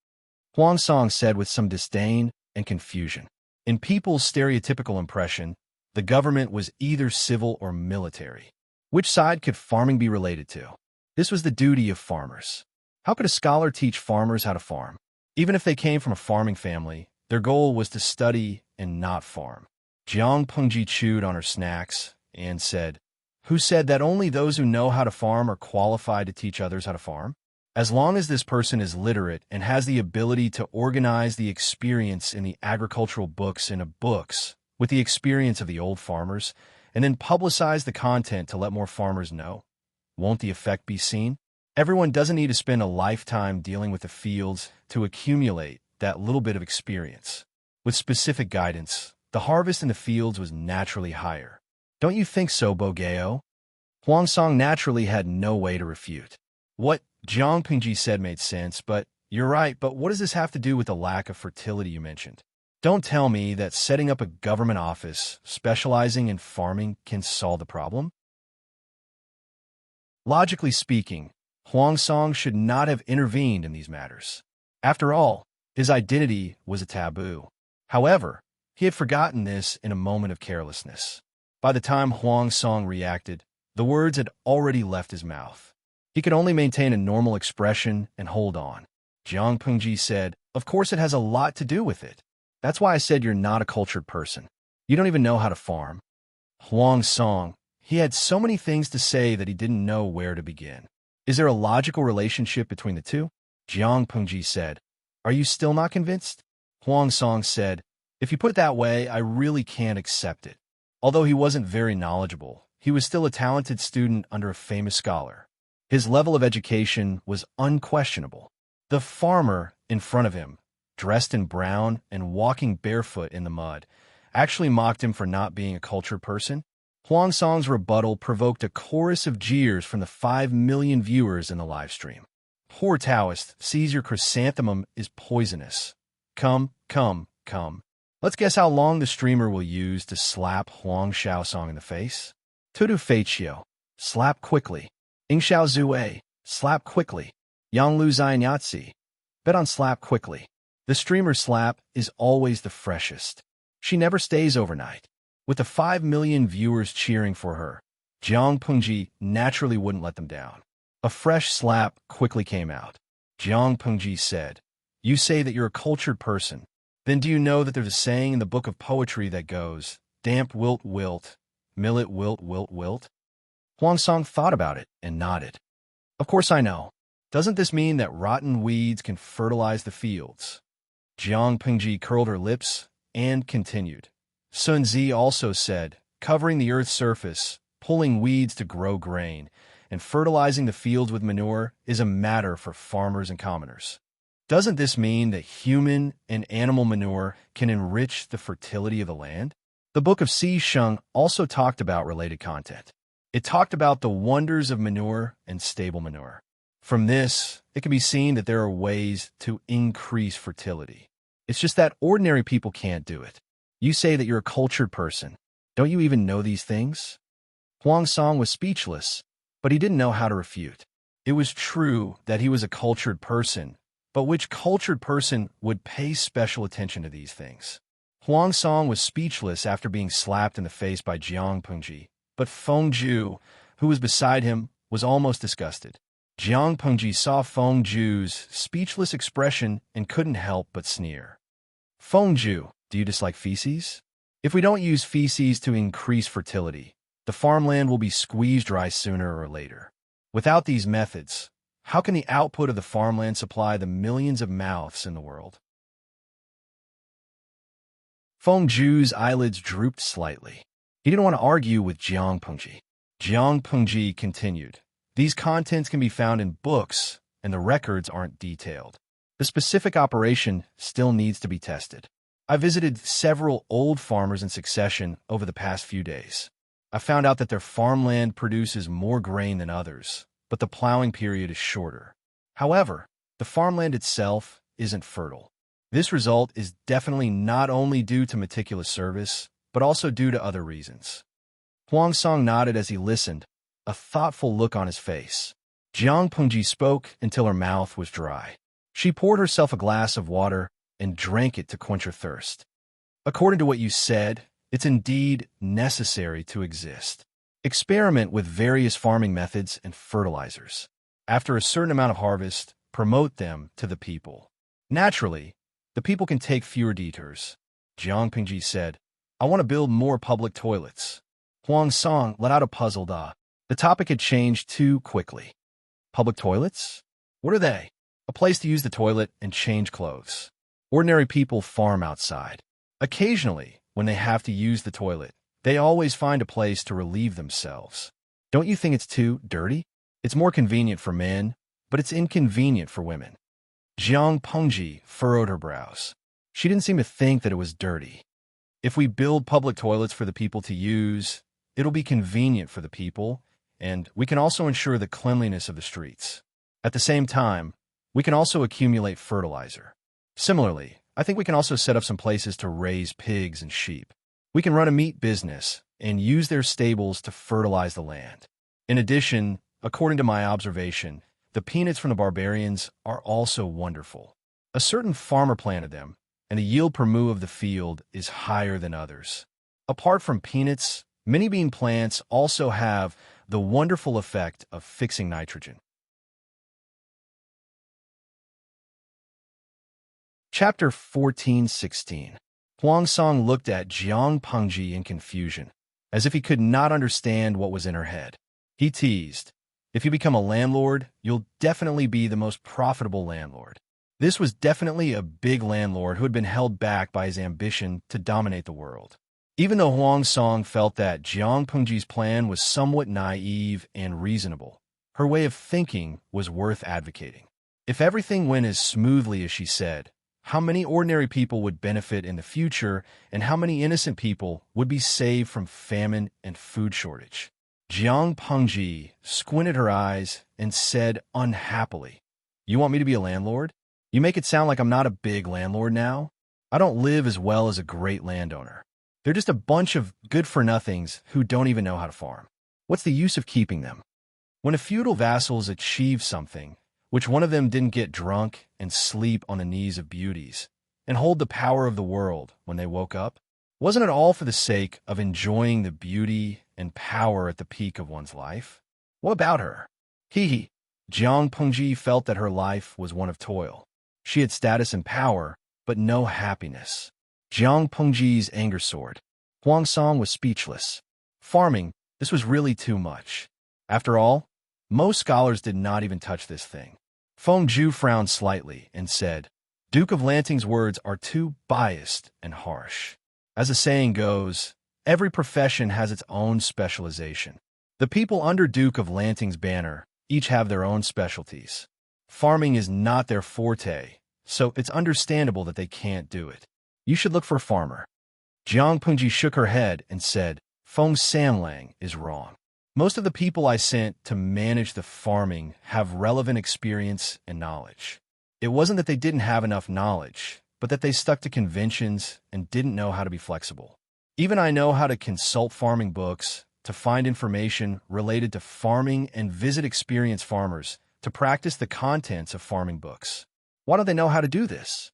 Huang Song said with some disdain and confusion. In people's stereotypical impression, the government was either civil or military. Which side could farming be related to? This was the duty of farmers. How could a scholar teach farmers how to farm? Even if they came from a farming family, their goal was to study and not farm. Jiang Pengji chewed on her snacks and said, "Who said that only those who know how to farm are qualified to teach others how to farm? As long as this person is literate and has the ability to organize the experience in the agricultural books into books with the experience of the old farmers, and then publicize the content to let more farmers know, won't the effect be seen? Everyone doesn't need to spend a lifetime dealing with the fields to accumulate that little bit of experience. With specific guidance, the harvest in the fields was naturally higher. Don't you think so, Bogeo?" Huang Song naturally had no way to refute. What Jiang Pingji said made sense, but you're right, but what does this have to do with the lack of fertility you mentioned? Don't tell me that setting up a government office specializing in farming can solve the problem? Logically speaking, Huang Song should not have intervened in these matters. After all, his identity was a taboo. However, he had forgotten this in a moment of carelessness. By the time Huang Song reacted, the words had already left his mouth. He could only maintain a normal expression and hold on. Jiang Pengji said, "Of course it has a lot to do with it. That's why I said you're not a cultured person. You don't even know how to farm." Huang Song, he had so many things to say that he didn't know where to begin. Is there a logical relationship between the two? Jiang Pengji said, "Are you still not convinced?" Huang Song said, "If you put it that way, I really can't accept it." Although he wasn't very knowledgeable, he was still a talented student under a famous scholar. His level of education was unquestionable. The farmer in front of him, dressed in brown and walking barefoot in the mud, actually mocked him for not being a cultured person. Huang Song's rebuttal provoked a chorus of jeers from the 5 million viewers in the live stream. "Poor Taoist, sees your chrysanthemum is poisonous. Come, come, come." Let's guess how long the streamer will use to slap Huang Xiaosong in the face. Tudu Feiqiu, slap quickly. Ing Xiao Zue, slap quickly. Yang Lu Zainyatsi, bet on slap quickly. The streamer's slap is always the freshest. She never stays overnight. With the 5 million viewers cheering for her, Jiang Pengji naturally wouldn't let them down. A fresh slap quickly came out. Jiang Pengji said, "You say that you're a cultured person. Then do you know that there's a saying in the book of poetry that goes, damp wilt wilt, millet wilt wilt wilt?" Huang Song thought about it and nodded. "Of course I know. Doesn't this mean that rotten weeds can fertilize the fields?" Jiang Pengji curled her lips and continued. Sun Zi also said, "Covering the earth's surface, pulling weeds to grow grain, and fertilizing the fields with manure is a matter for farmers and commoners." Doesn't this mean that human and animal manure can enrich the fertility of the land? The book of Si Sheng also talked about related content. It talked about the wonders of manure and stable manure. From this, it can be seen that there are ways to increase fertility. It's just that ordinary people can't do it. You say that you're a cultured person. Don't you even know these things? Huang Song was speechless, but he didn't know how to refute. It was true that he was a cultured person, But which cultured person would pay special attention to these things? Huang Song was speechless after being slapped in the face by Jiang Pengji, but Feng Ju, who was beside him, was almost disgusted. Jiang Pengji saw Feng Ju's speechless expression and couldn't help but sneer. Feng Ju, do you dislike feces? If we don't use feces to increase fertility, the farmland will be squeezed dry sooner or later. Without these methods, how can the output of the farmland supply the millions of mouths in the world? Feng Ju's eyelids drooped slightly. He didn't want to argue with Jiang Pengji. Jiang Pengji continued, "These contents can be found in books, and the records aren't detailed. The specific operation still needs to be tested. I visited several old farmers in succession over the past few days. I found out that their farmland produces more grain than others, but the plowing period is shorter. However, the farmland itself isn't fertile. This result is definitely not only due to meticulous service, but also due to other reasons." Huang Song nodded as he listened, a thoughtful look on his face. Jiang Pengji spoke until her mouth was dry. She poured herself a glass of water and drank it to quench her thirst. "According to what you said, it's indeed necessary to exist. Experiment with various farming methods and fertilizers. After a certain amount of harvest, promote them to the people. Naturally, the people can take fewer detours." Jiang Pengji said, "I want to build more public toilets." Huang Song let out a puzzled ah. The topic had changed too quickly. Public toilets? What are they? A place to use the toilet and change clothes. Ordinary people farm outside. Occasionally, when they have to use the toilet, they always find a place to relieve themselves. Don't you think it's too dirty? It's more convenient for men, but it's inconvenient for women. Jiang Pengji furrowed her brows. She didn't seem to think that it was dirty. If we build public toilets for the people to use, it'll be convenient for the people, and we can also ensure the cleanliness of the streets. At the same time, we can also accumulate fertilizer. Similarly, I think we can also set up some places to raise pigs and sheep. We can run a meat business and use their stables to fertilize the land. In addition, according to my observation, the peanuts from the barbarians are also wonderful. A certain farmer planted them, and the yield per mu of the field is higher than others. Apart from peanuts, many bean plants also have the wonderful effect of fixing nitrogen. Chapter 14:16. Huang Song looked at Jiang Pengji in confusion, as if he could not understand what was in her head. He teased, "If you become a landlord, you'll definitely be the most profitable landlord." This was definitely a big landlord who had been held back by his ambition to dominate the world. Even though Huang Song felt that Jiang Pengji's plan was somewhat naive and reasonable, her way of thinking was worth advocating. If everything went as smoothly as she said, how many ordinary people would benefit in the future, and how many innocent people would be saved from famine and food shortage? Jiang Pengji squinted her eyes and said unhappily, "You want me to be a landlord? You make it sound like I'm not a big landlord now. I don't live as well as a great landowner. They're just a bunch of good-for-nothings who don't even know how to farm. What's the use of keeping them?" When a feudal vassals achieved something, which one of them didn't get drunk and sleep on the knees of beauties, and hold the power of the world when they woke up, wasn't it all for the sake of enjoying the beauty and power at the peak of one's life? What about her? Jiang Pengji felt that her life was one of toil. She had status and power, but no happiness. Jiang Pengji's anger soared. Huang Song was speechless. Farming, this was really too much. After all, most scholars did not even touch this thing. Feng Ju frowned slightly and said, "Duke of Lanting's words are too biased and harsh. As the saying goes, every profession has its own specialization. The people under Duke of Lanting's banner each have their own specialties. Farming is not their forte, so it's understandable that they can't do it. You should look for a farmer." Jiang Pengji shook her head and said, "Feng Samlang is wrong. Most of the people I sent to manage the farming have relevant experience and knowledge. It wasn't that they didn't have enough knowledge, but that they stuck to conventions and didn't know how to be flexible. Even I know how to consult farming books, to find information related to farming and visit experienced farmers to practice the contents of farming books. Why don't they know how to do this?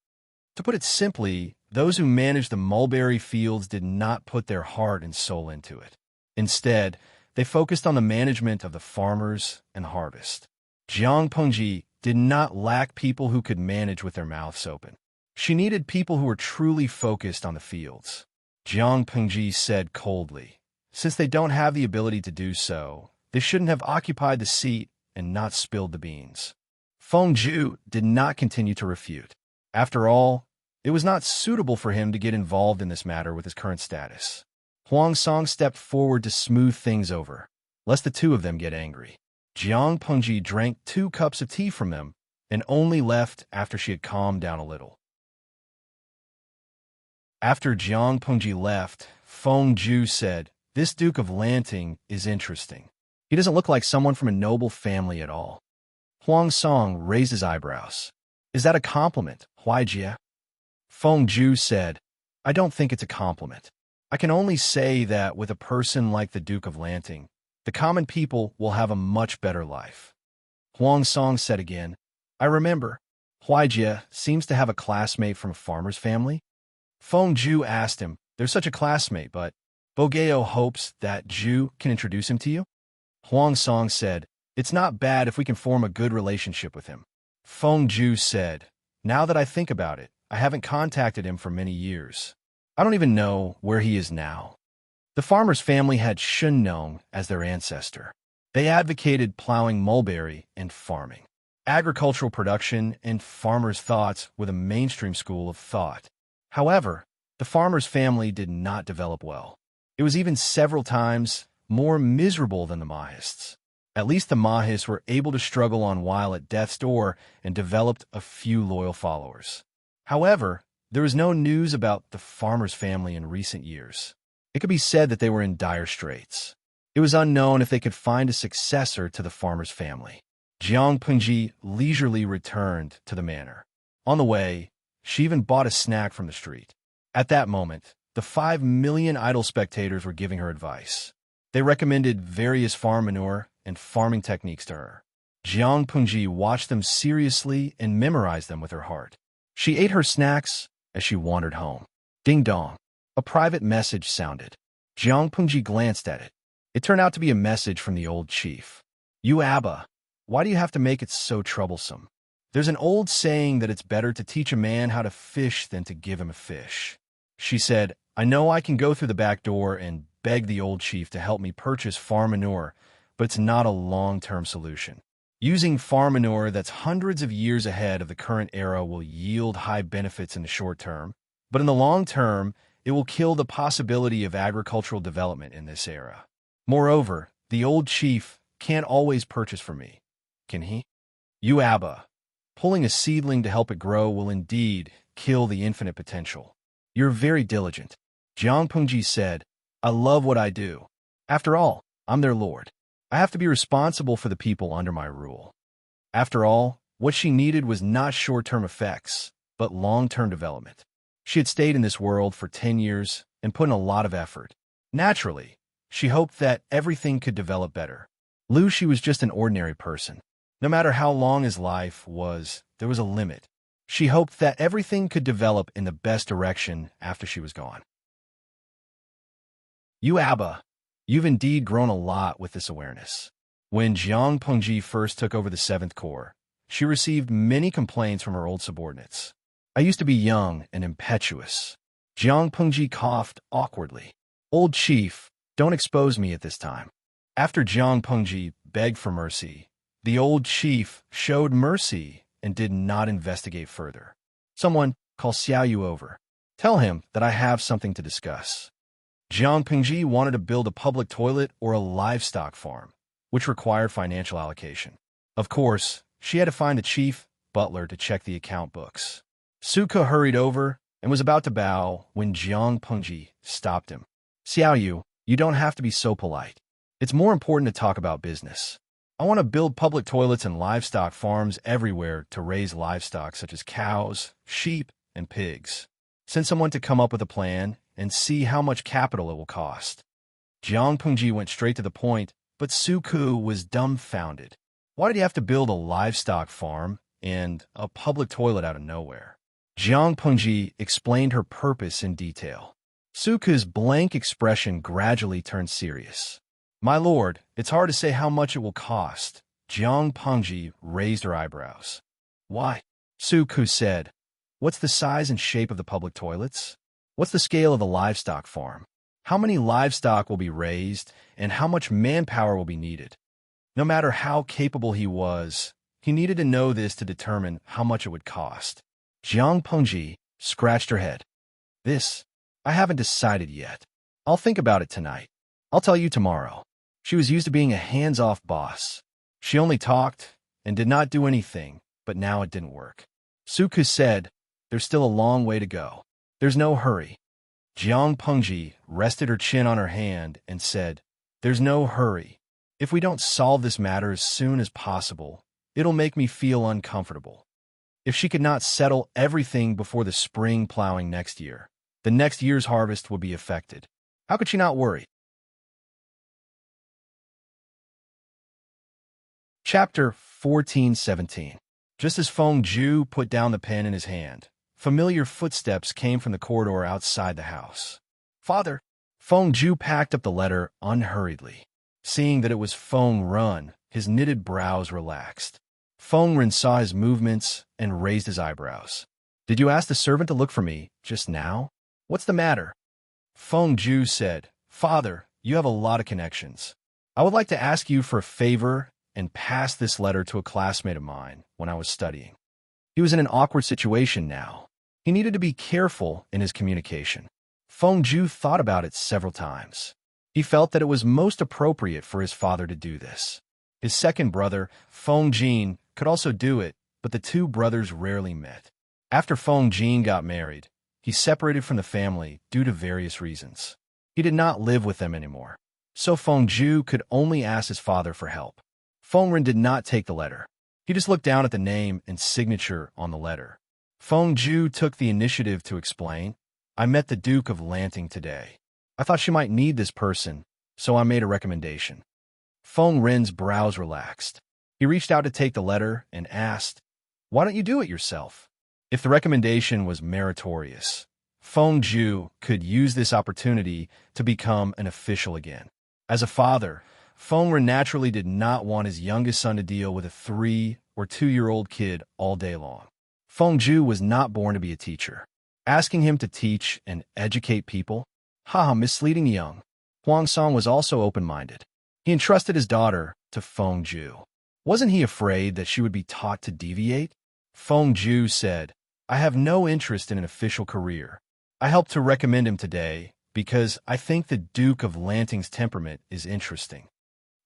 To put it simply, those who managed the mulberry fields did not put their heart and soul into it. Instead, they focused on the management of the farmers and harvest. Jiang Pengji did not lack people who could manage with their mouths open. She needed people who were truly focused on the fields. Jiang Pengji said coldly, since they don't have the ability to do so, they shouldn't have occupied the seat and not spilled the beans. Feng Zhu did not continue to refute. After all, it was not suitable for him to get involved in this matter with his current status. Huang Song stepped forward to smooth things over, lest the two of them get angry. Jiang Pengji drank 2 cups of tea from them and only left after she had calmed down a little. After Jiang Pengji left, Feng Zhu said, "This Duke of Lanting is interesting. He doesn't look like someone from a noble family at all." Huang Song raised his eyebrows. "Is that a compliment, Huaijie?" Feng Zhu said, "I don't think it's a compliment. I can only say that with a person like the Duke of Lanting, the common people will have a much better life." Huang Song said again, "I remember, Huaijie seems to have a classmate from a farmer's family." Feng Zhu asked him, "There's such a classmate, but Bogeo hopes that Zhu can introduce him to you?" Huang Song said, "It's not bad if we can form a good relationship with him." Feng Zhu said, "Now that I think about it, I haven't contacted him for many years. I don't even know where he is now." The farmer's family had Shennong as their ancestor. They advocated plowing mulberry and farming. Agricultural production and farmers' thoughts were the mainstream school of thought. However, the farmer's family did not develop well. It was even several times more miserable than the Mahists. At least the Mahis were able to struggle on while at death's door and developed a few loyal followers. However, there was no news about the farmer's family in recent years. It could be said that they were in dire straits. It was unknown if they could find a successor to the farmer's family. Jiang Pengji leisurely returned to the manor. On the way, she even bought a snack from the street. At that moment, the 5 million idle spectators were giving her advice. They recommended various farm manure and farming techniques to her. Jiang Pengji watched them seriously and memorized them with her heart. She ate her snacks as she wandered home. Ding dong. A private message sounded. Jiang Pengji glanced at it. It turned out to be a message from the old chief. "You Abba, why do you have to make it so troublesome? There's an old saying that it's better to teach a man how to fish than to give him a fish." She said, "I know I can go through the back door and beg the old chief to help me purchase farm manure, but it's not a long-term solution. Using farm manure that's hundreds of years ahead of the current era will yield high benefits in the short term, but in the long term, it will kill the possibility of agricultural development in this era. Moreover, the old chief can't always purchase for me, can he? You Abba, pulling a seedling to help it grow will indeed kill the infinite potential. You're very diligent." Jiang Pengji said, "I love what I do. After all, I'm their lord. I have to be responsible for the people under my rule." After all, what she needed was not short-term effects, but long-term development. She had stayed in this world for 10 years and put in a lot of effort. Naturally, she hoped that everything could develop better. Lu Shi was just an ordinary person. No matter how long his life was, there was a limit. She hoped that everything could develop in the best direction after she was gone. You Abba, you've indeed grown a lot with this awareness. When Jiang Pengji first took over the 7th Corps, she received many complaints from her old subordinates. "I used to be young and impetuous." Jiang Pengji coughed awkwardly. "Old chief, don't expose me at this time." After Jiang Pengji begged for mercy, the old chief showed mercy and did not investigate further. "Someone, call Xiao Yu over. Tell him that I have something to discuss." Jiang Pengji wanted to build a public toilet or a livestock farm, which required financial allocation. Of course, she had to find the chief butler to check the account books. Suke hurried over and was about to bow when Jiang Pengji stopped him. "Xiao Yu, you don't have to be so polite. It's more important to talk about business. I want to build public toilets and livestock farms everywhere to raise livestock such as cows, sheep, and pigs. Send someone to come up with a plan and see how much capital it will cost." Jiang Pengji went straight to the point, but Suku was dumbfounded. Why did he have to build a livestock farm and a public toilet out of nowhere. Jiang Pengji explained her purpose in detail. Suku's blank expression gradually turned serious. "My lord, it's hard to say how much it will cost." Jiang Pengji raised her eyebrows. "Why?" Suku said. "What's the size and shape of the public toilets? What's the scale of the livestock farm? How many livestock will be raised, and how much manpower will be needed?" No matter how capable he was, he needed to know this to determine how much it would cost. Jiang Pengji scratched her head. I haven't decided yet. I'll think about it tonight. I'll tell you tomorrow." She was used to being a hands-off boss. She only talked and did not do anything, but now it didn't work. Suku said, "There's still a long way to go. There's no hurry." Jiang Pengji rested her chin on her hand and said, "There's no hurry. If we don't solve this matter as soon as possible, it'll make me feel uncomfortable." If she could not settle everything before the spring plowing next year, the next year's harvest would be affected. How could she not worry? Chapter 14:17. Just as Feng Zhu put down the pen in his hand, familiar footsteps came from the corridor outside the house. "Father!" Feng Zhu packed up the letter unhurriedly. Seeing that it was Feng Run, his knitted brows relaxed. Feng Ren saw his movements and raised his eyebrows. "Did you ask the servant to look for me just now? What's the matter?" Feng Zhu said, "Father, you have a lot of connections. I would like to ask you for a favor and pass this letter to a classmate of mine when I was studying." He was in an awkward situation now. He needed to be careful in his communication. Feng Zhu thought about it several times. He felt that it was most appropriate for his father to do this. His second brother, Feng Jin, could also do it, but the two brothers rarely met. After Feng Jin got married, he separated from the family due to various reasons. He did not live with them anymore, so Feng Zhu could only ask his father for help. Feng Ren did not take the letter. He just looked down at the name and signature on the letter. Feng Zhu took the initiative to explain, "I met the Duke of Lanting today. I thought she might need this person, so I made a recommendation." Feng Ren's brows relaxed. He reached out to take the letter and asked, "Why don't you do it yourself?" If the recommendation was meritorious, Feng Zhu could use this opportunity to become an official again. As a father, Feng Ren naturally did not want his youngest son to deal with a 3- or 2-year-old kid all day long. Feng Zhu was not born to be a teacher. Asking him to teach and educate people? Misleading young. Huang Song was also open-minded. He entrusted his daughter to Feng Zhu. Wasn't he afraid that she would be taught to deviate? Feng Zhu said, "I have no interest in an official career. I helped to recommend him today because I think the Duke of Lanting's temperament is interesting."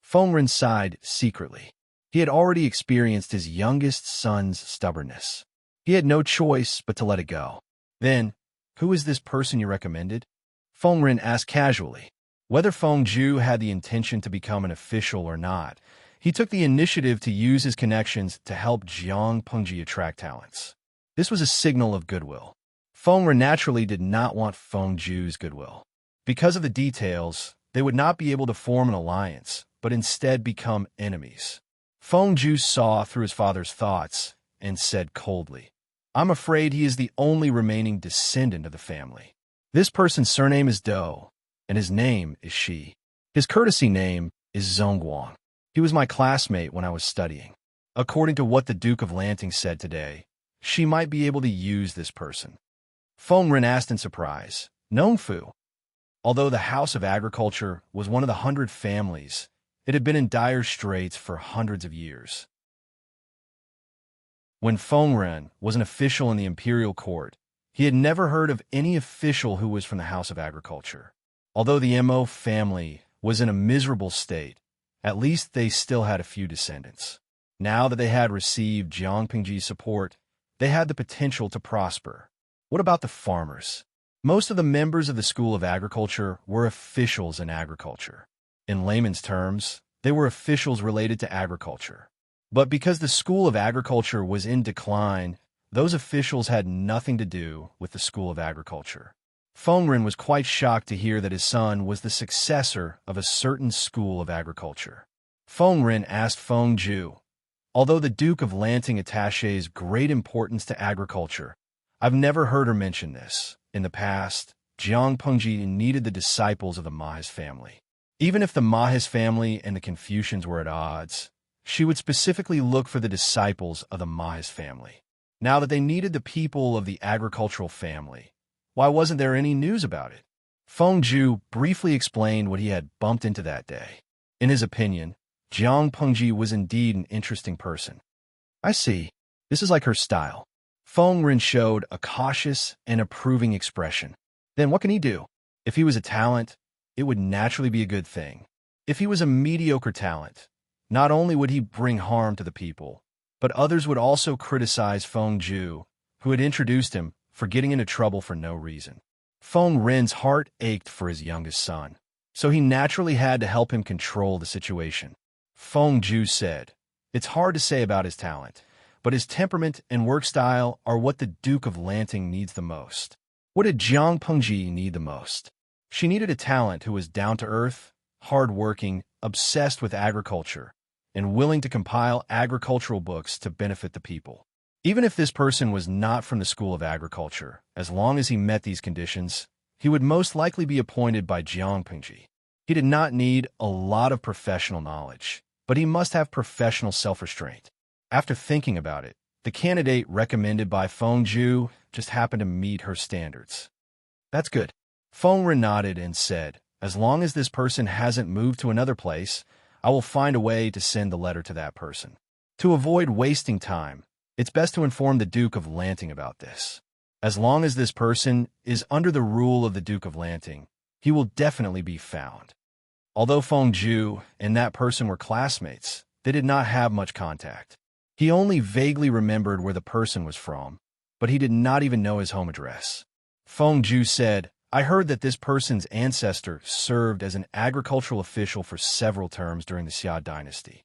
Feng Ren sighed secretly. He had already experienced his youngest son's stubbornness. He had no choice but to let it go. Then, "Who is this person you recommended?" Feng Ren asked casually. Whether Feng Zhu had the intention to become an official or not, he took the initiative to use his connections to help Jiang Pengji attract talents. This was a signal of goodwill. Feng Ren naturally did not want Feng Zhu's goodwill. Because of the details, they would not be able to form an alliance, but instead become enemies. Feng Zhu saw through his father's thoughts and said coldly, "I'm afraid he is the only remaining descendant of the family. This person's surname is Dou, and his name is Shi. His courtesy name is Zhongguang. He was my classmate when I was studying. According to what the Duke of Lanting said today, she might be able to use this person." Feng Ren asked in surprise, "Nongfu?" Although the House of Agriculture was one of the 100 families, it had been in dire straits for hundreds of years. When Feng Ren was an official in the imperial court, he had never heard of any official who was from the House of Agriculture. Although the Mo family was in a miserable state, at least they still had a few descendants. Now that they had received Jiang Pengji's support, they had the potential to prosper. What about the farmers? Most of the members of the School of Agriculture were officials in agriculture. In layman's terms, they were officials related to agriculture. But because the School of Agriculture was in decline, those officials had nothing to do with the School of Agriculture. Feng Ren was quite shocked to hear that his son was the successor of a certain School of Agriculture. Feng Ren asked Feng Zhu, Although the Duke of Lanting attaches great importance to agriculture, I've never heard her mention this. In the past, Jiang Pengji needed the disciples of the Mahis family. Even if the Mahis family and the Confucians were at odds, she would specifically look for the disciples of the Mahis family. Now that they needed the people of the agricultural family, why wasn't there any news about it? Feng Zhu briefly explained what he had bumped into that day. In his opinion, Jiang Pengji was indeed an interesting person. I see. This is like her style. Feng Ren showed a cautious and approving expression. Then what can he do? If he was a talent, it would naturally be a good thing. If he was a mediocre talent, not only would he bring harm to the people, but others would also criticize Feng Zhu, who had introduced him, for getting into trouble for no reason. Feng Ren's heart ached for his youngest son, so he naturally had to help him control the situation. Feng Zhu said, "It's hard to say about his talent, but his temperament and work style are what the Duke of Lanting needs the most." What did Jiang Pengji need the most? She needed a talent who was down-to-earth, hard-working, obsessed with agriculture, and willing to compile agricultural books to benefit the people. Even if this person was not from the School of Agriculture, as long as he met these conditions, he would most likely be appointed by Jiang Pengji. He did not need a lot of professional knowledge, but he must have professional self-restraint. After thinking about it, the candidate recommended by Feng Zhu just happened to meet her standards. That's good. Feng Ren nodded and said, "As long as this person hasn't moved to another place, I will find a way to send the letter to that person." To avoid wasting time, it's best to inform the Duke of Lanting about this. As long as this person is under the rule of the Duke of Lanting, he will definitely be found. Although Feng Zhu and that person were classmates, they did not have much contact. He only vaguely remembered where the person was from, but he did not even know his home address. Feng Zhu said, "I heard that this person's ancestor served as an agricultural official for several terms during the Xia dynasty.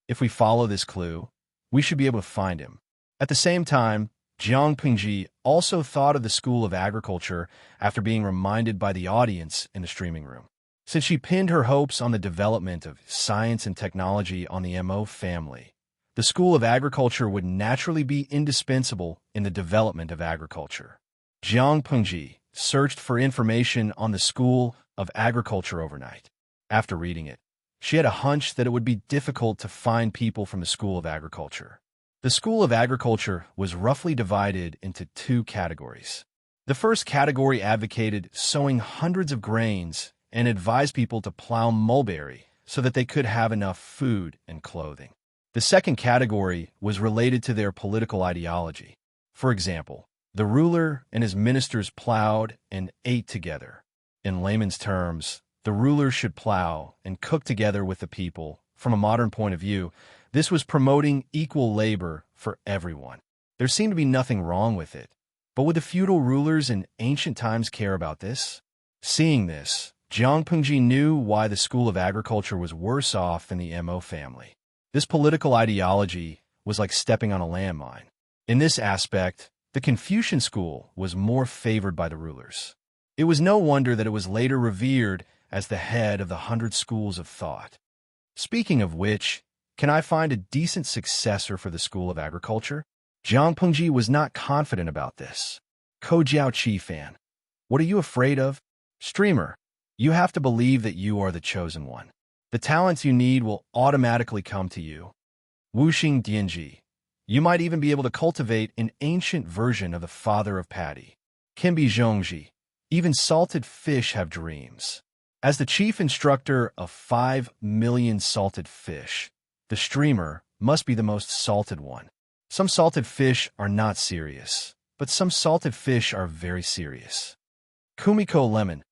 If we follow this clue, we should be able to find him." At the same time, Jiang Pengji also thought of the School of Agriculture after being reminded by the audience in the streaming room. Since she pinned her hopes on the development of science and technology on the Mo family, the School of Agriculture would naturally be indispensable in the development of agriculture. Jiang Pengji searched for information on the School of Agriculture overnight. After reading it, she had a hunch that it would be difficult to find people from the School of Agriculture. The School of Agriculture was roughly divided into two categories. The first category advocated sowing hundreds of grains and advised people to plow mulberry so that they could have enough food and clothing. The second category was related to their political ideology. For example, the ruler and his ministers plowed and ate together. In layman's terms, the rulers should plow and cook together with the people. From a modern point of view, this was promoting equal labor for everyone. There seemed to be nothing wrong with it. But would the feudal rulers in ancient times care about this? Seeing this, Jiang Pengji knew why the School of Agriculture was worse off than the Mo family. This political ideology was like stepping on a landmine. In this aspect, the Confucian school was more favored by the rulers. It was no wonder that it was later revered as the head of the 100 schools of thought. Speaking of which, can I find a decent successor for the School of Agriculture? Jiang Pengji was not confident about this. Ko Jiaoqi fan. What are you afraid of? Streamer, you have to believe that you are the chosen one. The talents you need will automatically come to you. Wuxing Dianji. You might even be able to cultivate an ancient version of the father of paddy. Kimbi Zhongji. Even salted fish have dreams. As the chief instructor of 5 million salted fish, the streamer must be the most salted one. Some salted fish are not serious, but some salted fish are very serious. Kumiko Lemon.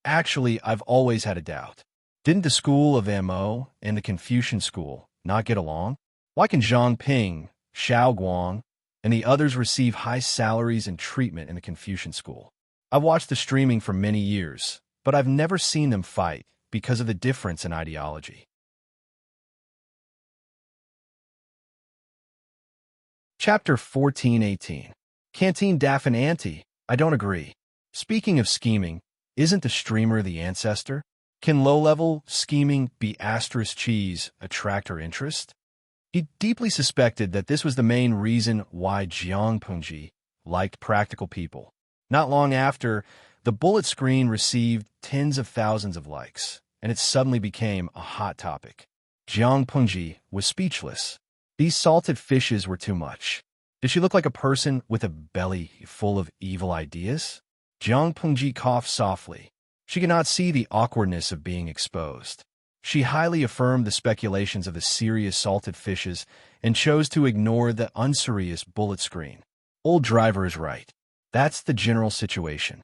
Actually, I've always had a doubt. Didn't the School of Mo and the Confucian School not get along? Why can Zhang Ping, Xiao Guang, and the others receive high salaries and treatment in the Confucian School? I've watched the streaming for many years, but I've never seen them fight because of the difference in ideology. Chapter 1418. Canteen Daffin Auntie. I don't agree. Speaking of scheming, isn't the streamer the ancestor? Can low-level scheming be asterisk cheese attract her interest? He deeply suspected that this was the main reason why Jiang Pengji liked practical people. Not long after, the bullet screen received tens of thousands of likes, and it suddenly became a hot topic. Jiang Pengji was speechless. These salted fishes were too much. Did she look like a person with a belly full of evil ideas? Jiang Pengji coughed softly. She could not see the awkwardness of being exposed. She highly affirmed the speculations of the serious salted fishes and chose to ignore the unserious bullet screen. Old driver is right. That's the general situation.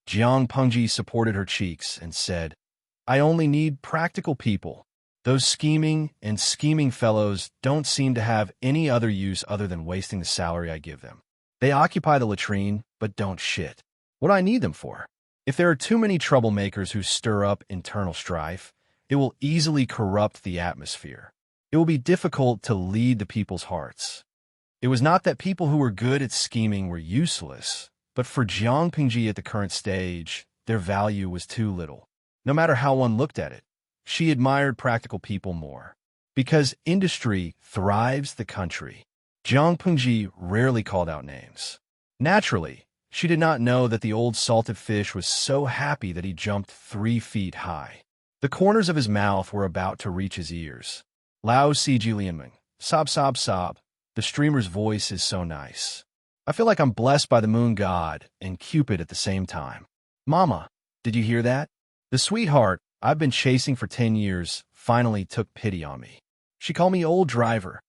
Jiang Pengji supported her cheeks and said, I only need practical people. Those scheming fellows don't seem to have any other use other than wasting the salary I give them. They occupy the latrine, but don't shit. What do I need them for? If there are too many troublemakers who stir up internal strife, it will easily corrupt the atmosphere. It will be difficult to lead the people's hearts. It was not that people who were good at scheming were useless, but for Jiang Pengji at the current stage, their value was too little. No matter how one looked at it, she admired practical people more. Because industry thrives the country. Jiang Pengji rarely called out names. Naturally, she did not know that the old salted fish was so happy that he jumped 3 feet high. The corners of his mouth were about to reach his ears. Lao Si Lianming, sob sob sob. The streamer's voice is so nice. I feel like I'm blessed by the moon god and Cupid at the same time. Mama, did you hear that? The sweetheart I've been chasing for 10 years finally took pity on me. She called me old driver.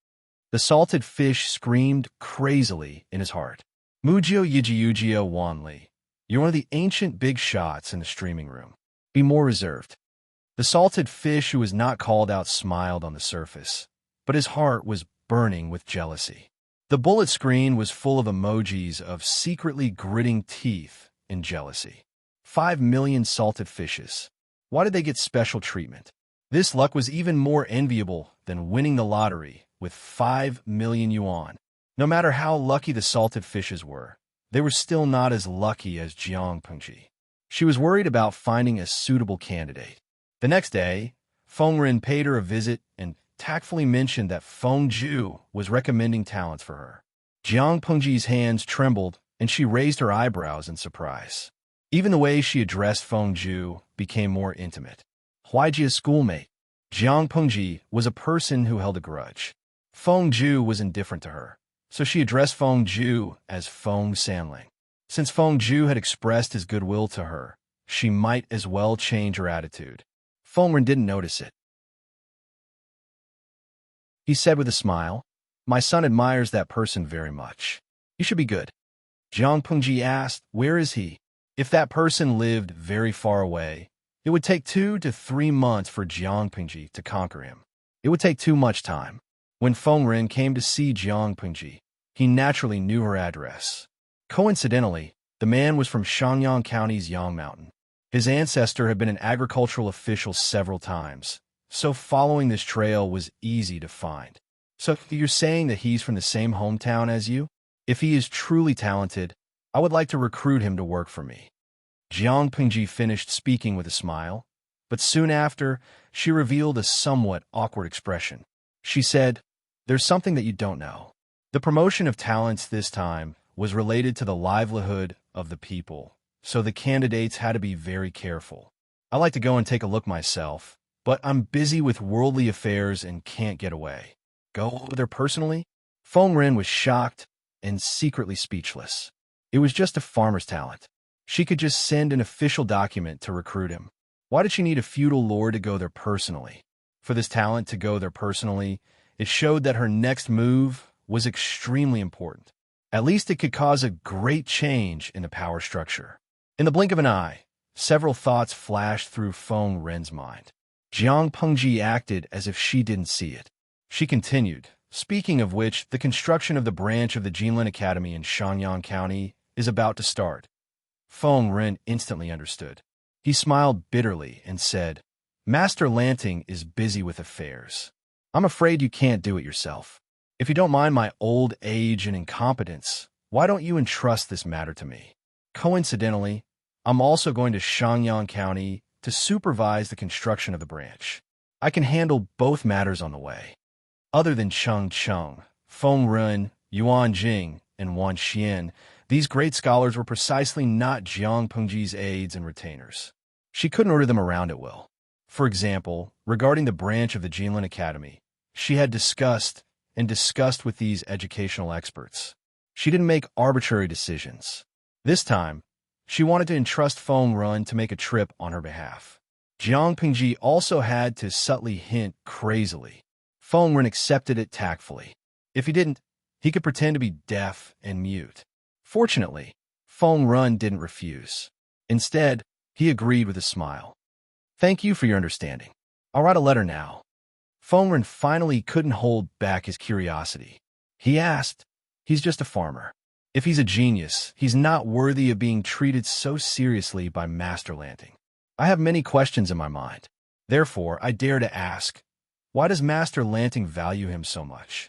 The salted fish screamed crazily in his heart. Mujio Yijiujio Wanli, you're one of the ancient big shots in the streaming room. Be more reserved. The salted fish who was not called out smiled on the surface, but his heart was burning with jealousy. The bullet screen was full of emojis of secretly gritting teeth in jealousy. 5 million salted fishes. Why did they get special treatment? This luck was even more enviable than winning the lottery with 5 million yuan. No matter how lucky the salted fishes were, they were still not as lucky as Jiang Pengji. She was worried about finding a suitable candidate. The next day, Feng Ren paid her a visit and tactfully mentioned that Feng Zhu was recommending talents for her. Jiang Pengji's hands trembled, and she raised her eyebrows in surprise. Even the way she addressed Feng Zhu became more intimate. Huaijia's schoolmate. Jiang Pengji was a person who held a grudge. Feng Zhu was indifferent to her, so she addressed Feng Zhu as Feng Sanling. Since Feng Zhu had expressed his goodwill to her, she might as well change her attitude. Feng Ren didn't notice it. He said with a smile, my son admires that person very much. You should be good. Jiang Pengji asked, where is he? If that person lived very far away, it would take 2 to 3 months for Jiang Pengji to conquer him. It would take too much time. When Feng Ren came to see Jiang Pengji, he naturally knew her address. Coincidentally, the man was from Shangyang County's Yang Mountain. His ancestor had been an agricultural official several times, so following this trail was easy to find. So you're saying that he's from the same hometown as you? If he is truly talented, I would like to recruit him to work for me. Jiang Pengji finished speaking with a smile, but soon after, she revealed a somewhat awkward expression. She said, there's something that you don't know. The promotion of talents this time was related to the livelihood of the people, so the candidates had to be very careful. I like to go and take a look myself, but I'm busy with worldly affairs and can't get away. Go over there personally? Feng Ren was shocked and secretly speechless. It was just a farmer's talent. She could just send an official document to recruit him. Why did she need a feudal lord to go there personally? For this talent to go there personally, it showed that her next move was extremely important. At least it could cause a great change in the power structure. In the blink of an eye, several thoughts flashed through Feng Ren's mind. Jiang Pengji acted as if she didn't see it. She continued, speaking of which, the construction of the branch of the Jinlin Academy in Shangyang County is about to start. Feng Ren instantly understood. He smiled bitterly and said, Master Lanting is busy with affairs. I'm afraid you can't do it yourself. If you don't mind my old age and incompetence, why don't you entrust this matter to me? Coincidentally, I'm also going to Shangyang County to supervise the construction of the branch. I can handle both matters on the way. Other than Cheng Cheng, Feng Run, Yuan Jing, and Wan Xian, these great scholars were precisely not Jiang Pengji's aides and retainers. She couldn't order them around at will. For example, regarding the branch of the Jinlin Academy, she had discussed with these educational experts. She didn't make arbitrary decisions. This time, she wanted to entrust Feng Run to make a trip on her behalf. Jiang Pengji also had to subtly hint crazily. Feng Run accepted it tactfully. If he didn't, he could pretend to be deaf and mute. Fortunately, Feng Run didn't refuse. Instead, he agreed with a smile. Thank you for your understanding. I'll write a letter now. Feng Run finally couldn't hold back his curiosity. He asked, he's just a farmer. If he's a genius, he's not worthy of being treated so seriously by Master Lanting. I have many questions in my mind. Therefore, I dare to ask, why does Master Lanting value him so much?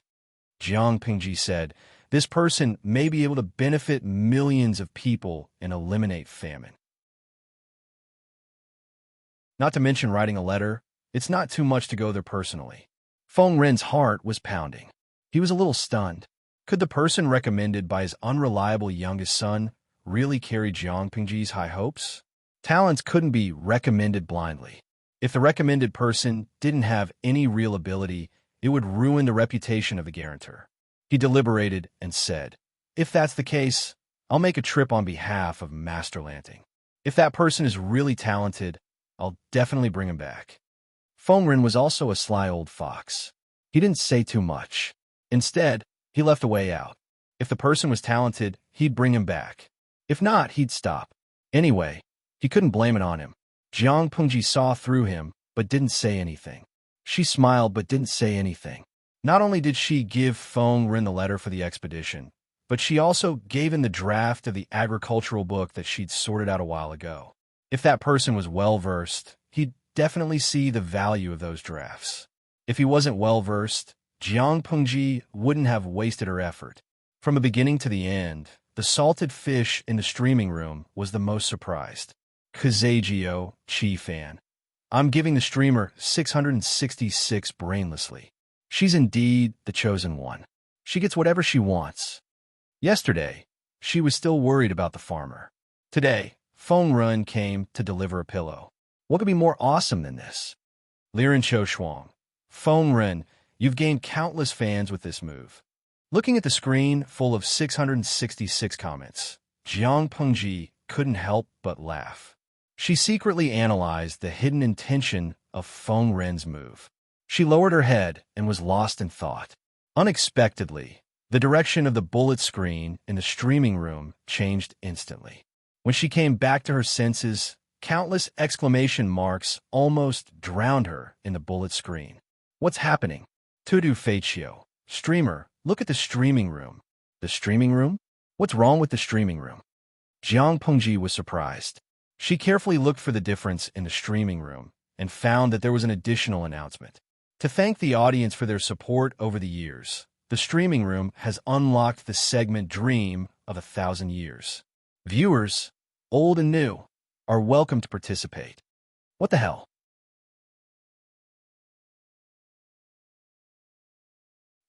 Jiang Pengji said, this person may be able to benefit millions of people and eliminate famine. Not to mention writing a letter, it's not too much to go there personally. Feng Ren's heart was pounding. He was a little stunned. Could the person recommended by his unreliable youngest son really carry Jiang Pengji's high hopes? Talents couldn't be recommended blindly. If the recommended person didn't have any real ability, it would ruin the reputation of the guarantor. He deliberated and said, if that's the case, I'll make a trip on behalf of Master Lanting. If that person is really talented, I'll definitely bring him back. Feng Ren was also a sly old fox. He didn't say too much. Instead, he left a way out. If the person was talented, he'd bring him back. If not, he'd stop. Anyway, he couldn't blame it on him. Jiang Pengji saw through him, but didn't say anything. She smiled but didn't say anything. Not only did she give Feng Ren the letter for the expedition, but she also gave him the draft of the agricultural book that she'd sorted out a while ago. If that person was well-versed, he'd definitely see the value of those drafts. If he wasn't well-versed, Jiang Pengji wouldn't have wasted her effort. From the beginning to the end, the salted fish in the streaming room was the most surprised. Kazagio, Chi Fan. I'm giving the streamer 666 brainlessly. She's indeed the chosen one. She gets whatever she wants. Yesterday, she was still worried about the farmer. Today, Feng Run came to deliver a pillow. What could be more awesome than this? Liren Cho Shuang. Feng Run, you've gained countless fans with this move. Looking at the screen full of 666 comments, Jiang Pengji couldn't help but laugh. She secretly analyzed the hidden intention of Feng Ren's move. She lowered her head and was lost in thought. Unexpectedly, the direction of the bullet screen in the streaming room changed instantly. When she came back to her senses, countless exclamation marks almost drowned her in the bullet screen. What's happening? Tudu Feichio. Streamer, look at the streaming room. The streaming room? What's wrong with the streaming room? Jiang Pengji was surprised. She carefully looked for the difference in the streaming room and found that there was an additional announcement. To thank the audience for their support over the years, the streaming room has unlocked the segment Dream of 1,000 Years. Viewers, old and new, are welcome to participate. What the hell?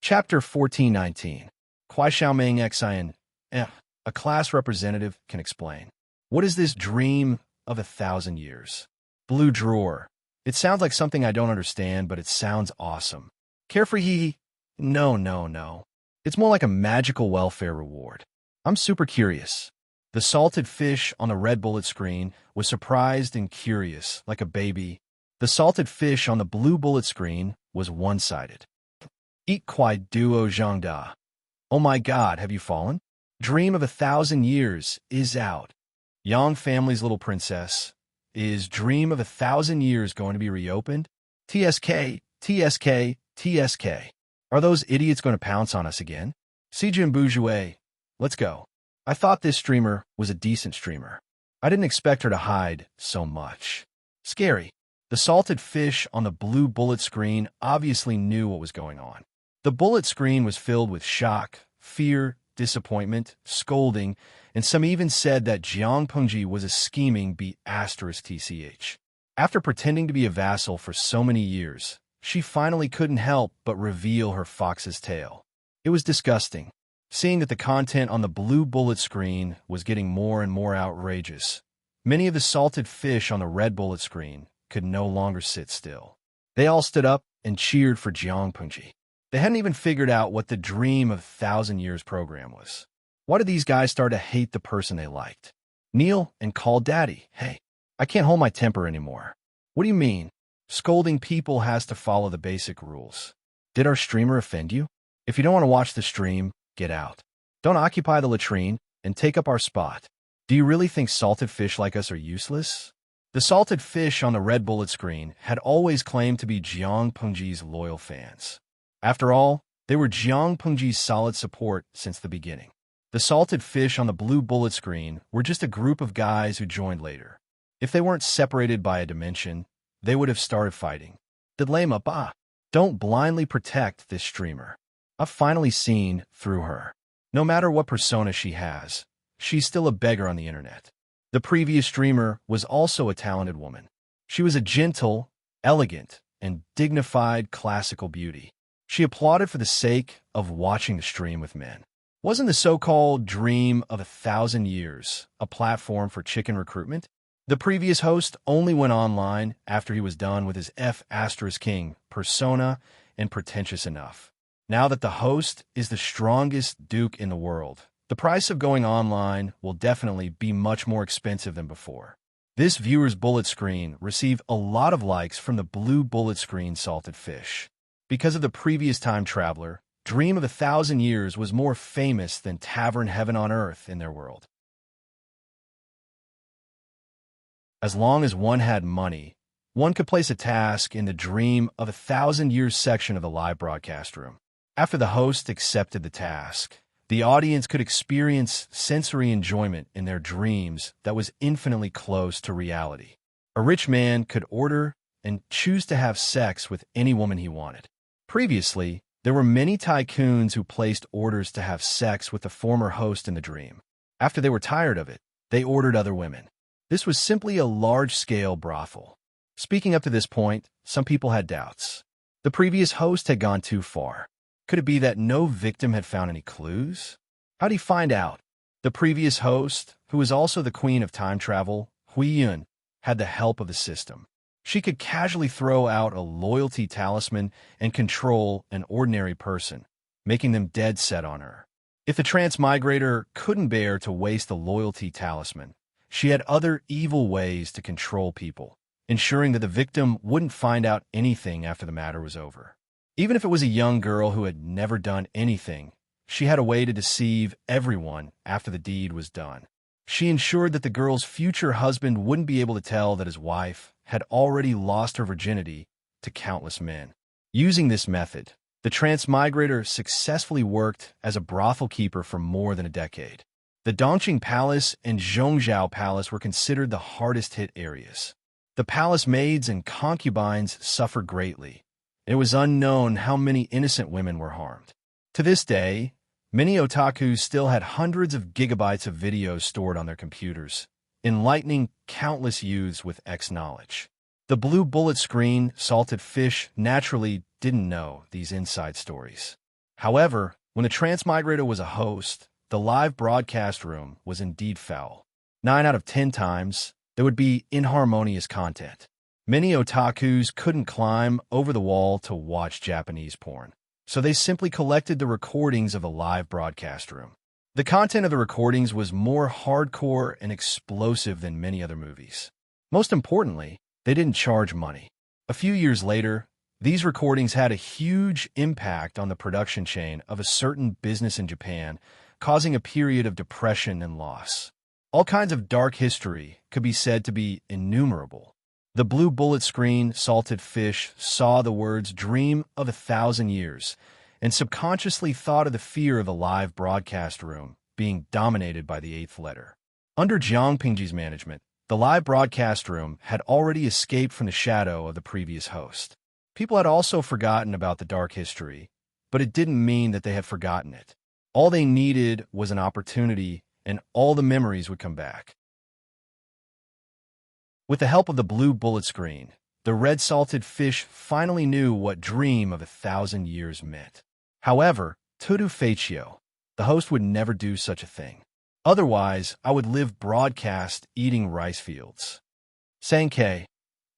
Chapter 1419. Kwai Xiaoming Xian. A class representative can explain. What is this dream of 1,000 years? Blue drawer. It sounds like something I don't understand, but it sounds awesome. Carefree. No. It's more like a magical welfare reward. I'm super curious. The salted fish on the red bullet screen was surprised and curious, like a baby. The salted fish on the blue bullet screen was one-sided. Eat Kwai Duo Zhangda. Oh my god, have you fallen? Dream of 1,000 Years is out. Yang family's little princess. Is Dream of 1,000 Years going to be reopened? TSK. Are those idiots going to pounce on us again? Sijin Bourgeois. Let's go. I thought this streamer was a decent streamer. I didn't expect her to hide so much. Scary. The salted fish on the blue bullet screen obviously knew what was going on. The bullet screen was filled with shock, fear, disappointment, scolding, and some even said that Jiang Pengji was a scheming ****. After pretending to be a vassal for so many years, she finally couldn't help but reveal her fox's tail. It was disgusting. Seeing that the content on the blue bullet screen was getting more and more outrageous, many of the salted fish on the red bullet screen could no longer sit still. They all stood up and cheered for Jiang Pengji. They hadn't even figured out what the dream of 1,000 years program was. Why did these guys start to hate the person they liked? Kneel and call daddy. Hey, I can't hold my temper anymore. What do you mean? Scolding people has to follow the basic rules. Did our streamer offend you? If you don't want to watch the stream, get out. Don't occupy the latrine and take up our spot. Do you really think salted fish like us are useless? The salted fish on the red bullet screen had always claimed to be Jiang Pengji's loyal fans. After all, they were Jiang Pengji's solid support since the beginning. The salted fish on the blue bullet screen were just a group of guys who joined later. If they weren't separated by a dimension, they would have started fighting. Dilema ba. Don't blindly protect this streamer. I've finally seen through her. No matter what persona she has, she's still a beggar on the internet. The previous streamer was also a talented woman. She was a gentle, elegant, and dignified classical beauty. She applauded for the sake of watching the stream with men. Wasn't the so-called dream of 1,000 years a platform for chicken recruitment? The previous host only went online after he was done with his F***king persona and pretentious enough. Now that the host is the strongest duke in the world, the price of going online will definitely be much more expensive than before. This viewer's bullet screen received a lot of likes from the blue bullet screen salted fish. Because of the previous time traveler, Dream of 1,000 Years was more famous than Tavern Heaven on Earth in their world. As long as one had money, one could place a task in the Dream of 1,000 Years section of the live broadcast room. After the host accepted the task, the audience could experience sensory enjoyment in their dreams that was infinitely close to reality. A rich man could order and choose to have sex with any woman he wanted. Previously, there were many tycoons who placed orders to have sex with the former host in the dream. After they were tired of it, they ordered other women. This was simply a large-scale brothel. Speaking up to this point, some people had doubts. The previous host had gone too far. Could it be that no victim had found any clues? How'd he find out? The previous host, who was also the queen of time travel, Hui Yun, had the help of the system. She could casually throw out a loyalty talisman and control an ordinary person, making them dead set on her. If the transmigrator couldn't bear to waste the loyalty talisman, she had other evil ways to control people, ensuring that the victim wouldn't find out anything after the matter was over. Even if it was a young girl who had never done anything, she had a way to deceive everyone after the deed was done. She ensured that the girl's future husband wouldn't be able to tell that his wife had already lost her virginity to countless men. Using this method, the transmigrator successfully worked as a brothel keeper for more than a decade. The Dongqing Palace and Zhongzhou Palace were considered the hardest-hit areas. The palace maids and concubines suffered greatly. It was unknown how many innocent women were harmed. To this day, many otakus still had hundreds of gigabytes of videos stored on their computers, enlightening countless youths with X knowledge. The blue bullet screen salted fish naturally didn't know these inside stories. However, when the transmigrator was a host, the live broadcast room was indeed foul. 9 out of 10 times, there would be inharmonious content. Many otakus couldn't climb over the wall to watch Japanese porn, so they simply collected the recordings of the live broadcast room. The content of the recordings was more hardcore and explosive than many other movies. Most importantly, they didn't charge money. A few years later, these recordings had a huge impact on the production chain of a certain business in Japan, causing a period of depression and loss. All kinds of dark history could be said to be innumerable. The blue bullet screen salted fish saw the words "Dream of 1,000 Years" and subconsciously thought of the fear of the live broadcast room being dominated by the 8th letter. Under Jiang Pengji's management, the live broadcast room had already escaped from the shadow of the previous host. People had also forgotten about the dark history, but it didn't mean that they had forgotten it. All they needed was an opportunity, and all the memories would come back. With the help of the blue bullet screen, the red salted fish finally knew what dream of 1,000 years meant. However, tudu facio, the host would never do such a thing. Otherwise, I would live broadcast eating rice fields. Sankei,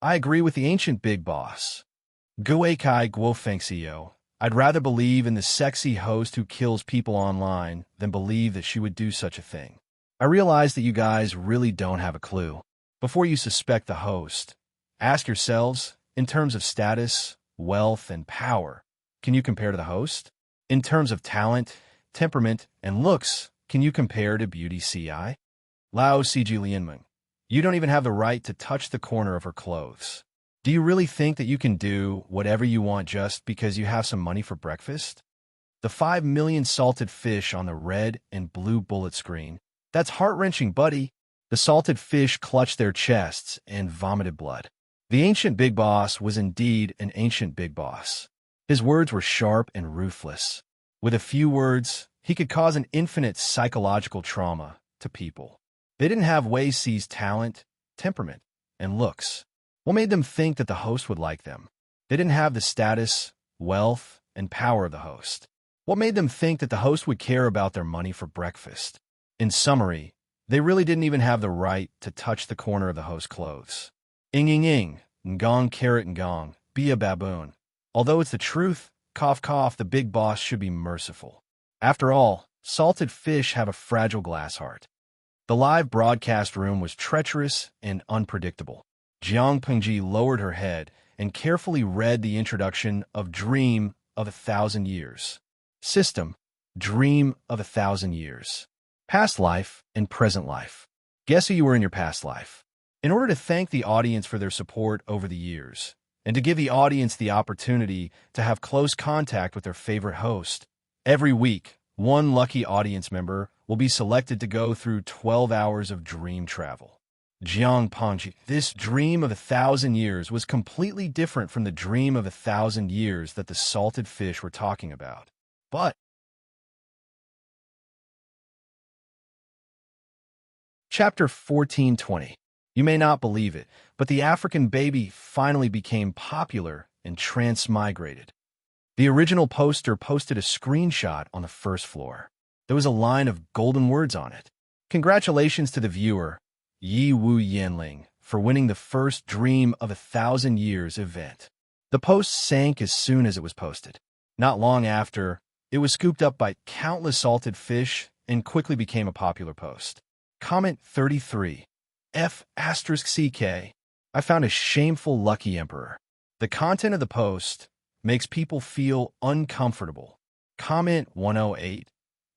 I agree with the ancient big boss. Guekai guofengxio, I'd rather believe in the sexy host who kills people online than believe that she would do such a thing. I realize that you guys really don't have a clue. Before you suspect the host, ask yourselves, in terms of status, wealth, and power, can you compare to the host? In terms of talent, temperament, and looks, can you compare to Beauty CI? Lao Sijilianmeng, you don't even have the right to touch the corner of her clothes. Do you really think that you can do whatever you want just because you have some money for breakfast? The 5 million salted fish on the red and blue bullet screen. That's heart-wrenching, buddy. The salted fish clutched their chests and vomited blood. The ancient big boss was indeed an ancient big boss. His words were sharp and ruthless. With a few words, he could cause an infinite psychological trauma to people. They didn't have Wei Si's talent, temperament, and looks. What made them think that the host would like them? They didn't have the status, wealth, and power of the host. What made them think that the host would care about their money for breakfast? In summary, they really didn't even have the right to touch the corner of the host's clothes. Ing, ngong carrot ngong, be a baboon. Although it's the truth, cough cough, the big boss should be merciful. After all, salted fish have a fragile glass heart. The live broadcast room was treacherous and unpredictable. Jiang Pengji lowered her head and carefully read the introduction of Dream of 1,000 Years. System, Dream of 1,000 Years. Past life and present life. Guess who you were in your past life. In order to thank the audience for their support over the years, and to give the audience the opportunity to have close contact with their favorite host, every week, one lucky audience member will be selected to go through 12 hours of dream travel. Jiang Pengji, this dream of 1,000 years was completely different from the dream of 1,000 years that the salted fish were talking about. But Chapter 1420. You may not believe it, but the African baby finally became popular and transmigrated. The original poster posted a screenshot on the first floor. There was a line of golden words on it. Congratulations to the viewer, Yi Wu Yanling, for winning the first Dream of 1,000 Years event. The post sank as soon as it was posted. Not long after, it was scooped up by countless salted fish and quickly became a popular post. Comment 33. F*CK. I found a shameful lucky emperor. The content of the post makes people feel uncomfortable. Comment 108.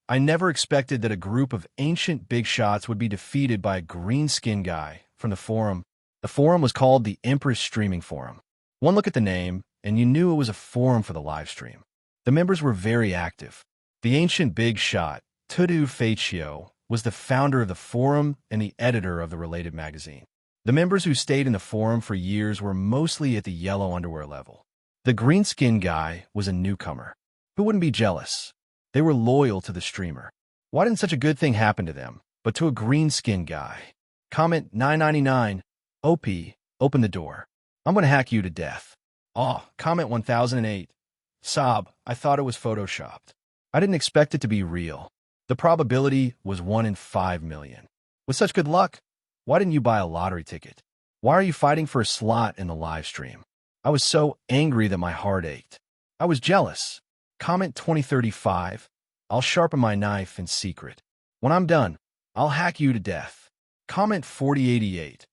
I never expected that a group of ancient big shots would be defeated by a green-skinned guy from the forum. The forum was called the Empress Streaming Forum. One look at the name, and you knew it was a forum for the live stream. The members were very active. The ancient big shot, Tudu Facio, was the founder of the forum and the editor of the related magazine. The members who stayed in the forum for years were mostly at the yellow underwear level. The green-skinned guy was a newcomer. Who wouldn't be jealous? They were loyal to the streamer. Why didn't such a good thing happen to them, but to a green-skinned guy? Comment 999. OP, open the door. I'm going to hack you to death. Comment 1008. Sob, I thought it was photoshopped. I didn't expect it to be real. The probability was 1 in 5 million. With such good luck, why didn't you buy a lottery ticket? Why are you fighting for a slot in the live stream? I was so angry that my heart ached. I was jealous. Comment 2035. I'll sharpen my knife in secret. When I'm done, I'll hack you to death. Comment 4088.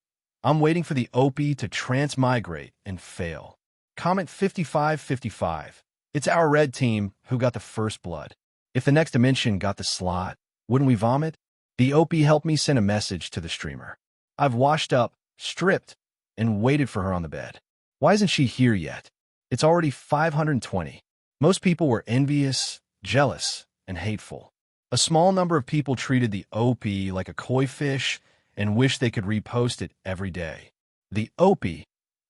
I'm waiting for the OP to transmigrate and fail. Comment 5555. It's our red team who got the first blood. If the next dimension got the slot, wouldn't we vomit? The OP helped me send a message to the streamer. I've washed up, stripped, and waited for her on the bed. Why isn't she here yet? It's already 520. Most people were envious, jealous, and hateful. A small number of people treated the OP like a koi fish and wished they could repost it every day. The OP,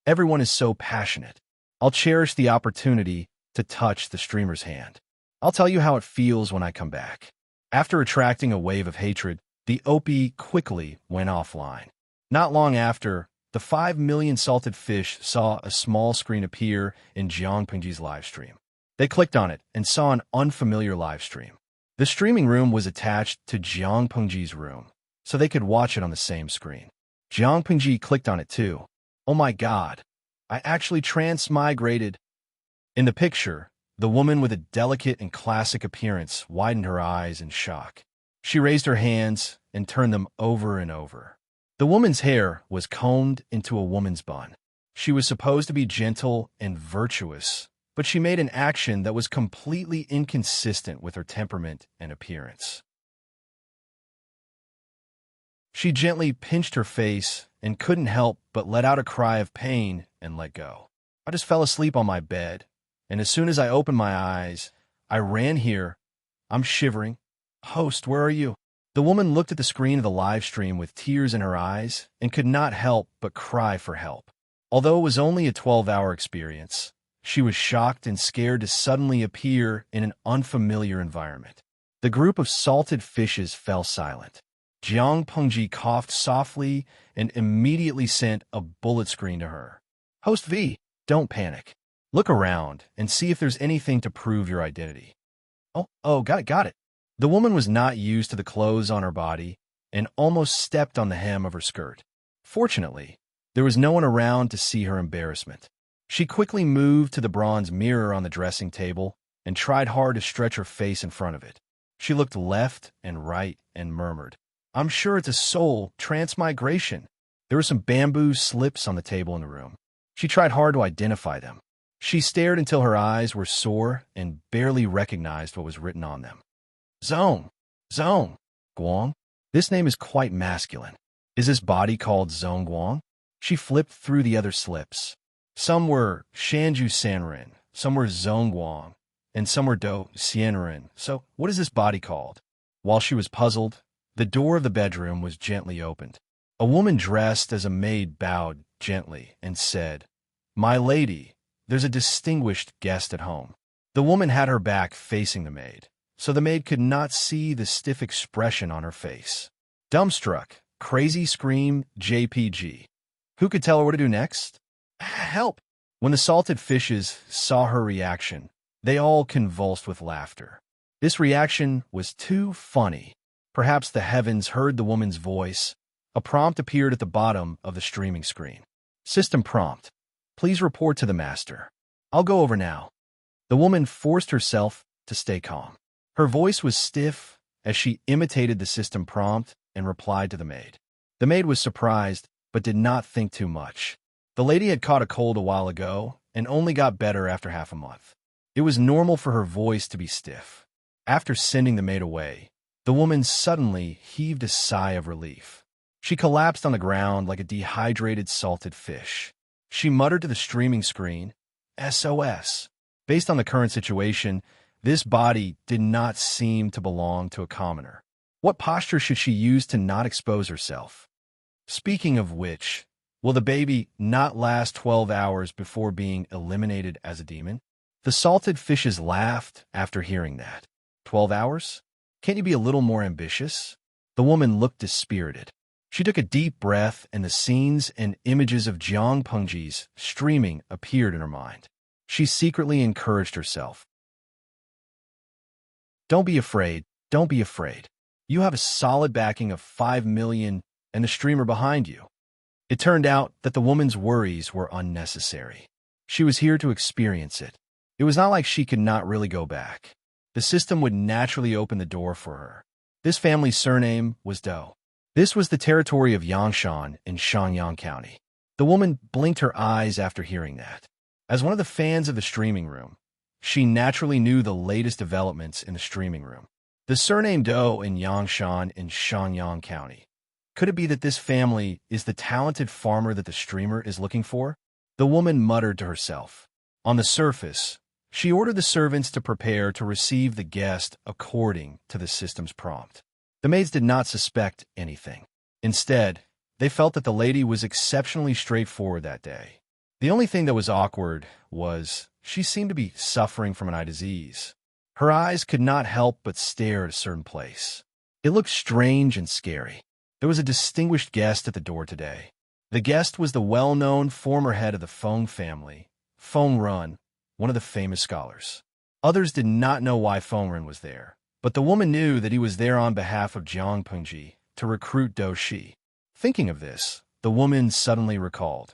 everyone is so passionate. I'll cherish the opportunity to touch the streamer's hand. I'll tell you how it feels when I come back. After attracting a wave of hatred, the OP quickly went offline. Not long after, the 5 million salted fish saw a small screen appear in Jiang Pingji's live stream. They clicked on it and saw an unfamiliar live stream. The streaming room was attached to Jiang Pingji's room, so they could watch it on the same screen. Jiang Pingji clicked on it too. Oh my god, I actually transmigrated. In the picture, the woman with a delicate and classic appearance widened her eyes in shock. She raised her hands and turned them over and over. The woman's hair was combed into a woman's bun. She was supposed to be gentle and virtuous, but she made an action that was completely inconsistent with her temperament and appearance. She gently pinched her face and couldn't help but let out a cry of pain and let go. I just fell asleep on my bed, and as soon as I opened my eyes, I ran here. I'm shivering. Host, where are you? The woman looked at the screen of the live stream with tears in her eyes and could not help but cry for help. Although it was only a 12-hour experience, she was shocked and scared to suddenly appear in an unfamiliar environment. The group of salted fishes fell silent. Jiang Pengji coughed softly and immediately sent a bullet screen to her. Host V, don't panic. Look around and see if there's anything to prove your identity. Oh, got it. The woman was not used to the clothes on her body and almost stepped on the hem of her skirt. Fortunately, there was no one around to see her embarrassment. She quickly moved to the bronze mirror on the dressing table and tried hard to stretch her face in front of it. She looked left and right and murmured, I'm sure it's a soul transmigration. There were some bamboo slips on the table in the room. She tried hard to identify them. She stared until her eyes were sore and barely recognized what was written on them. Zong, Guang. This name is quite masculine. Is this body called Zong Guang? She flipped through the other slips. Some were Shanju Sanren, some were Zong Guang, and some were Do Xianren. So what is this body called? While she was puzzled, the door of the bedroom was gently opened. A woman dressed as a maid bowed gently and said, My lady, there's a distinguished guest at home. The woman had her back facing the maid, so the maid could not see the stiff expression on her face. Dumbstruck, crazy scream, JPG. Who could tell her what to do next? Help! When the salted fishes saw her reaction, they all convulsed with laughter. This reaction was too funny. Perhaps the heavens heard the woman's voice. A prompt appeared at the bottom of the streaming screen. System prompt. Please report to the master. I'll go over now. The woman forced herself to stay calm. Her voice was stiff as she imitated the system prompt and replied to the maid. The maid was surprised, but did not think too much. The lady had caught a cold a while ago and only got better after half a month. It was normal for her voice to be stiff. After sending the maid away, the woman suddenly heaved a sigh of relief. She collapsed on the ground like a dehydrated salted fish. She muttered to the streaming screen, SOS. Based on the current situation, this body did not seem to belong to a commoner. What posture should she use to not expose herself? Speaking of which, will the baby not last 12 hours before being eliminated as a demon? The salted fishes laughed after hearing that. 12 hours? Can't you be a little more ambitious? The woman looked dispirited. She took a deep breath, and the scenes and images of Jiang Pengji's streaming appeared in her mind. She secretly encouraged herself. Don't be afraid. Don't be afraid. You have a solid backing of 5 million and the streamer behind you. It turned out that the woman's worries were unnecessary. She was here to experience it. It was not like she could not really go back. The system would naturally open the door for her. This family's surname was Dou. This was the territory of Yangshan in Shangyang County. The woman blinked her eyes after hearing that. As one of the fans of the streaming room, she naturally knew the latest developments in the streaming room. The surname Dou in Yangshan in Shangyang County. Could it be that this family is the talented farmer that the streamer is looking for? The woman muttered to herself. On the surface, she ordered the servants to prepare to receive the guest according to the system's prompt. The maids did not suspect anything. Instead, they felt that the lady was exceptionally straightforward that day. The only thing that was awkward was she seemed to be suffering from an eye disease. Her eyes could not help but stare at a certain place. It looked strange and scary. There was a distinguished guest at the door today. The guest was the well-known former head of the Feng family, Feng Run, one of the famous scholars. Others did not know why Feng Run was there, but the woman knew that he was there on behalf of Jiang Pengji to recruit Dou Shi. Thinking of this, the woman suddenly recalled,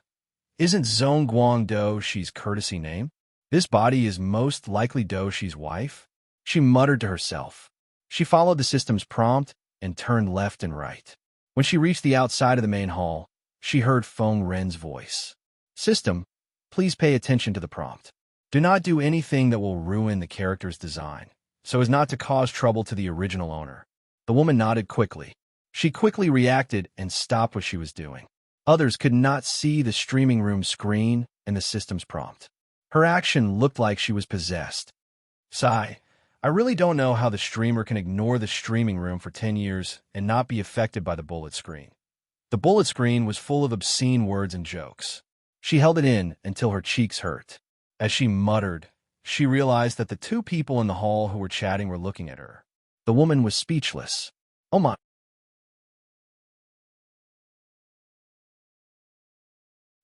"Isn't Zhongguang Dou Shi's courtesy name? This body is most likely Dou Shi's wife?" She muttered to herself. She followed the system's prompt and turned left and right. When she reached the outside of the main hall, she heard Feng Ren's voice. "System, please pay attention to the prompt. Do not do anything that will ruin the character's design, so as not to cause trouble to the original owner." The woman nodded quickly. She quickly reacted and stopped what she was doing. Others could not see the streaming room screen and the system's prompt. Her action looked like she was possessed. Sigh. I really don't know how the streamer can ignore the streaming room for 10 years and not be affected by the bullet screen. The bullet screen was full of obscene words and jokes. She held it in until her cheeks hurt. As she muttered, she realized that the two people in the hall who were chatting were looking at her. The woman was speechless. Oh my.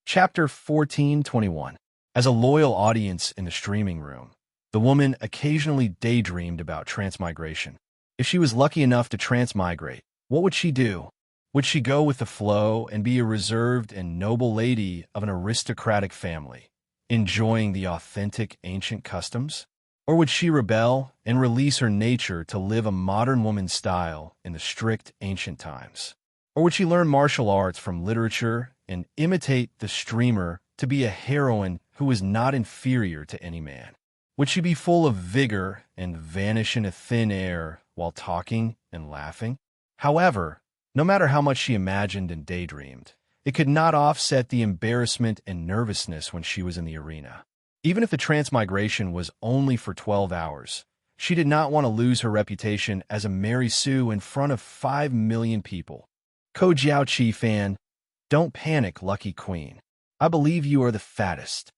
Chapter 14:21. As a loyal audience in the streaming room, the woman occasionally daydreamed about transmigration. If she was lucky enough to transmigrate, what would she do? Would she go with the flow and be a reserved and noble lady of an aristocratic family, enjoying the authentic ancient customs? Or would she rebel and release her nature to live a modern woman's style in the strict ancient times? Or would she learn martial arts from literature and imitate the streamer to be a heroine who is not inferior to any man? Would she be full of vigor and vanish into thin air while talking and laughing? However, no matter how much she imagined and daydreamed, it could not offset the embarrassment and nervousness when she was in the arena. Even if the transmigration was only for 12 hours, she did not want to lose her reputation as a Mary Sue in front of 5 million people. Ko Jiaoqi fan, don't panic, lucky queen. I believe you are the fattest.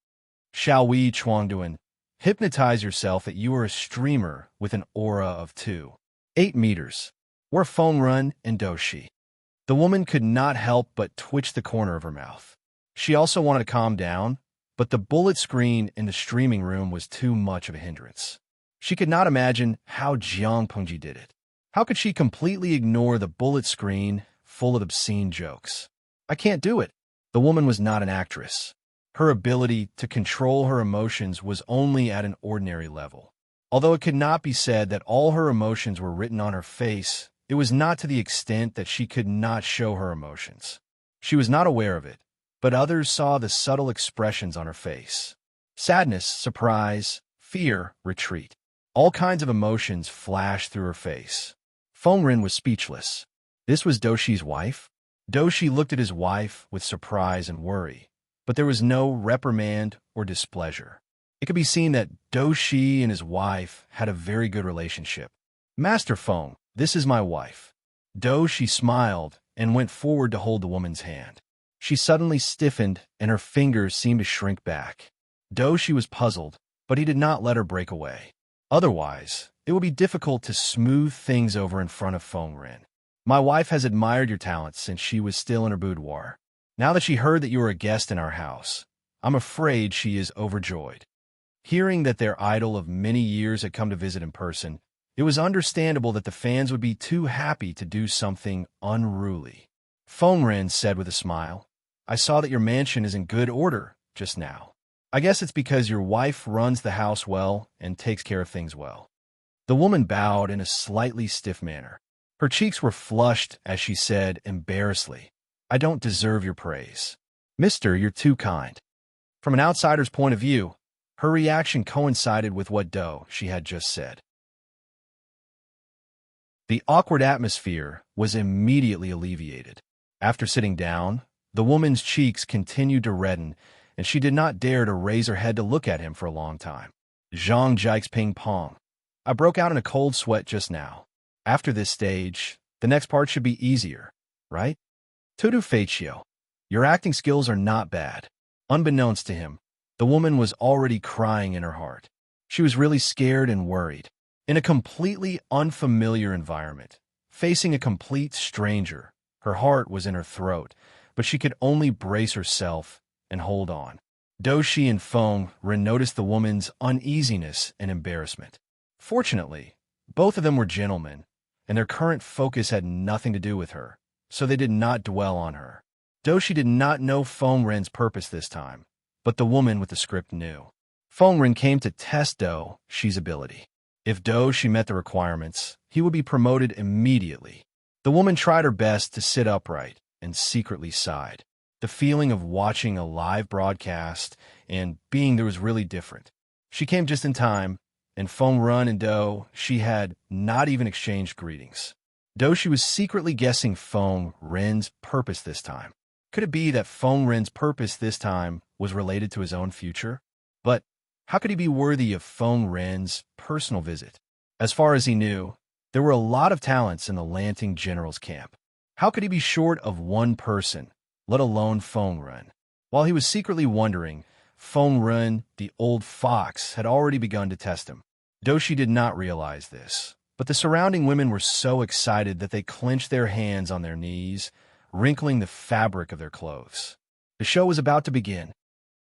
Xiaowei Chuangduan, hypnotize yourself that you are a streamer with an aura of 2.8 meters. We're Feng Run and Dou Shi. The woman could not help but twitch the corner of her mouth. She also wanted to calm down, but the bullet screen in the streaming room was too much of a hindrance. She could not imagine how Jiang Pengji did it. How could she completely ignore the bullet screen full of obscene jokes? I can't do it. The woman was not an actress. Her ability to control her emotions was only at an ordinary level. Although it could not be said that all her emotions were written on her face, it was not to the extent that she could not show her emotions. She was not aware of it, but others saw the subtle expressions on her face. Sadness, surprise, fear, retreat. All kinds of emotions flashed through her face. Feng Rin was speechless. This was Dou Shi's wife? Dou Shi looked at his wife with surprise and worry, but there was no reprimand or displeasure. It could be seen that Dou Shi and his wife had a very good relationship. Master Feng, this is my wife. Dou Shi smiled and went forward to hold the woman's hand. She suddenly stiffened and her fingers seemed to shrink back. Dou Shi was puzzled, but he did not let her break away. Otherwise, it would be difficult to smooth things over in front of Feng Rin. My wife has admired your talents since she was still in her boudoir. Now that she heard that you were a guest in our house, I'm afraid she is overjoyed. Hearing that their idol of many years had come to visit in person, it was understandable that the fans would be too happy to do something unruly. Feng Rin said with a smile, I saw that your mansion is in good order just now. I guess it's because your wife runs the house well and takes care of things well. The woman bowed in a slightly stiff manner. Her cheeks were flushed as she said embarrassedly, I don't deserve your praise. Mister, you're too kind. From an outsider's point of view, her reaction coincided with what Dou Shi had just said. The awkward atmosphere was immediately alleviated. After sitting down, the woman's cheeks continued to redden, and she did not dare to raise her head to look at him for a long time. Zhang Jikes ping pong. I broke out in a cold sweat just now. After this stage, the next part should be easier, right? Tutu Feichio, your acting skills are not bad. Unbeknownst to him, the woman was already crying in her heart. She was really scared and worried. In a completely unfamiliar environment, facing a complete stranger, her heart was in her throat, but she could only brace herself and hold on. Do Shi and Feng Ren noticed the woman's uneasiness and embarrassment. Fortunately, both of them were gentlemen, and their current focus had nothing to do with her, so they did not dwell on her. Do Shi did not know Feng Ren's purpose this time, but the woman with the script knew. Feng Ren came to test Do Shi's ability. If Do Shi met the requirements, he would be promoted immediately. The woman tried her best to sit upright and secretly sighed. The feeling of watching a live broadcast and being there was really different. She came just in time, and Feng Ren and Do Shi had not even exchanged greetings. Do Shi was secretly guessing Feng Ren's purpose this time. Could it be that Feng Ren's purpose this time was related to his own future? But how could he be worthy of Feng Ren's personal visit? As far as he knew, there were a lot of talents in the Lanting General's camp. How could he be short of one person, let alone Feng Ren? While he was secretly wondering, Feng Ren, the old fox, had already begun to test him. Do Shi did not realize this, but the surrounding women were so excited that they clenched their hands on their knees, wrinkling the fabric of their clothes. The show was about to begin.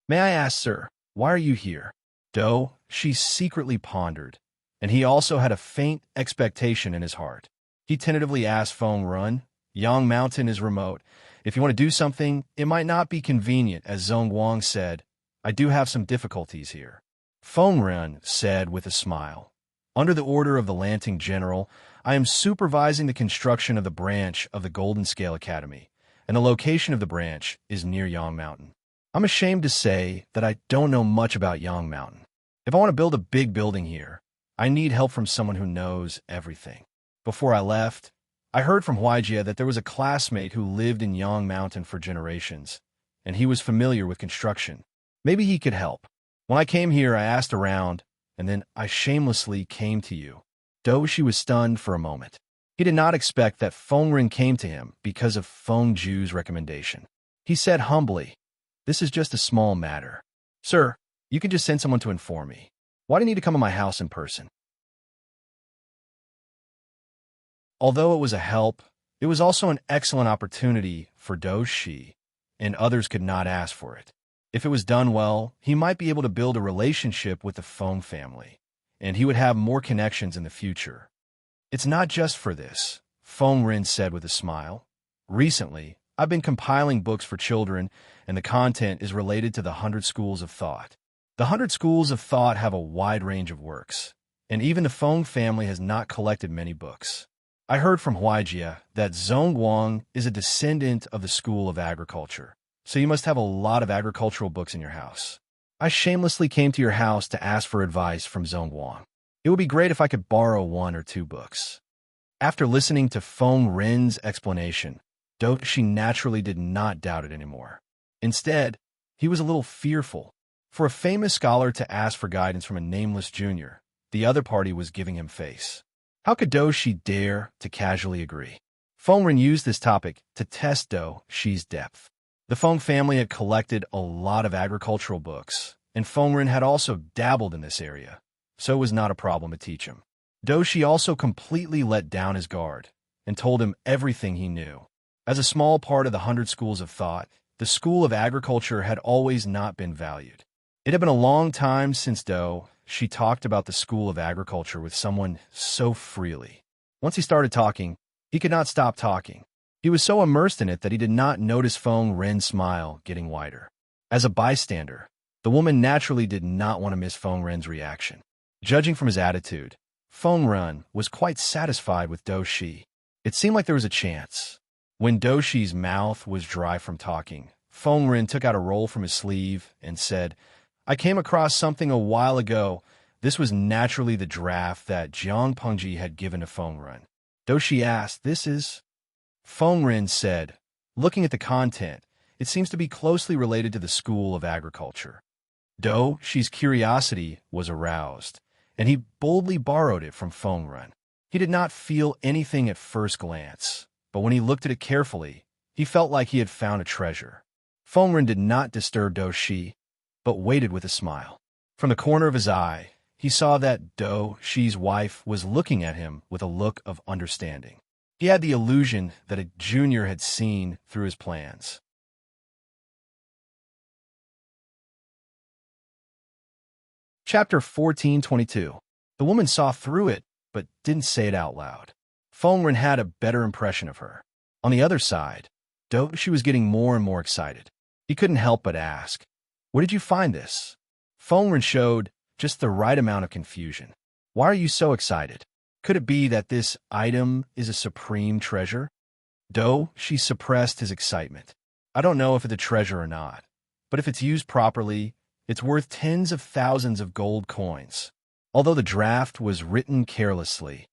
"May I ask, sir, why are you here?" Do Shi secretly pondered, and he also had a faint expectation in his heart. He tentatively asked Feng Ren, "Yang Mountain is remote. If you want to do something, it might not be convenient," as Zhong Wang said. "I do have some difficulties here." Feng Ren said with a smile, "Under the order of the Lanting General, I am supervising the construction of the branch of the Golden Scale Academy, and the location of the branch is near Yang Mountain. I'm ashamed to say that I don't know much about Yang Mountain. If I want to build a big building here, I need help from someone who knows everything. Before I left, I heard from Huijia that there was a classmate who lived in Yang Mountain for generations, and he was familiar with construction. Maybe he could help. When I came here, I asked around, and then I shamelessly came to you." Do Shi was stunned for a moment. He did not expect that Feng Ren came to him because of Feng Ju's recommendation. He said humbly, "This is just a small matter. Sir, you can just send someone to inform me. Why do you need to come to my house in person?" Although it was a help, it was also an excellent opportunity for Do Shi, and others could not ask for it. If it was done well, he might be able to build a relationship with the Feng family, and he would have more connections in the future. "It's not just for this," Feng Ren said with a smile. "Recently, I've been compiling books for children, and the content is related to the 100 Schools of Thought. The 100 Schools of Thought have a wide range of works, and even the Feng family has not collected many books. I heard from Huijia that Zhong Wang is a descendant of the School of Agriculture, so you must have a lot of agricultural books in your house. I shamelessly came to your house to ask for advice from Zhong Wang. It would be great if I could borrow 1 or 2 books." After listening to Feng Ren's explanation, Do Shi naturally did not doubt it anymore. Instead, he was a little fearful. For a famous scholar to ask for guidance from a nameless junior, the other party was giving him face. How could Do Shi dare to casually agree? Feng Ren used this topic to test Do Shi's depth. The Feng family had collected a lot of agricultural books, and Feng Ren had also dabbled in this area, so it was not a problem to teach him. Do Shi also completely let down his guard and told him everything he knew. As a small part of the 100 Schools of Thought, the School of Agriculture had always not been valued. It had been a long time since Do Shi talked about the School of Agriculture with someone so freely. Once he started talking, he could not stop talking. He was so immersed in it that he did not notice Feng Ren's smile getting wider. As a bystander, the woman naturally did not want to miss Feng Ren's reaction. Judging from his attitude, Feng Ren was quite satisfied with Do Shi. It seemed like there was a chance. When Do Shi's mouth was dry from talking, Feng Ren took out a roll from his sleeve and said, "I came across something a while ago." This was naturally the draft that Jiang Pengji had given to Feng Ren. Do Shi asked, "This is?" Feng Ren said, "Looking at the content, it seems to be closely related to the School of Agriculture." Do Shi's curiosity was aroused, and he boldly borrowed it from Feng Ren. He did not feel anything at first glance, but when he looked at it carefully, he felt like he had found a treasure. Feng Ren did not disturb Do Shi, but waited with a smile. From the corner of his eye, he saw that Do Shi's wife was looking at him with a look of understanding. He had the illusion that a junior had seen through his plans. Chapter 1422. The woman saw through it, but didn't say it out loud. Feng Ren had a better impression of her. On the other side, she was getting more and more excited. He couldn't help but ask, "Where did you find this?" Feng Ren showed just the right amount of confusion. "Why are you so excited? Could it be that this item is a supreme treasure?" She suppressed his excitement. "I don't know if it's a treasure or not, but if it's used properly, it's worth tens of thousands of gold coins." Although the draft was written carelessly,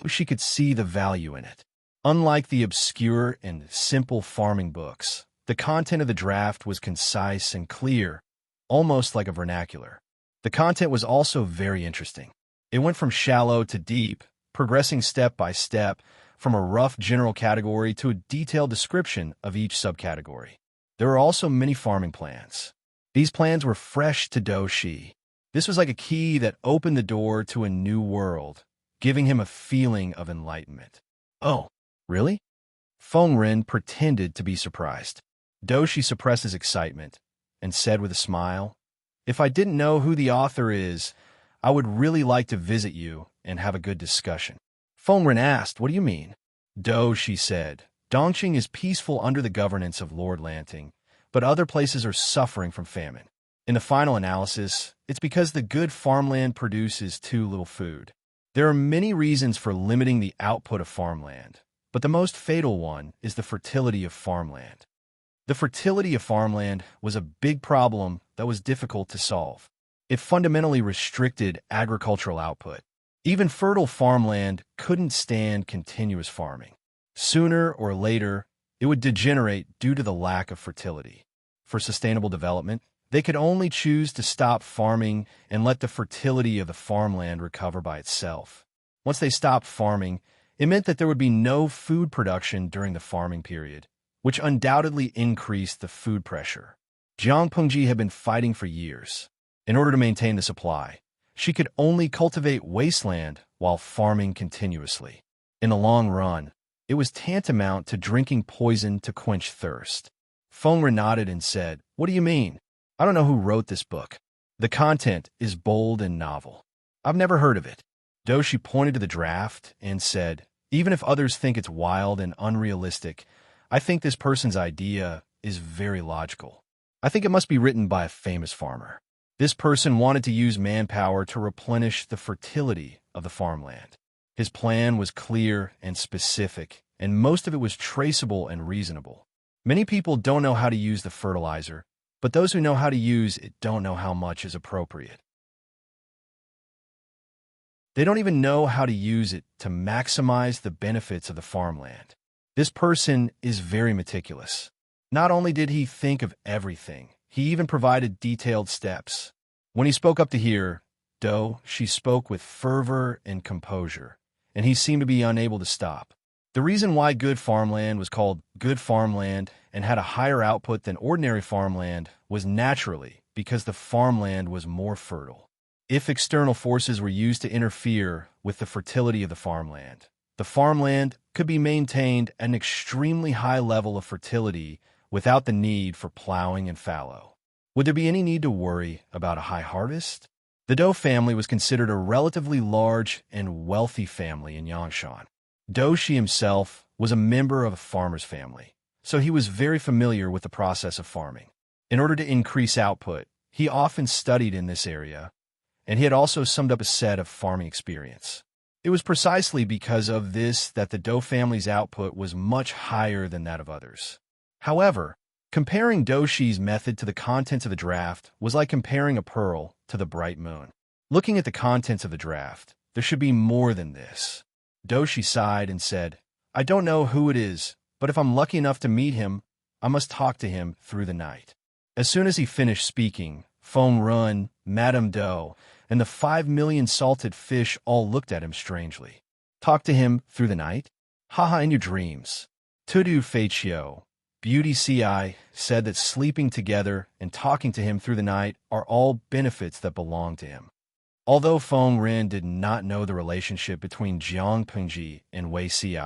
she could see the value in it. Unlike the obscure and simple farming books, the content of the draft was concise and clear, almost like a vernacular. The content was also very interesting. It went from shallow to deep, progressing step by step, from a rough general category to a detailed description of each subcategory. There were also many farming plans. These plans were fresh to Doshi. This was like a key that opened the door to a new world, giving him a feeling of enlightenment. "Oh, really?" Feng Ren pretended to be surprised. Doshi suppressed his excitement and said with a smile, "If I didn't know who the author is, I would really like to visit you and have a good discussion." Feng Ren asked, "What do you mean?" Doshi said, "Dongqing is peaceful under the governance of Lord Lanting, but other places are suffering from famine. In the final analysis, it's because the good farmland produces too little food. There are many reasons for limiting the output of farmland, but the most fatal one is the fertility of farmland. The fertility of farmland was a big problem that was difficult to solve. It fundamentally restricted agricultural output. Even fertile farmland couldn't stand continuous farming. Sooner or later, it would degenerate due to the lack of fertility. For sustainable development, they could only choose to stop farming and let the fertility of the farmland recover by itself. Once they stopped farming, it meant that there would be no food production during the farming period, which undoubtedly increased the food pressure. Jiang Pengji had been fighting for years. In order to maintain the supply, she could only cultivate wasteland while farming continuously. In the long run, it was tantamount to drinking poison to quench thirst. Feng Ren nodded and said, "What do you mean? I don't know who wrote this book. The content is bold and novel. I've never heard of it." Doshi pointed to the draft and said, "Even if others think it's wild and unrealistic, I think this person's idea is very logical. I think it must be written by a famous farmer. This person wanted to use manpower to replenish the fertility of the farmland. His plan was clear and specific, and most of it was traceable and reasonable. Many people don't know how to use the fertilizer, but those who know how to use it don't know how much is appropriate. They don't even know how to use it to maximize the benefits of the farmland. This person is very meticulous. Not only did he think of everything, he even provided detailed steps. When he spoke up to her, she spoke with fervor and composure, and he seemed to be unable to stop. The reason why good farmland was called good farmland and had a higher output than ordinary farmland was naturally because the farmland was more fertile. If external forces were used to interfere with the fertility of the farmland could be maintained at an extremely high level of fertility without the need for plowing and fallow. Would there be any need to worry about a high harvest? The Dou family was considered a relatively large and wealthy family in Yangshan. Doshi himself was a member of a farmer's family, so he was very familiar with the process of farming. In order to increase output, he often studied in this area, and he had also summed up a set of farming experience. It was precisely because of this that the Dou family's output was much higher than that of others. However, comparing Doshi's method to the contents of the draft was like comparing a pearl to the bright moon. Looking at the contents of the draft, there should be more than this. Doshi sighed and said, "I don't know who it is, but if I'm lucky enough to meet him, I must talk to him through the night." As soon as he finished speaking, Feng Ren, Madame Dou, and the 5 million salted fish all looked at him strangely. "Talk to him through the night? Haha, in your dreams." Tudu Feiqiu, Beauty Ci, said that sleeping together and talking to him through the night are all benefits that belong to him. Although Feng Ren did not know the relationship between Jiang Pengji and Wei Ci,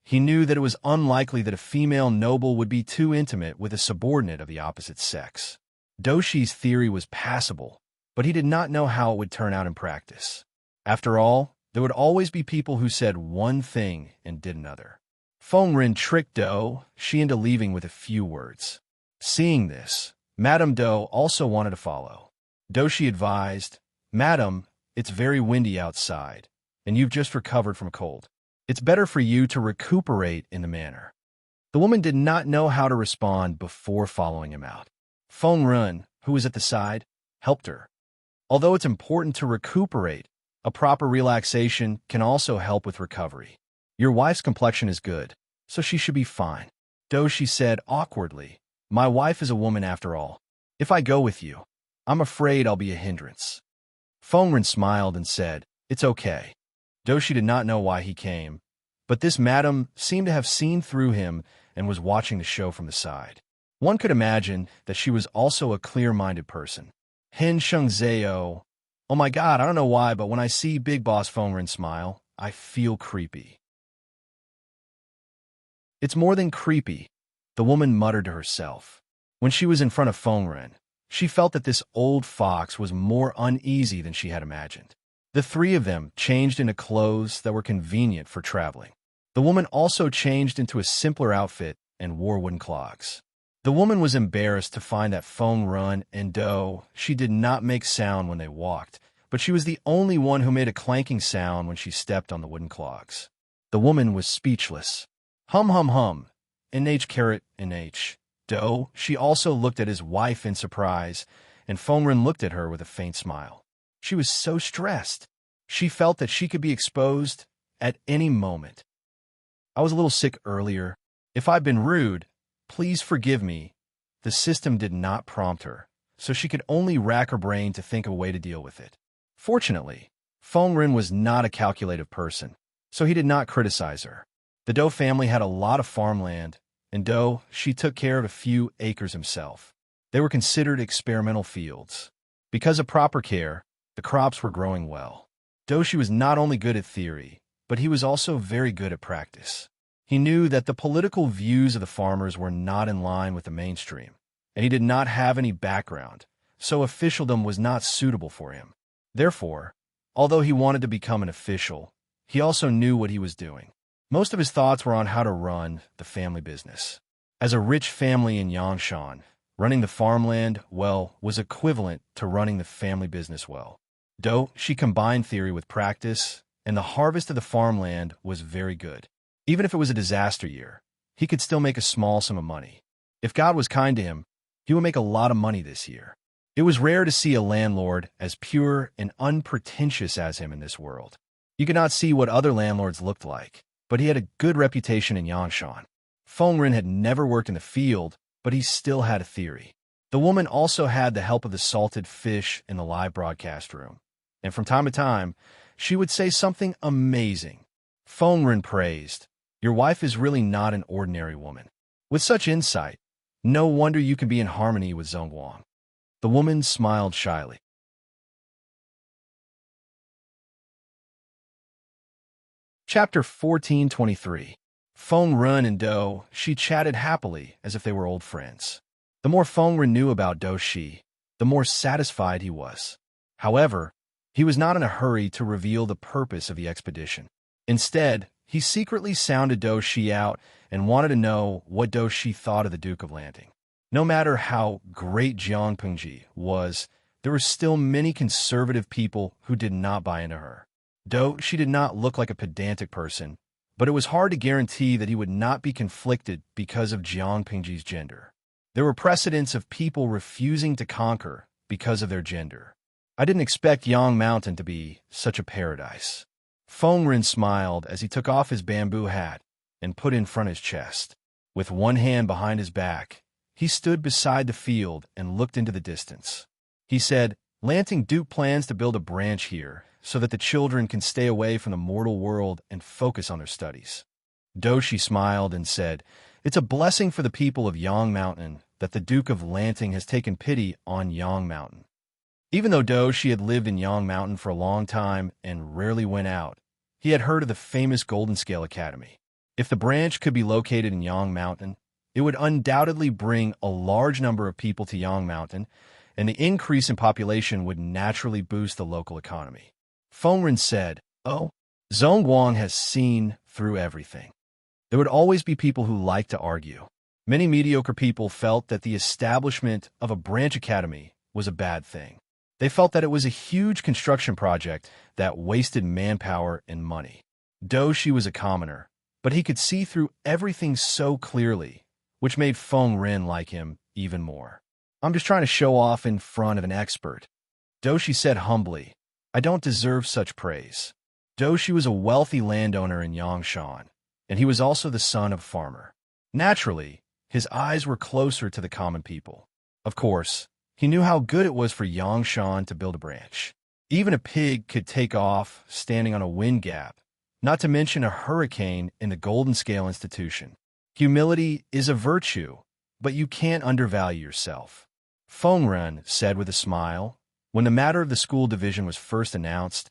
he knew that it was unlikely that a female noble would be too intimate with a subordinate of the opposite sex. Doshi's theory was passable, but he did not know how it would turn out in practice. After all, there would always be people who said one thing and did another. Feng Ren tricked Dou Shi into leaving with a few words. Seeing this, Madame Dou also wanted to follow. Dou Shi advised, "Madam, it's very windy outside, and you've just recovered from a cold. It's better for you to recuperate in the manor." The woman did not know how to respond before following him out. Feng Ren, who was at the side, helped her. Although it's important to recuperate, a proper relaxation can also help with recovery. Your wife's complexion is good, so she should be fine. Dou Shi said awkwardly, "My wife is a woman after all. If I go with you, I'm afraid I'll be a hindrance." Feng Ren smiled and said, "It's okay." Dou Shi did not know why he came, but this madam seemed to have seen through him and was watching the show from the side. One could imagine that she was also a clear-minded person. Hen Sheng Zhao. Oh my god, I don't know why, but when I see Big Boss Feng Ren smile, I feel creepy. It's more than creepy, the woman muttered to herself. When she was in front of Feng Ren, she felt that this old fox was more uneasy than she had imagined. The three of them changed into clothes that were convenient for traveling. The woman also changed into a simpler outfit and wore wooden clogs. The woman was embarrassed to find that Feng Ren and Dou Shi did not make sound when they walked, but she was the only one who made a clanking sound when she stepped on the wooden clogs. The woman was speechless. Hum hum hum, NH. Dou Shi also looked at his wife in surprise, and Feng Ren looked at her with a faint smile. She was so stressed. She felt that she could be exposed at any moment. "I was a little sick earlier. If I've been rude, please forgive me." The system did not prompt her, so she could only rack her brain to think of a way to deal with it. Fortunately, Feng Ren was not a calculative person, so he did not criticize her. The Dou family had a lot of farmland, and Dou Shi took care of a few acres himself. They were considered experimental fields. Because of proper care, the crops were growing well. Dou Shi was not only good at theory, but he was also very good at practice. He knew that the political views of the farmers were not in line with the mainstream, and he did not have any background, so officialdom was not suitable for him. Therefore, although he wanted to become an official, he also knew what he was doing. Most of his thoughts were on how to run the family business. As a rich family in Yangshan, running the farmland well was equivalent to running the family business well. Dou Shi combined theory with practice, and the harvest of the farmland was very good. Even if it was a disaster year, he could still make a small sum of money. If God was kind to him, he would make a lot of money this year. It was rare to see a landlord as pure and unpretentious as him in this world. You could not see what other landlords looked like, but he had a good reputation in Yangshan. Feng Ren had never worked in the field, but he still had a theory. The woman also had the help of the salted fish in the live broadcast room, and from time to time, she would say something amazing. Feng Ren praised, "Your wife is really not an ordinary woman. With such insight, no wonder you can be in harmony with Zhongguang." The woman smiled shyly. Chapter 1423. Feng Ren and Dou Shi chatted happily as if they were old friends. The more Feng Ren knew about Dou Shi, the more satisfied he was. However, he was not in a hurry to reveal the purpose of the expedition. Instead, he secretly sounded Dou Shi out and wanted to know what Dou Shi thought of the Duke of Landing. No matter how great Jiang Pengji was, there were still many conservative people who did not buy into her. Dou Shi did not look like a pedantic person, but it was hard to guarantee that he would not be conflicted because of Jiang Pengji's gender. There were precedents of people refusing to conquer because of their gender. I didn't expect Yang Mountain to be such a paradise. Feng Ren smiled as he took off his bamboo hat and put it in front of his chest. With one hand behind his back, he stood beside the field and looked into the distance. He said, "Lanting Duke plans to build a branch here so that the children can stay away from the mortal world and focus on their studies." Dou Shi smiled and said, "It's a blessing for the people of Yang Mountain that the Duke of Lanting has taken pity on Yang Mountain." Even though Dou Shi had lived in Yang Mountain for a long time and rarely went out, he had heard of the famous Golden Scale Academy. If the branch could be located in Yang Mountain, it would undoubtedly bring a large number of people to Yang Mountain, and the increase in population would naturally boost the local economy. Fengren said, "Oh, Zhongguang has seen through everything." There would always be people who liked to argue. Many mediocre people felt that the establishment of a branch academy was a bad thing. They felt that it was a huge construction project that wasted manpower and money. Doshi was a commoner, but he could see through everything so clearly, which made Fengren like him even more. "I'm just trying to show off in front of an expert," Doshi said humbly. "I don't deserve such praise." Doshi was a wealthy landowner in Yangshan, and he was also the son of a farmer. Naturally, his eyes were closer to the common people. Of course, he knew how good it was for Yangshan to build a branch. Even a pig could take off standing on a wind gap, not to mention a hurricane in the Golden Scale Institution. Humility is a virtue, but you can't undervalue yourself. Fengren said with a smile. When the matter of the school division was first announced,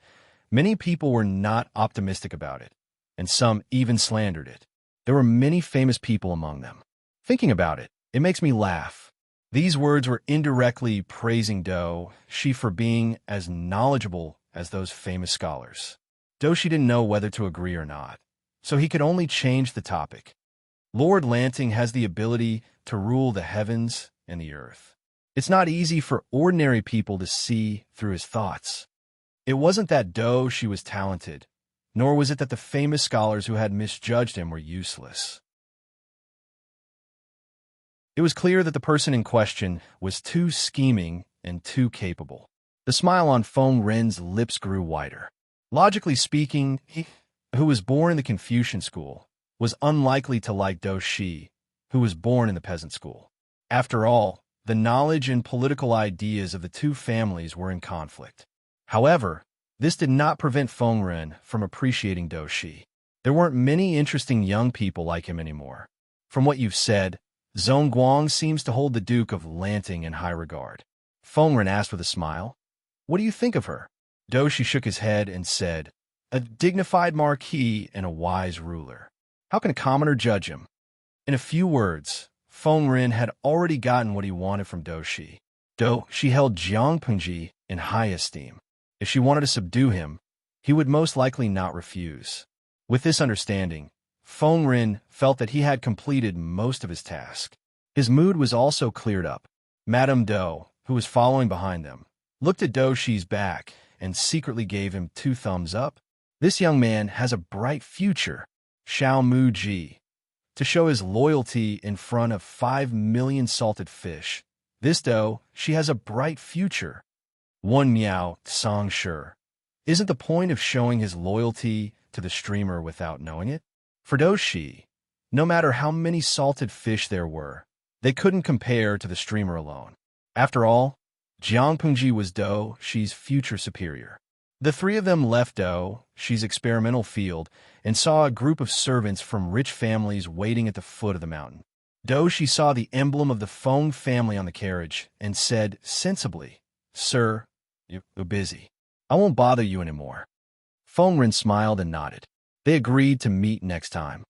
many people were not optimistic about it, and some even slandered it. There were many famous people among them. Thinking about it, it makes me laugh. These words were indirectly praising Doshi for being as knowledgeable as those famous scholars. Doshi didn't know whether to agree or not, so he could only change the topic. Lord Lanting has the ability to rule the heavens and the earth. It's not easy for ordinary people to see through his thoughts. It wasn't that Doshi was talented, nor was it that the famous scholars who had misjudged him were useless. It was clear that the person in question was too scheming and too capable. The smile on Fengren's lips grew wider. Logically speaking, he, who was born in the Confucian school, was unlikely to like Doshi, who was born in the peasant school. After all, the knowledge and political ideas of the two families were in conflict. However, this did not prevent Fengren from appreciating Doshi. There weren't many interesting young people like him anymore. "From what you've said, Zhongguang seems to hold the Duke of Lanting in high regard." Fengren asked with a smile. "What do you think of her?" Doshi shook his head and said, "A dignified marquis and a wise ruler. How can a commoner judge him?" In a few words, Fengren had already gotten what he wanted from Doshi. Doshi held Jiang Pengji in high esteem. If she wanted to subdue him, he would most likely not refuse. With this understanding, Fengren felt that he had completed most of his task. His mood was also cleared up. Madame Do, who was following behind them, looked at Doshi's back and secretly gave him 2 thumbs up. "This young man has a bright future," Xiao Muji, to show his loyalty in front of 5 million salted fish. "This she has a bright future." One Miao Song Shi. Isn't the point of showing his loyalty to the streamer without knowing it? For Doshi, no matter how many salted fish there were, they couldn't compare to the streamer alone. After all, Jiang Pengji was Doshi's future superior. The 3 of them left Doshi's experimental field and saw a group of servants from rich families waiting at the foot of the mountain. Doshi saw the emblem of the Feng family on the carriage and said sensibly, "Sir, you're busy. I won't bother you anymore." Fengren smiled and nodded. They agreed to meet next time.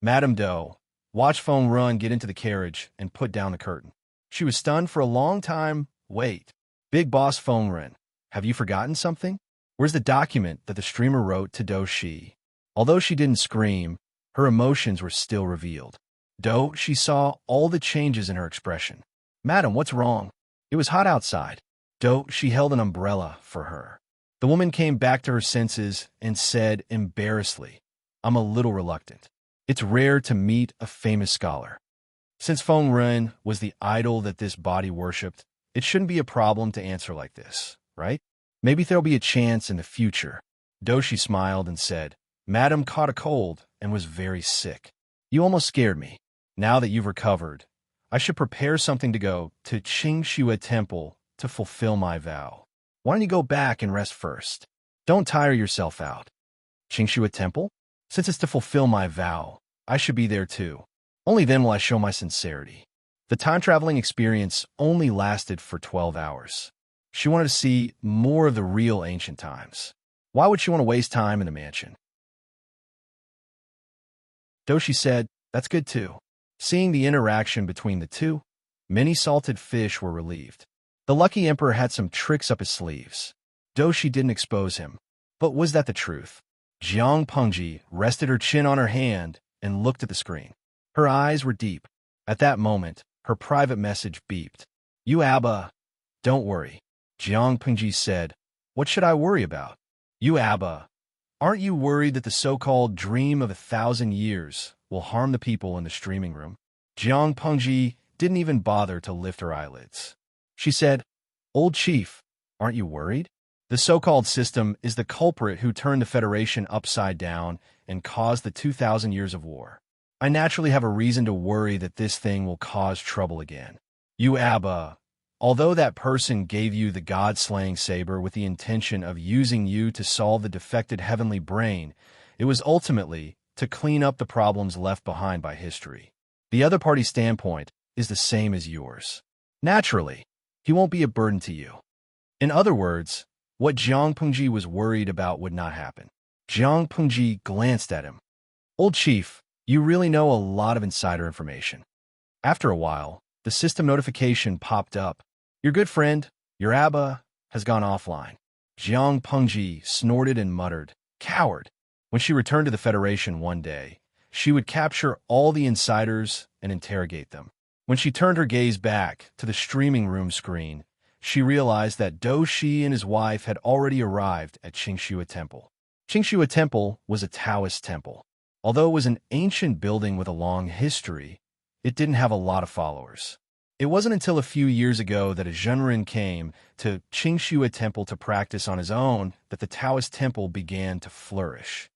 Madame Do watched Fengren get into the carriage and put down the curtain. She was stunned for a long time. "Wait, Big Boss Fengren, have you forgotten something? Where's the document that the streamer wrote to Doshi?" Although she didn't scream, her emotions were still revealed. Doshi saw all the changes in her expression. "Madam, what's wrong? It was hot outside." Doshi held an umbrella for her. The woman came back to her senses and said embarrassedly, "I'm a little reluctant. It's rare to meet a famous scholar. Since Fengren was the idol that this body worshipped, it shouldn't be a problem to answer like this, right? Maybe there'll be a chance in the future." Doshi smiled and said, "Madam caught a cold and was very sick. You almost scared me. Now that you've recovered, I should prepare something to go to Qingxue Temple to fulfill my vow. Why don't you go back and rest first? Don't tire yourself out." "Qingxue Temple? Since it's to fulfill my vow, I should be there too. Only then will I show my sincerity." The time-traveling experience only lasted for 12 hours. She wanted to see more of the real ancient times. Why would she want to waste time in the mansion? Doshi said, "That's good too." Seeing the interaction between the two, many salted fish were relieved. The lucky emperor had some tricks up his sleeves. Doshi didn't expose him. But was that the truth? Jiang Pengji rested her chin on her hand and looked at the screen. Her eyes were deep. At that moment, her private message beeped. You Abba. Don't worry. Jiang Pengji said. What should I worry about? You Abba. Aren't you worried that the so-called dream of 1,000 years will harm the people in the streaming room? Jiang Pengji didn't even bother to lift her eyelids. She said, Old Chief, aren't you worried? The so-called system is the culprit who turned the Federation upside down and caused the 2,000 years of war. I naturally have a reason to worry that this thing will cause trouble again. You Abba, although that person gave you the god-slaying saber with the intention of using you to solve the defected heavenly brain, it was ultimately to clean up the problems left behind by history. The other party's standpoint is the same as yours. Naturally, he won't be a burden to you. In other words, what Jiang Pengji was worried about would not happen. Jiang Pengji glanced at him. Old Chief, you really know a lot of insider information. After a while, the system notification popped up. Your good friend, your Abba, has gone offline. Jiang Pengji snorted and muttered, Coward. When she returned to the Federation one day, she would capture all the insiders and interrogate them. When she turned her gaze back to the streaming room screen, she realized that Doshi and his wife had already arrived at Qingxue Temple. Qingxue Temple was a Taoist temple. Although it was an ancient building with a long history, it didn't have a lot of followers. It wasn't until a few years ago that a Zhenren came to Qingxue Temple to practice on his own that the Taoist temple began to flourish.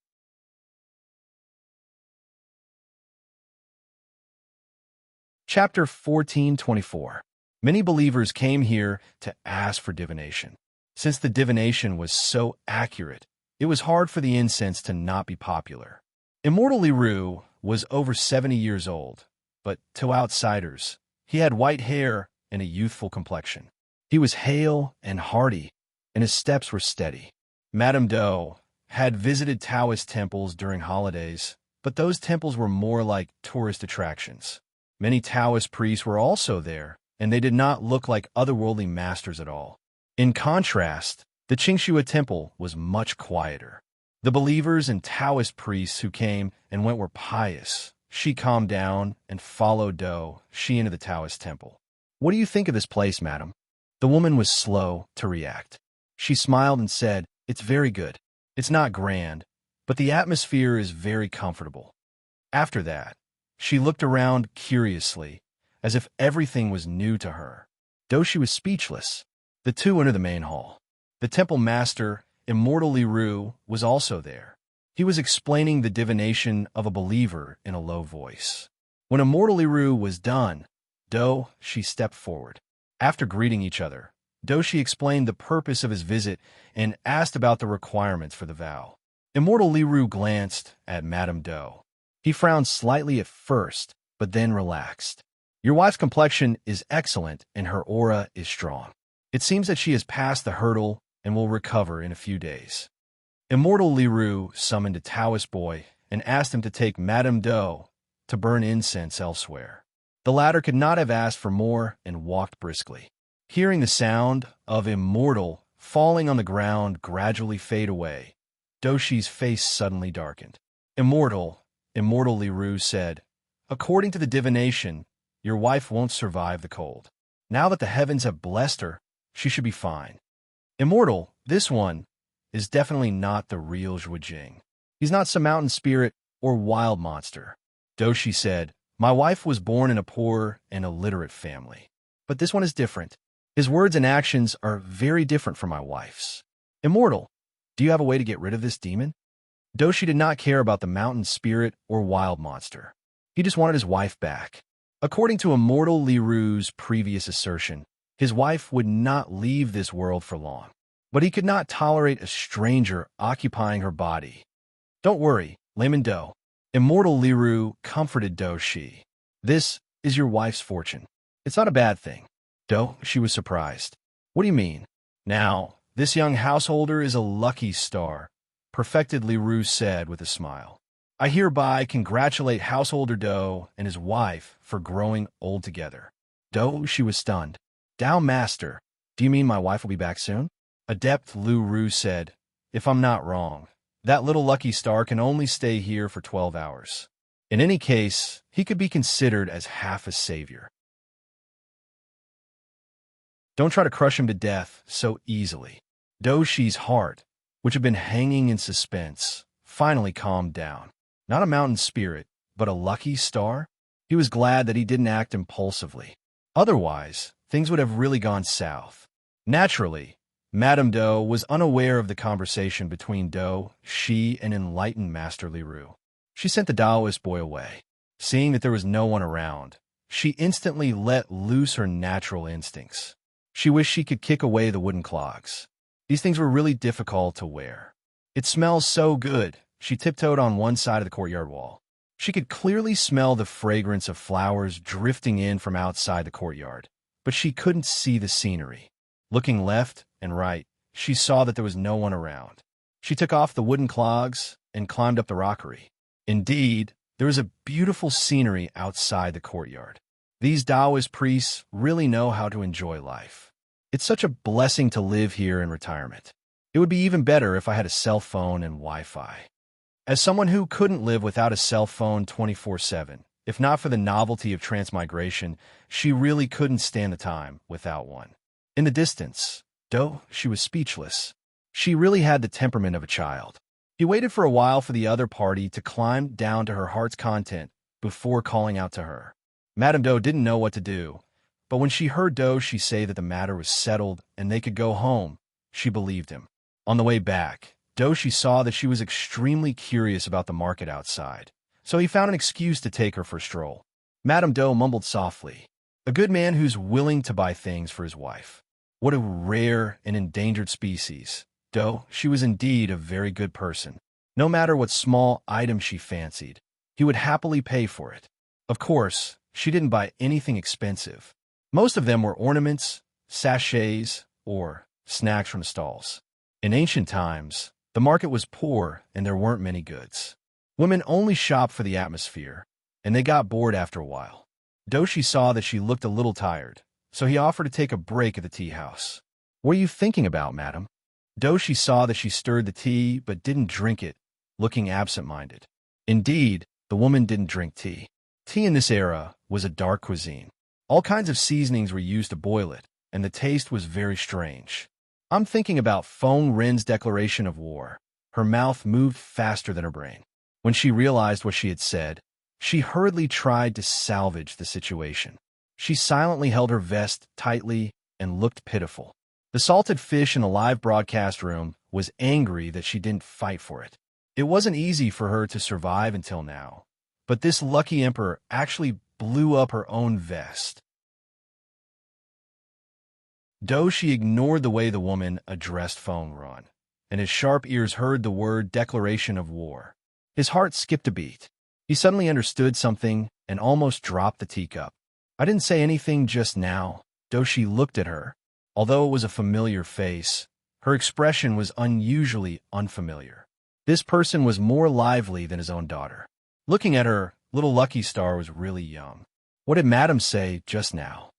Chapter 1424. Many believers came here to ask for divination. Since the divination was so accurate, it was hard for the incense to not be popular. Immortal Liru was over 70 years old, but to outsiders, he had white hair and a youthful complexion. He was hale and hearty, and his steps were steady. Madame Do had visited Taoist temples during holidays, but those temples were more like tourist attractions. Many Taoist priests were also there, and they did not look like otherworldly masters at all. In contrast, the Qingxue Temple was much quieter. The believers and Taoist priests who came and went were pious. She calmed down and followed Do Shi into the Taoist temple. What do you think of this place, madam? The woman was slow to react. She smiled and said, It's very good. It's not grand, but the atmosphere is very comfortable. After that, she looked around curiously, as if everything was new to her. Doshi was speechless. The two entered the main hall. The temple master, Immortal Liru, was also there. He was explaining the divination of a believer in a low voice. When Immortal Liru was done, Doshi stepped forward. After greeting each other, Doshi explained the purpose of his visit and asked about the requirements for the vow. Immortal Liru glanced at Madame Do. He frowned slightly at first, but then relaxed. Your wife's complexion is excellent and her aura is strong. It seems that she has passed the hurdle and will recover in a few days. Immortal Liru summoned a Taoist boy and asked him to take Madame Do to burn incense elsewhere. The latter could not have asked for more and walked briskly. Hearing the sound of Immortal falling on the ground gradually fade away, Doshi's face suddenly darkened. Immortal Liru said, According to the divination, your wife won't survive the cold. Now that the heavens have blessed her, she should be fine. Immortal, this one, is definitely not the real Zhuijing. He's not some mountain spirit or wild monster. Doshi said, My wife was born in a poor and illiterate family. But this one is different. His words and actions are very different from my wife's. Immortal, do you have a way to get rid of this demon? Doshi did not care about the mountain spirit or wild monster. He just wanted his wife back. According to Immortal Liru's previous assertion, his wife would not leave this world for long. But he could not tolerate a stranger occupying her body. Don't worry, Layman Do. Immortal Liru comforted Doshi. This is your wife's fortune. It's not a bad thing. She was surprised. What do you mean? Now, this young householder is a lucky star, perfected Liru said with a smile. I hereby congratulate Householder Do and his wife for growing old together. She was stunned. Tao Master, Do you mean my wife will be back soon? Adept Lu Ru said, if I'm not wrong, that little lucky star can only stay here for 12 hours. In any case, he could be considered as half a savior. Don't try to crush him to death so easily. Do Shi's heart, which had been hanging in suspense, finally calmed down. Not a mountain spirit, but a lucky star? He was glad that he didn't act impulsively. Otherwise, things would have really gone south. Naturally, Madame Do was unaware of the conversation between Do, Shi, and enlightened Master Li Ru. She sent the Taoist boy away. Seeing that there was no one around, she instantly let loose her natural instincts. She wished she could kick away the wooden clogs. These things were really difficult to wear. It smells so good. She tiptoed on one side of the courtyard wall. She could clearly smell the fragrance of flowers drifting in from outside the courtyard, but she couldn't see the scenery. Looking left and right, she saw that there was no one around. She took off the wooden clogs and climbed up the rockery. Indeed, there was a beautiful scenery outside the courtyard. These Taoist priests really know how to enjoy life. It's such a blessing to live here in retirement. It would be even better if I had a cell phone and Wi-Fi. As someone who couldn't live without a cell phone 24/7, if not for the novelty of transmigration, she really couldn't stand the time without one. In the distance, though, she was speechless. She really had the temperament of a child. He waited for a while for the other party to climb down to her heart's content before calling out to her. Madame Do didn't know what to do, but when she heard Do Shi say that the matter was settled and they could go home, she believed him. On the way back, Do Shi saw that she was extremely curious about the market outside, so he found an excuse to take her for a stroll. Madame Do mumbled softly, a good man who's willing to buy things for his wife. What a rare and endangered species. Do Shi was indeed a very good person. No matter what small item she fancied, he would happily pay for it. Of course, she didn't buy anything expensive. Most of them were ornaments, sachets, or snacks from stalls. In ancient times, the market was poor and there weren't many goods. Women only shopped for the atmosphere, and they got bored after a while. Do Shi saw that she looked a little tired, so he offered to take a break at the tea house. What are you thinking about, madam? Do Shi saw that she stirred the tea but didn't drink it, looking absent-minded. Indeed, the woman didn't drink tea. Tea in this era was a dark cuisine. All kinds of seasonings were used to boil it, and the taste was very strange. I'm thinking about Feng Ren's declaration of war. Her mouth moved faster than her brain. When she realized what she had said, she hurriedly tried to salvage the situation. She silently held her vest tightly and looked pitiful. The salted fish in the live broadcast room was angry that she didn't fight for it. It wasn't easy for her to survive until now, but this lucky emperor actually blew up her own vest. Do Shi ignored the way the woman addressed Feng Ren, and his sharp ears heard the word declaration of war. His heart skipped a beat. He suddenly understood something and almost dropped the teacup. I didn't say anything just now. Do Shi looked at her. Although it was a familiar face, her expression was unusually unfamiliar. This person was more lively than his own daughter. Looking at her, little Lucky Star was really young. What did Madame say just now?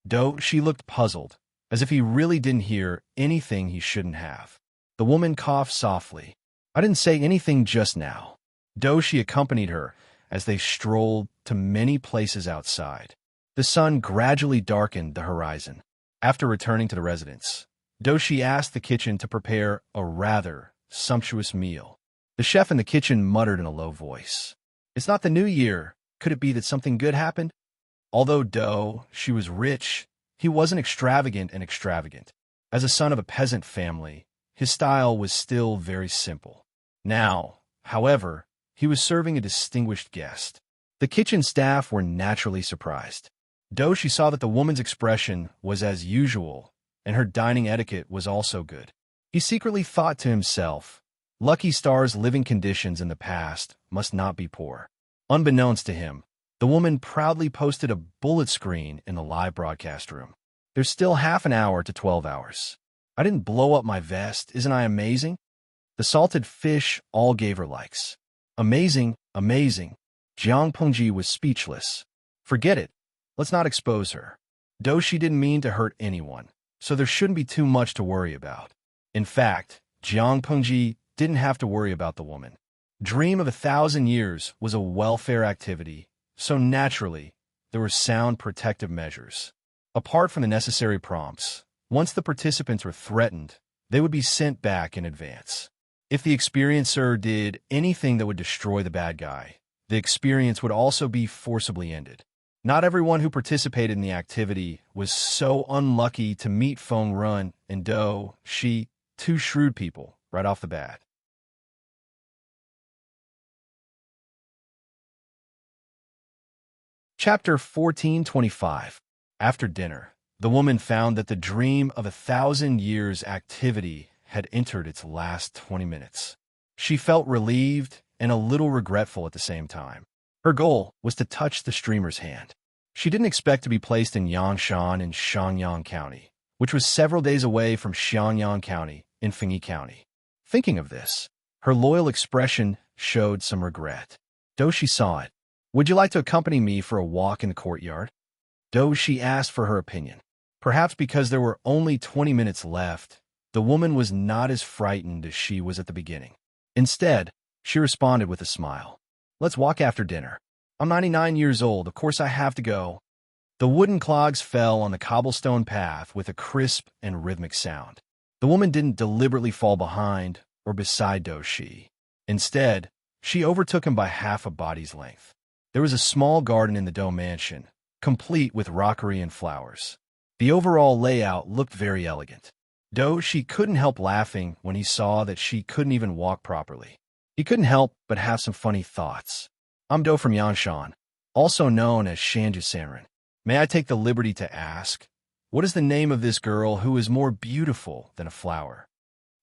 Do Shi looked puzzled, as if he really didn't hear anything he shouldn't have. The woman coughed softly. I didn't say anything just now. Do Shi accompanied her as they strolled to many places outside. The sun gradually darkened the horizon. After returning to the residence, Do Shi asked the kitchen to prepare a rather sumptuous meal. The chef in the kitchen muttered in a low voice, "It's not the new year. Could it be that something good happened?" Although Do Shi was rich, he wasn't extravagant. As a son of a peasant family, his style was still very simple. Now, however, he was serving a distinguished guest. The kitchen staff were naturally surprised. Do Shi saw that the woman's expression was as usual, and her dining etiquette was also good. He secretly thought to himself, Lucky Star's living conditions in the past must not be poor. Unbeknownst to him, the woman proudly posted a bullet screen in the live broadcast room. There's still half an hour to 12 hours. I didn't blow up my vest, isn't I amazing? The salted fish all gave her likes. Amazing, amazing. Jiang Pengji was speechless. Forget it. Let's not expose her. Do Shi didn't mean to hurt anyone. so there shouldn't be too much to worry about. In fact, Jiang Pengji didn't have to worry about the woman. Dream of 1,000 Years was a welfare activity, so naturally, there were sound protective measures. Apart from the necessary prompts, once the participants were threatened, they would be sent back in advance. If the experiencer did anything that would destroy the bad guy, the experience would also be forcibly ended. Not everyone who participated in the activity was so unlucky to meet Feng Run and Do Shi, two shrewd people, right off the bat. Chapter 1425. After dinner, the woman found that the Dream of 1,000 Years activity had entered its last 20 minutes. She felt relieved and a little regretful at the same time. Her goal was to touch the streamer's hand. She didn't expect to be placed in Yangshan in Shangyang County, which was several days away from Xiangyang County in Fengyi County. Thinking of this, her loyal expression showed some regret. Doshi saw it. "Would you like to accompany me for a walk in the courtyard?" Doshi asked for her opinion. Perhaps because there were only 20 minutes left, the woman was not as frightened as she was at the beginning. Instead, she responded with a smile. "Let's walk after dinner. I'm 99 years old, of course I have to go." The wooden clogs fell on the cobblestone path with a crisp and rhythmic sound. The woman didn't deliberately fall behind or beside Doshi. Instead, she overtook him by half a body's length. There was a small garden in the Do mansion, complete with rockery and flowers. The overall layout looked very elegant. Doshi couldn't help laughing when he saw that she couldn't even walk properly. He couldn't help but have some funny thoughts. "I'm Do from Yanshan, also known as Shanju Sanren. May I take the liberty to ask, what is the name of this girl who is more beautiful than a flower?"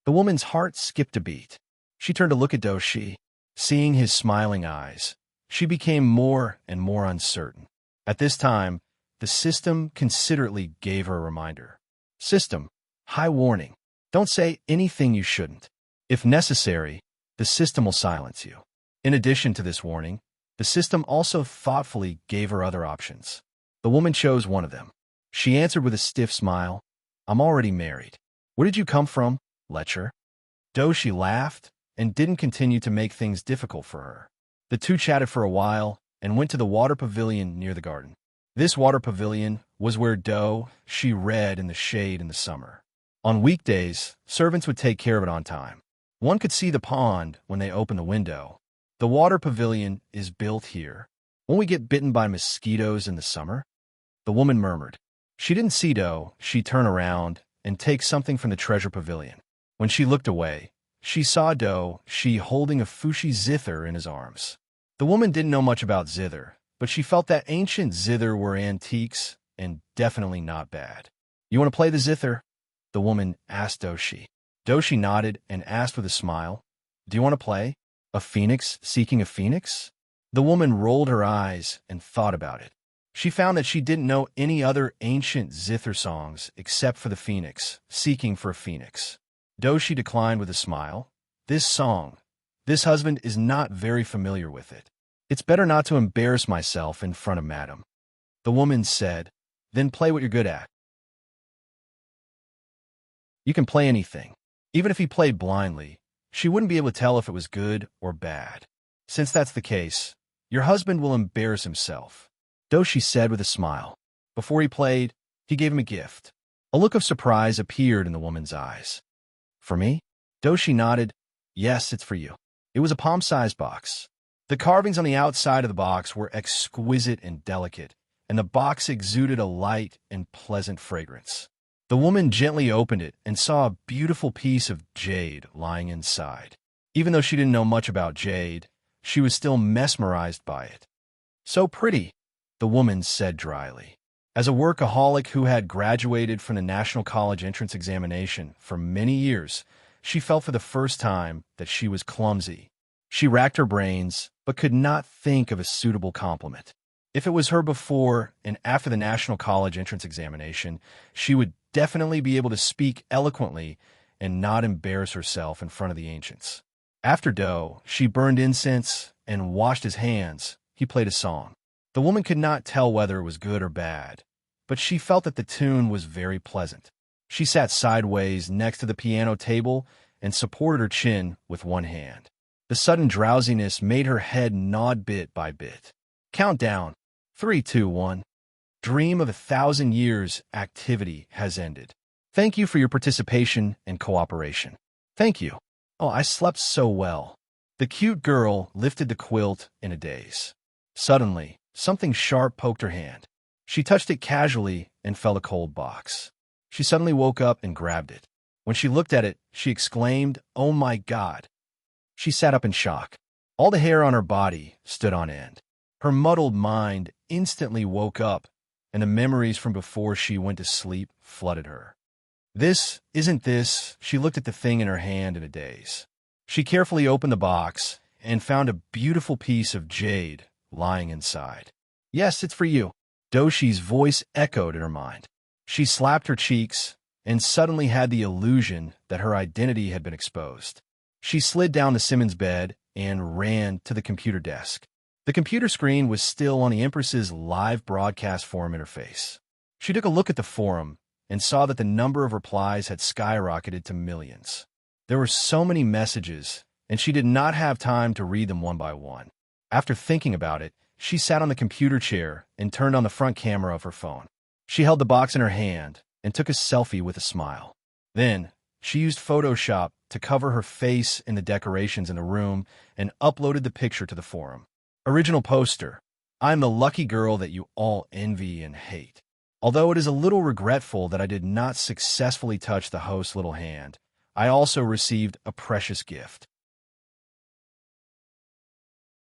The woman's heart skipped a beat. She turned to look at Doshi. Seeing his smiling eyes, she became more and more uncertain. At this time, the system considerately gave her a reminder. "System, high warning. Don't say anything you shouldn't. If necessary, the system will silence you." In addition to this warning, the system also thoughtfully gave her other options. The woman chose one of them. She answered with a stiff smile, "I'm already married." "Where did you come from, Lecher?" Doshi laughed and didn't continue to make things difficult for her. The two chatted for a while and went to the water pavilion near the garden. This water pavilion was where Doshi read in the shade in the summer. On weekdays, servants would take care of it on time. One could see the pond when they opened the window. "The water pavilion is built here. Won't we get bitten by mosquitoes in the summer?" The woman murmured. She didn't see Doshi turn around and take something from the treasure pavilion. When she looked away, she saw Doshi holding a fushi zither in his arms. The woman didn't know much about zither, but she felt that ancient zither were antiques and definitely not bad. "You want to play the zither?" the woman asked Doshi. Doshi nodded and asked with a smile, "Do you want to play? A phoenix seeking a phoenix?" The woman rolled her eyes and thought about it. She found that she didn't know any other ancient zither songs except for the phoenix, seeking for a phoenix. Doshi declined with a smile. "This song, this husband is not very familiar with it. It's better not to embarrass myself in front of madam." The woman said, "Then play what you're good at." You can play anything. Even if he played blindly, she wouldn't be able to tell if it was good or bad. Since that's the case, your husband will embarrass himself, Doshi said with a smile. Before he played, he gave him a gift. A look of surprise appeared in the woman's eyes. "For me?" Doshi nodded. "Yes, it's for you." It was a palm-sized box. The carvings on the outside of the box were exquisite and delicate, and the box exuded a light and pleasant fragrance. The woman gently opened it and saw a beautiful piece of jade lying inside. Even though she didn't know much about jade, she was still mesmerized by it. "So pretty," the woman said dryly. As a workaholic who had graduated from the National College entrance examination for many years, she felt for the first time that she was clumsy. She racked her brains, but could not think of a suitable compliment. If it was her before and after the National College entrance examination, she would definitely be able to speak eloquently and not embarrass herself in front of the ancients. After she burned incense and washed his hands. He played a song. The woman could not tell whether it was good or bad, but she felt that the tune was very pleasant. She sat sideways next to the piano table and supported her chin with one hand. The sudden drowsiness made her head nod bit by bit. Countdown. 3, 2, 1. Dream of 1,000 years activity has ended. Thank you for your participation and cooperation. Thank you. Oh, I slept so well. The cute girl lifted the quilt in a daze. Suddenly, something sharp poked her hand. She touched it casually and felt a cold box. She suddenly woke up and grabbed it. When she looked at it, she exclaimed, "Oh my God!" She sat up in shock. All the hair on her body stood on end. Her muddled mind instantly woke up, and the memories from before she went to sleep flooded her. This. She looked at the thing in her hand in a daze. She carefully opened the box and found a beautiful piece of jade lying inside. Yes, it's for you. Doshi's voice echoed in her mind. She slapped her cheeks and suddenly had the illusion that her identity had been exposed. She slid down the Simmons bed and ran to the computer desk. The computer screen was still on the Empress's live broadcast forum interface. She took a look at the forum and saw that the number of replies had skyrocketed to millions. There were so many messages, and she did not have time to read them one by one. After thinking about it, she sat on the computer chair and turned on the front camera of her phone. She held the box in her hand and took a selfie with a smile. Then, she used Photoshop to cover her face in the decorations in the room and uploaded the picture to the forum. Original poster: I'm the lucky girl that you all envy and hate. Although it is a little regretful that I did not successfully touch the host's little hand, I also received a precious gift.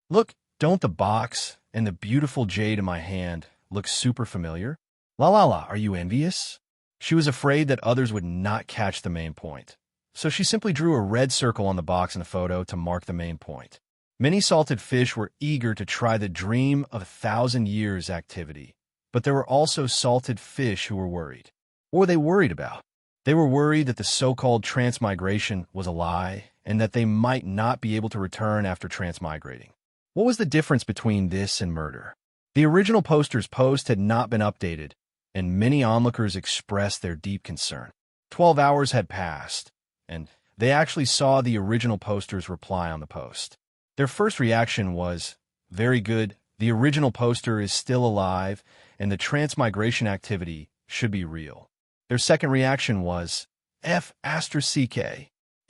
Look, don't the box and the beautiful jade in my hand look super familiar? La la la, are you envious? She was afraid that others would not catch the main point, so she simply drew a red circle on the box in the photo to mark the main point. Many salted fish were eager to try the dream of 1,000 years activity, but there were also salted fish who were worried. What were they worried about? They were worried that the so-called transmigration was a lie and that they might not be able to return after transmigrating. What was the difference between this and murder? The original poster's post had not been updated, and many onlookers expressed their deep concern. 12 hours had passed, and they actually saw the original poster's reply on the post. Their first reaction was, "Very good, the original poster is still alive, and the transmigration activity should be real." Their second reaction was, F***,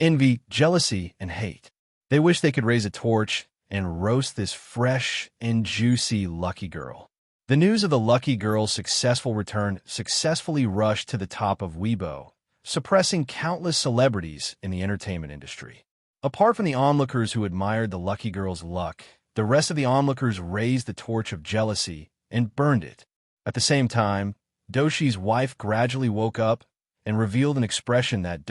envy, jealousy, and hate. They wished they could raise a torch and roast this fresh and juicy lucky girl. The news of the lucky girl's successful return successfully rushed to the top of Weibo, suppressing countless celebrities in the entertainment industry. Apart from the onlookers who admired the lucky girl's luck, the rest of the onlookers raised the torch of jealousy and burned it. At the same time, Doshi's wife gradually woke up and revealed an expression that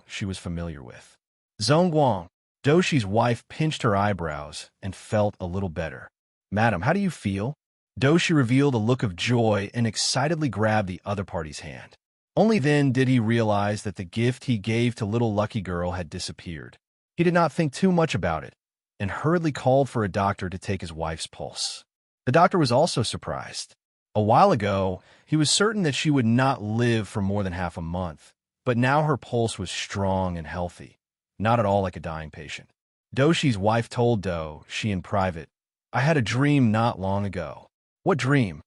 she was familiar with. Zongguang, Doshi's wife, pinched her eyebrows and felt a little better. "Madam, how do you feel?" Doshi revealed a look of joy and excitedly grabbed the other party's hand. Only then did he realize that the gift he gave to little lucky girl had disappeared. He did not think too much about it and hurriedly called for a doctor to take his wife's pulse. The doctor was also surprised. A while ago, he was certain that she would not live for more than half a month, but now her pulse was strong and healthy, not at all like a dying patient. Doshi's wife told she in private, "I had a dream not long ago." "What dream?"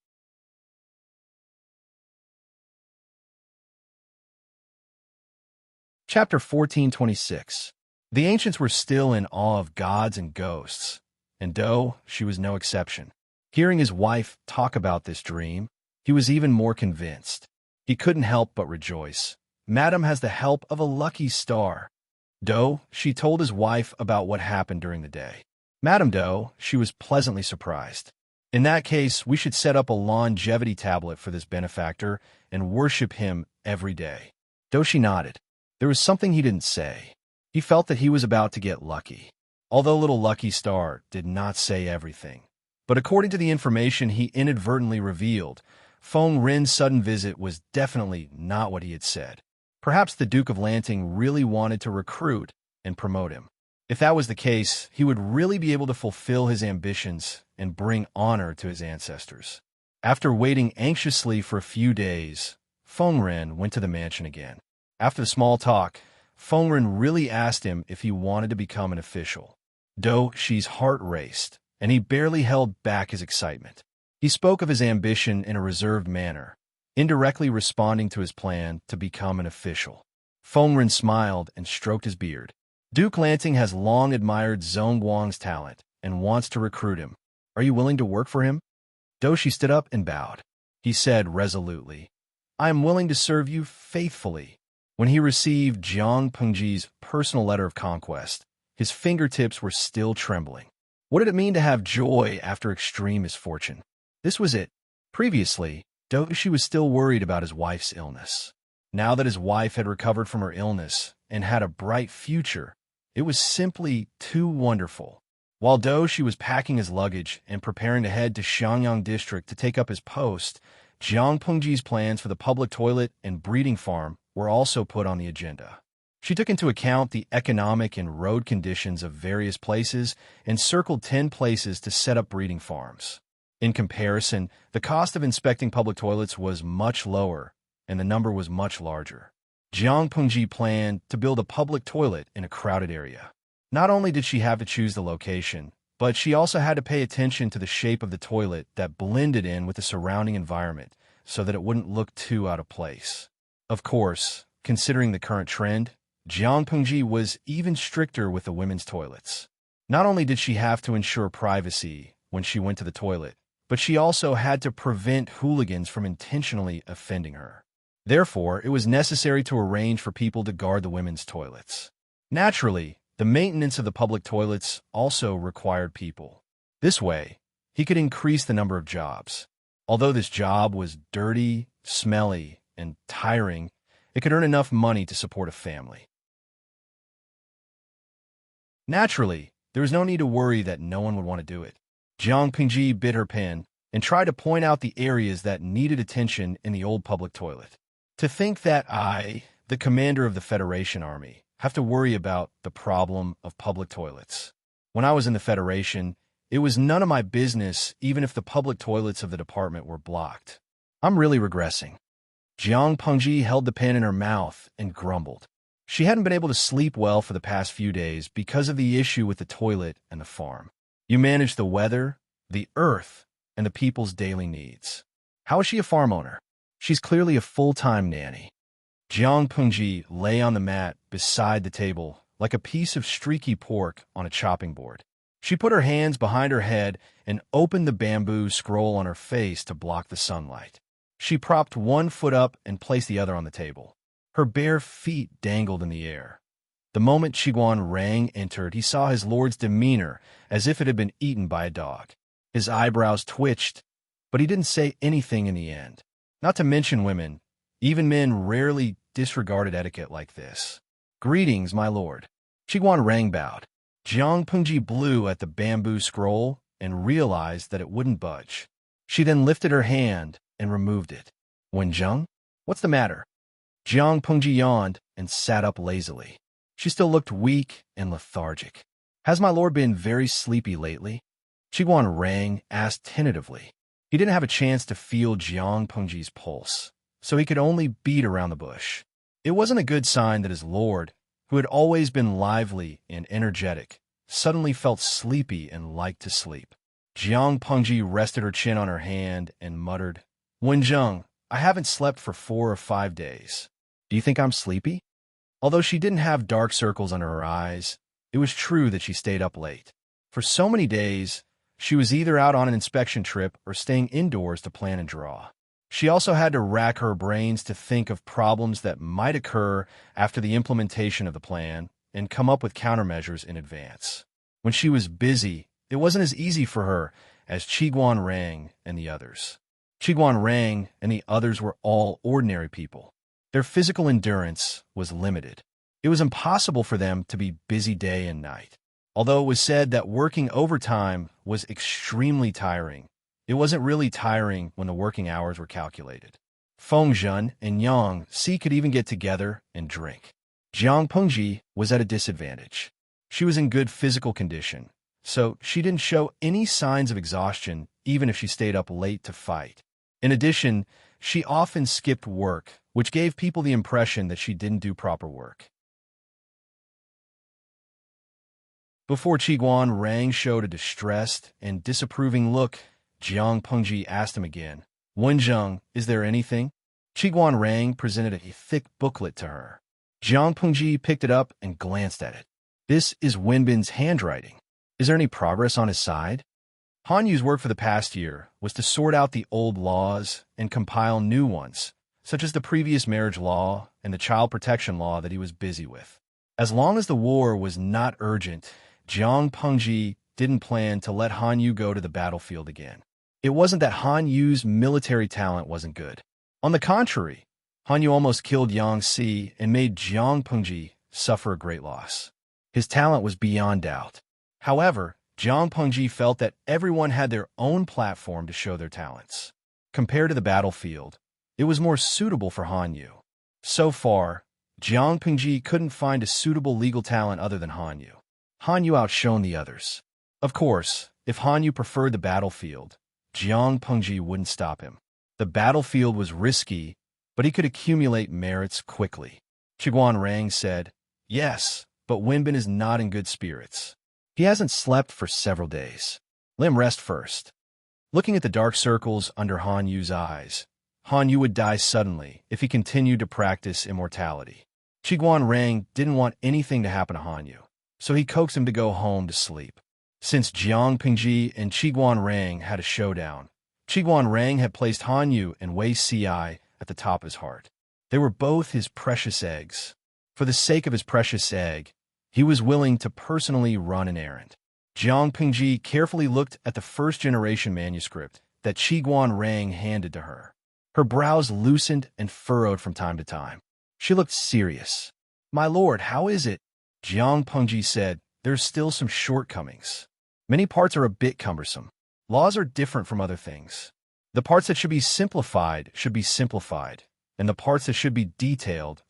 Chapter 1426. The ancients were still in awe of gods and ghosts, and she was no exception. Hearing his wife talk about this dream, he was even more convinced. He couldn't help but rejoice. "Madam has the help of a lucky star." She told his wife about what happened during the day. "Madam she was pleasantly surprised. In that case, we should set up a longevity tablet for this benefactor and worship him every day." Doshi nodded. There was something he didn't say. He felt that he was about to get lucky. Although little Lucky Star did not say everything. But according to the information he inadvertently revealed, Feng Rin's sudden visit was definitely not what he had said. Perhaps the Duke of Lanting really wanted to recruit and promote him. If that was the case, he would really be able to fulfill his ambitions and bring honor to his ancestors. After waiting anxiously for a few days, Fengren went to the mansion again. After the small talk, Fengren really asked him if he wanted to become an official. Do Shi's heart raced, and he barely held back his excitement. He spoke of his ambition in a reserved manner, indirectly responding to his plan to become an official. Fengren smiled and stroked his beard. Duke Lanting has long admired Zhong Guang's talent and wants to recruit him. Are you willing to work for him? Do Shi stood up and bowed. He said resolutely, I am willing to serve you faithfully. When he received Jiang Pengji's personal letter of conquest, his fingertips were still trembling. What did it mean to have joy after extreme misfortune? This was it. Previously, Do Shi was still worried about his wife's illness. Now that his wife had recovered from her illness and had a bright future, it was simply too wonderful. While Do Shi was packing his luggage and preparing to head to Xiangyang District to take up his post, Jiang Pengji's plans for the public toilet and breeding farm were also put on the agenda. She took into account the economic and road conditions of various places and circled 10 places to set up breeding farms. In comparison, the cost of inspecting public toilets was much lower, and the number was much larger. Jiang Pengji planned to build a public toilet in a crowded area. Not only did she have to choose the location, but she also had to pay attention to the shape of the toilet that blended in with the surrounding environment so that it wouldn't look too out of place. Of course, considering the current trend, Jiang Pengji was even stricter with the women's toilets. Not only did she have to ensure privacy when she went to the toilet, but she also had to prevent hooligans from intentionally offending her. Therefore, it was necessary to arrange for people to guard the women's toilets. Naturally, the maintenance of the public toilets also required people. This way, he could increase the number of jobs. Although this job was dirty, smelly, and tiring, it could earn enough money to support a family. Naturally, there was no need to worry that no one would want to do it. Jiang Pengji bit her pen and tried to point out the areas that needed attention in the old public toilet. To think that I, the commander of the Federation Army, have to worry about the problem of public toilets. When I was in the Federation, it was none of my business even if the public toilets of the department were blocked. I'm really regressing. Jiang Pengji held the pen in her mouth and grumbled. She hadn't been able to sleep well for the past few days because of the issue with the toilet and the farm. You manage the weather, the earth, and the people's daily needs. How is she a farm owner? She's clearly a full-time nanny. Jiang Pengji lay on the mat beside the table like a piece of streaky pork on a chopping board. She put her hands behind her head and opened the bamboo scroll on her face to block the sunlight. She propped one foot up and placed the other on the table. Her bare feet dangled in the air. The moment Qiguan Rang entered, he saw his lord's demeanor as if it had been eaten by a dog. His eyebrows twitched, but he didn't say anything in the end. Not to mention women, even men rarely disregarded etiquette like this. Greetings, my lord. Qiguan Rang bowed. Jiang Pengji blew at the bamboo scroll and realized that it wouldn't budge. She then lifted her hand and removed it. Wenjeng? What's the matter? Jiang Pengji yawned and sat up lazily. She still looked weak and lethargic. Has my lord been very sleepy lately? Qiguan Rang asked tentatively. He didn't have a chance to feel Jiang Pengji's pulse, so he could only beat around the bush. It wasn't a good sign that his lord, who had always been lively and energetic, suddenly felt sleepy and liked to sleep. Jiang Pengji rested her chin on her hand and muttered, Wenjeng, I haven't slept for 4 or 5 days. Do you think I'm sleepy? Although she didn't have dark circles under her eyes, it was true that she stayed up late. For so many days, she was either out on an inspection trip or staying indoors to plan and draw. She also had to rack her brains to think of problems that might occur after the implementation of the plan and come up with countermeasures in advance. When she was busy, it wasn't as easy for her as Qiguan Rang and the others. Qiguan Rang and the others were all ordinary people. Their physical endurance was limited. It was impossible for them to be busy day and night. Although it was said that working overtime was extremely tiring, it wasn't really tiring when the working hours were calculated. Fengzhen and Yang Si could even get together and drink. Jiang Pengji was at a disadvantage. She was in good physical condition, so she didn't show any signs of exhaustion even if she stayed up late to fight. In addition, she often skipped work, which gave people the impression that she didn't do proper work. Before Qiguan Rang showed a distressed and disapproving look, Jiang Pengji asked him again, "Wenzheng, is there anything?" Qiguan Rang presented a thick booklet to her. Jiang Pengji picked it up and glanced at it. "This is Wenbin's handwriting. Is there any progress on his side?" Han Yu's work for the past year was to sort out the old laws and compile new ones, such as the previous marriage law and the child protection law that he was busy with. As long as the war was not urgent, Jiang Pengji didn't plan to let Han Yu go to the battlefield again. It wasn't that Han Yu's military talent wasn't good. On the contrary, Han Yu almost killed Yang Si and made Jiang Pengji suffer a great loss. His talent was beyond doubt. However, Jiang Pengji felt that everyone had their own platform to show their talents. Compared to the battlefield, it was more suitable for Han Yu. So far, Jiang Pengji couldn't find a suitable legal talent other than Han Yu. Han Yu outshone the others. Of course, if Han Yu preferred the battlefield, Jiang Pengji wouldn't stop him. The battlefield was risky, but he could accumulate merits quickly. Qiguan Rang said, "Yes, but Wenbin is not in good spirits. He hasn't slept for several days. Let him rest first." Looking at the dark circles under Han Yu's eyes, Han Yu would die suddenly if he continued to practice immortality. Qiguan Rang didn't want anything to happen to Han Yu, so he coaxed him to go home to sleep. Since Jiang Pengji and Qiguan Rang had a showdown, Qiguan Rang had placed Han Yu and Wei Si at the top of his heart. They were both his precious eggs. For the sake of his precious egg, he was willing to personally run an errand. Jiang Pengji carefully looked at the first-generation manuscript that Qiguan Rang handed to her. Her brows loosened and furrowed from time to time. She looked serious. "My lord, how is it?" Jiang Pengji said, "There's still some shortcomings. Many parts are a bit cumbersome. Laws are different from other things. The parts that should be simplified, and the parts that should be detailed.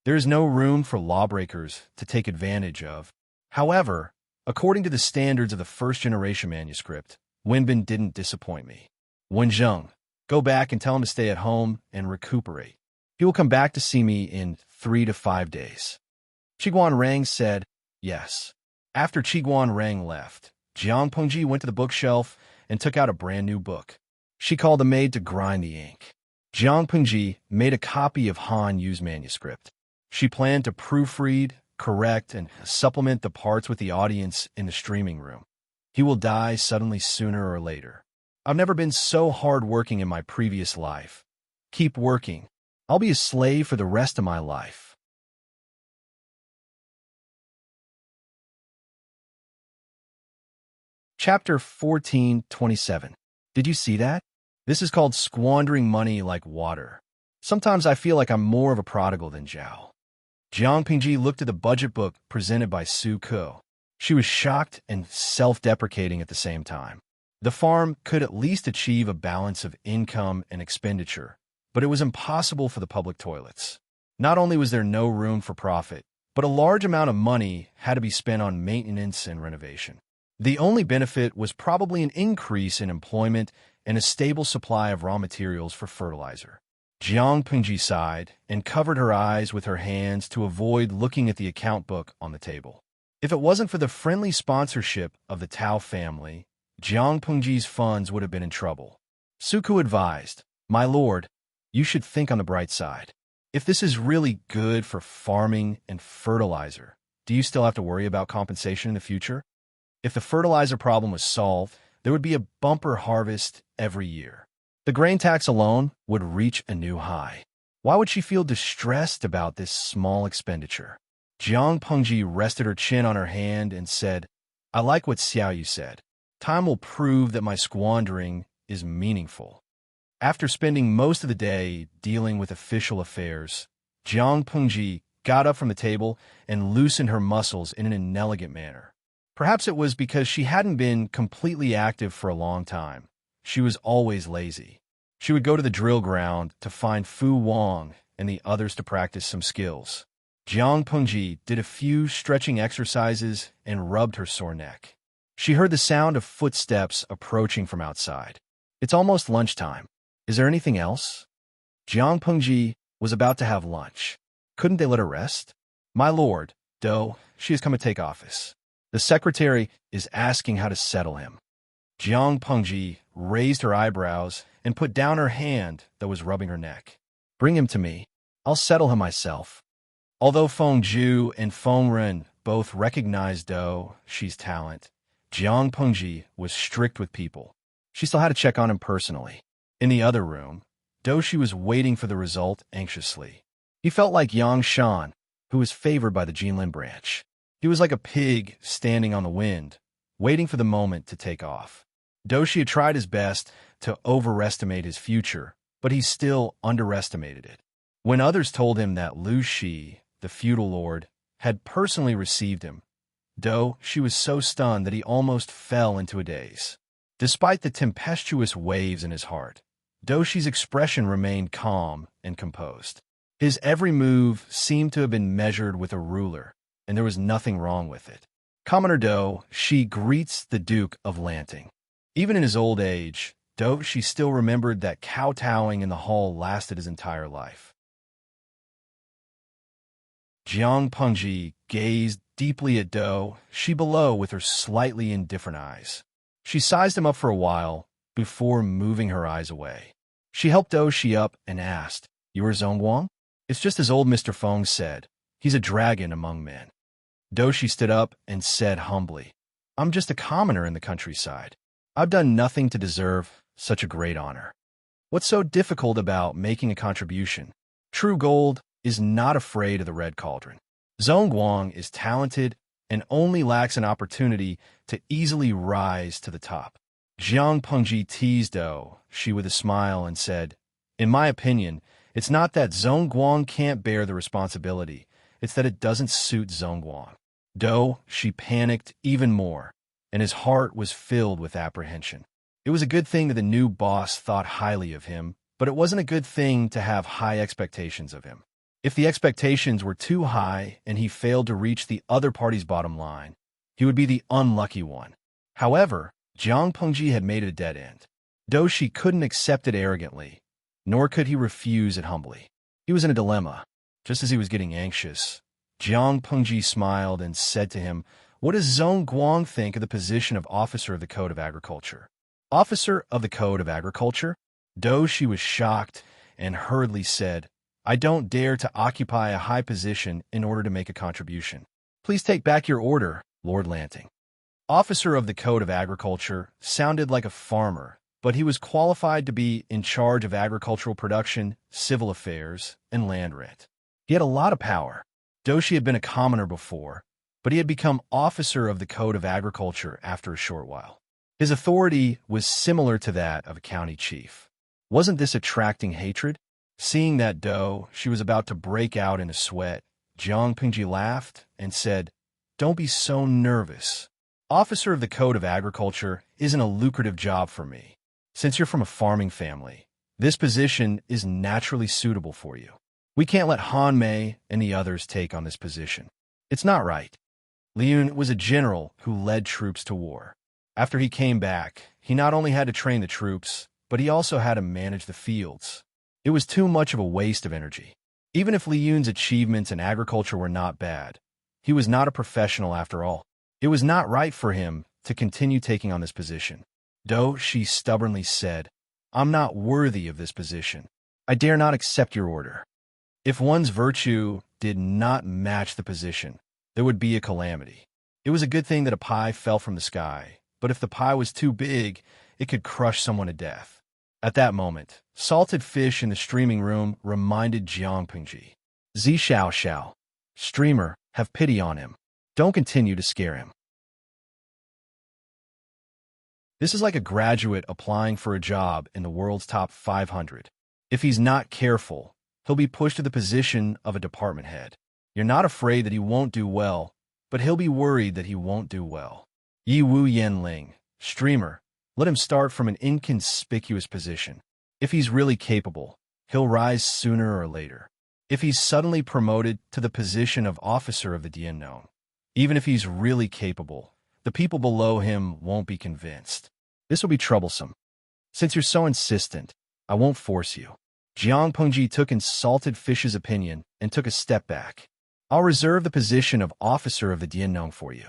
There is no room for lawbreakers to take advantage of. However, according to the standards of the first-generation manuscript, Wenbin didn't disappoint me. Wenzheng, go back and tell him to stay at home and recuperate. He will come back to see me in 3 to 5 days." Qiguan Rang said, "Yes." After Qiguan Rang left, Jiang Pengji went to the bookshelf and took out a brand new book. She called a maid to grind the ink. Jiang Pengji made a copy of Han Yu's manuscript. She planned to proofread, correct, and supplement the parts with the audience in the streaming room. He will die suddenly sooner or later. I've never been so hard-working in my previous life. Keep working. I'll be a slave for the rest of my life. Chapter 14:27. Did you see that? This is called squandering money like water. Sometimes I feel like I'm more of a prodigal than Zhao. Jiang Pengji looked at the budget book presented by Su Ke. She was shocked and self-deprecating at the same time. The farm could at least achieve a balance of income and expenditure, but it was impossible for the public toilets. Not only was there no room for profit, but a large amount of money had to be spent on maintenance and renovation. The only benefit was probably an increase in employment and a stable supply of raw materials for fertilizer. Jiang Pengji sighed and covered her eyes with her hands to avoid looking at the account book on the table. If it wasn't for the friendly sponsorship of the Tao family, Jiang Pengji's funds would have been in trouble. Su Ke advised, "My lord, you should think on the bright side. If this is really good for farming and fertilizer, do you still have to worry about compensation in the future? If the fertilizer problem was solved, there would be a bumper harvest every year. The grain tax alone would reach a new high. Why would she feel distressed about this small expenditure?" Jiang Pengji rested her chin on her hand and said, "I like what Xiao Yu said. Time will prove that my squandering is meaningful." After spending most of the day dealing with official affairs, Jiang Pengji got up from the table and loosened her muscles in an inelegant manner. Perhaps it was because she hadn't been completely active for a long time. She was always lazy. She would go to the drill ground to find Fu Wang and the others to practice some skills. Jiang Pengji did a few stretching exercises and rubbed her sore neck. She heard the sound of footsteps approaching from outside. It's almost lunchtime. Is there anything else? Jiang Pengji was about to have lunch. Couldn't they let her rest? My lord, Do, she has come to take office. The secretary is asking how to settle him. Jiang Pengji raised her eyebrows and put down her hand that was rubbing her neck. Bring him to me. I'll settle him myself. Although Feng Zhu and Feng Ren both recognized Do, she's talent, Jiang Pengji was strict with people. She still had to check on him personally. In the other room, Doshi was waiting for the result anxiously. He felt like Yang Shan, who was favored by the Jinlin branch. He was like a pig standing on the wind, waiting for the moment to take off. Doshi had tried his best to overestimate his future, but he still underestimated it. When others told him that Lu Shi, the feudal lord, had personally received him, she was so stunned that he almost fell into a daze. Despite the tempestuous waves in his heart, Doshi's expression remained calm and composed. His every move seemed to have been measured with a ruler, and there was nothing wrong with it. Commoner Doshi greets the Duke of Lanting. Even in his old age, Doshi still remembered that kowtowing in the hall lasted his entire life. Jiang Pengji gazed deeply at Doshi below with her slightly indifferent eyes. She sized him up for a while before moving her eyes away. She helped Doshi up and asked, "You are Zhongguang?" "It's just as old Mr. Feng said. He's a dragon among men." Doshi stood up and said humbly, "I'm just a commoner in the countryside. I've done nothing to deserve such a great honor. What's so difficult about making a contribution? True gold is not afraid of the red cauldron. Zhongguang is talented and only lacks an opportunity to easily rise to the top." Jiang Pengji teased Doshi with a smile and said, "In my opinion, it's not that Zhongguang can't bear the responsibility, it's that it doesn't suit Zhongguang." Doshi panicked even more, and his heart was filled with apprehension. It was a good thing that the new boss thought highly of him, but it wasn't a good thing to have high expectations of him. If the expectations were too high and he failed to reach the other party's bottom line, he would be the unlucky one. However, Jiang Pengji had made it a dead end. Doshi couldn't accept it arrogantly, nor could he refuse it humbly. He was in a dilemma. Just as he was getting anxious, Jiang Pengji smiled and said to him, "What does Zhongguang think of the position of Officer of the Code of Agriculture?" "Officer of the Code of Agriculture?" Doshi was shocked and hurriedly said, "I don't dare to occupy a high position in order to make a contribution. Please take back your order, Lord Lanting." Officer of the Code of Agriculture sounded like a farmer, but he was qualified to be in charge of agricultural production, civil affairs, and land rent. He had a lot of power. Doshi had been a commoner before, but he had become Officer of the Code of Agriculture after a short while. His authority was similar to that of a county chief. Wasn't this attracting hatred? Seeing that she was about to break out in a sweat, Jiang Pengji laughed and said, "Don't be so nervous. Officer of the Code of Agriculture isn't a lucrative job for me. Since you're from a farming family, this position is naturally suitable for you. We can't let Han Mei and the others take on this position. It's not right." Liun was a general who led troops to war. After he came back, he not only had to train the troops, but he also had to manage the fields. It was too much of a waste of energy. Even if Liun's achievements in agriculture were not bad, he was not a professional after all. It was not right for him to continue taking on this position. She stubbornly said, "I'm not worthy of this position. I dare not accept your order." If one's virtue did not match the position, there would be a calamity. It was a good thing that a pie fell from the sky, but if the pie was too big, it could crush someone to death. At that moment, salted fish in the streaming room reminded Jiang Pengji. "Zi Xiao Xiao. Streamer, have pity on him. Don't continue to scare him." This is like a graduate applying for a job in the world's top 500. If he's not careful, he'll be pushed to the position of a department head. You're not afraid that he won't do well, but he'll be worried that he won't do well. Yi Wu Yanling, streamer, let him start from an inconspicuous position. If he's really capable, he'll rise sooner or later. If he's suddenly promoted to the position of Officer of the Diannone, even if he's really capable, the people below him won't be convinced. This will be troublesome. Since you're so insistent, I won't force you. Jiang Pengji took Insalted Fish's opinion and took a step back. I'll reserve the position of officer of the Diannong for you.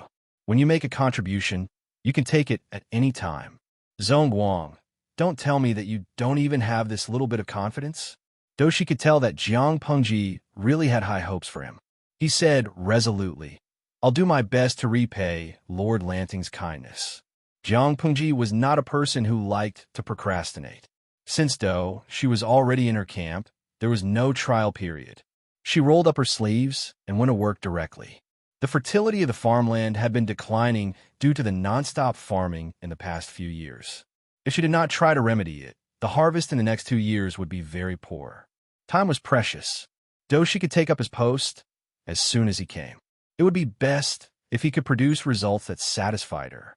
When you make a contribution, you can take it at any time. Zhong Guang, don't tell me that you don't even have this little bit of confidence. Doshi could tell that Jiang Pengji really had high hopes for him. He said resolutely, I'll do my best to repay Lord Lanting's kindness. Jiang Pengji was not a person who liked to procrastinate. Since though she was already in her camp, there was no trial period. She rolled up her sleeves and went to work directly. The fertility of the farmland had been declining due to the non-stop farming in the past few years. If she did not try to remedy it, the harvest in the next 2 years would be very poor. Time was precious. Doshi could take up his post as soon as he came. It would be best if he could produce results that satisfied her.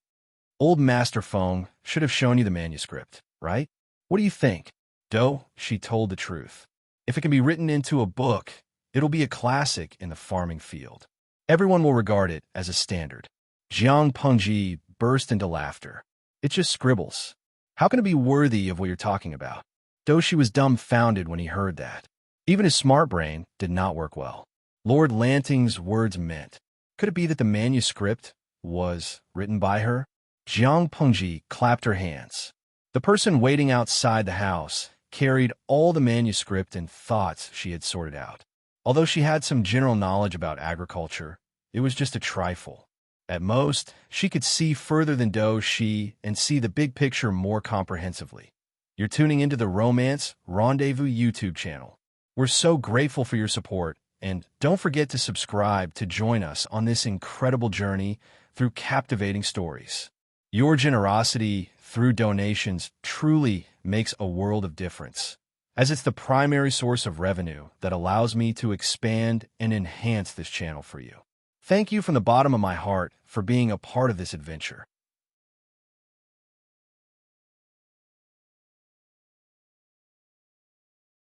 Old Master Feng should have shown you the manuscript, right? What do you think? She told the truth. If it can be written into a book, it'll be a classic in the farming field. Everyone will regard it as a standard. Jiang Pengji burst into laughter. It's just scribbles. How can it be worthy of what you're talking about? Doshi was dumbfounded when he heard that. Even his smart brain did not work well. Lord Lanting's words meant. Could it be that the manuscript was written by her? Jiang Pengji clapped her hands. The person waiting outside the house carried all the manuscript and thoughts she had sorted out. Although she had some general knowledge about agriculture, it was just a trifle. At most, she could see further than Doshi and see the big picture more comprehensively. You're tuning into the Romance Rendezvous YouTube channel. We're so grateful for your support, and don't forget to subscribe to join us on this incredible journey through captivating stories. Your generosity through donations truly makes a world of difference, as it's the primary source of revenue that allows me to expand and enhance this channel for you. Thank you from the bottom of my heart for being a part of this adventure.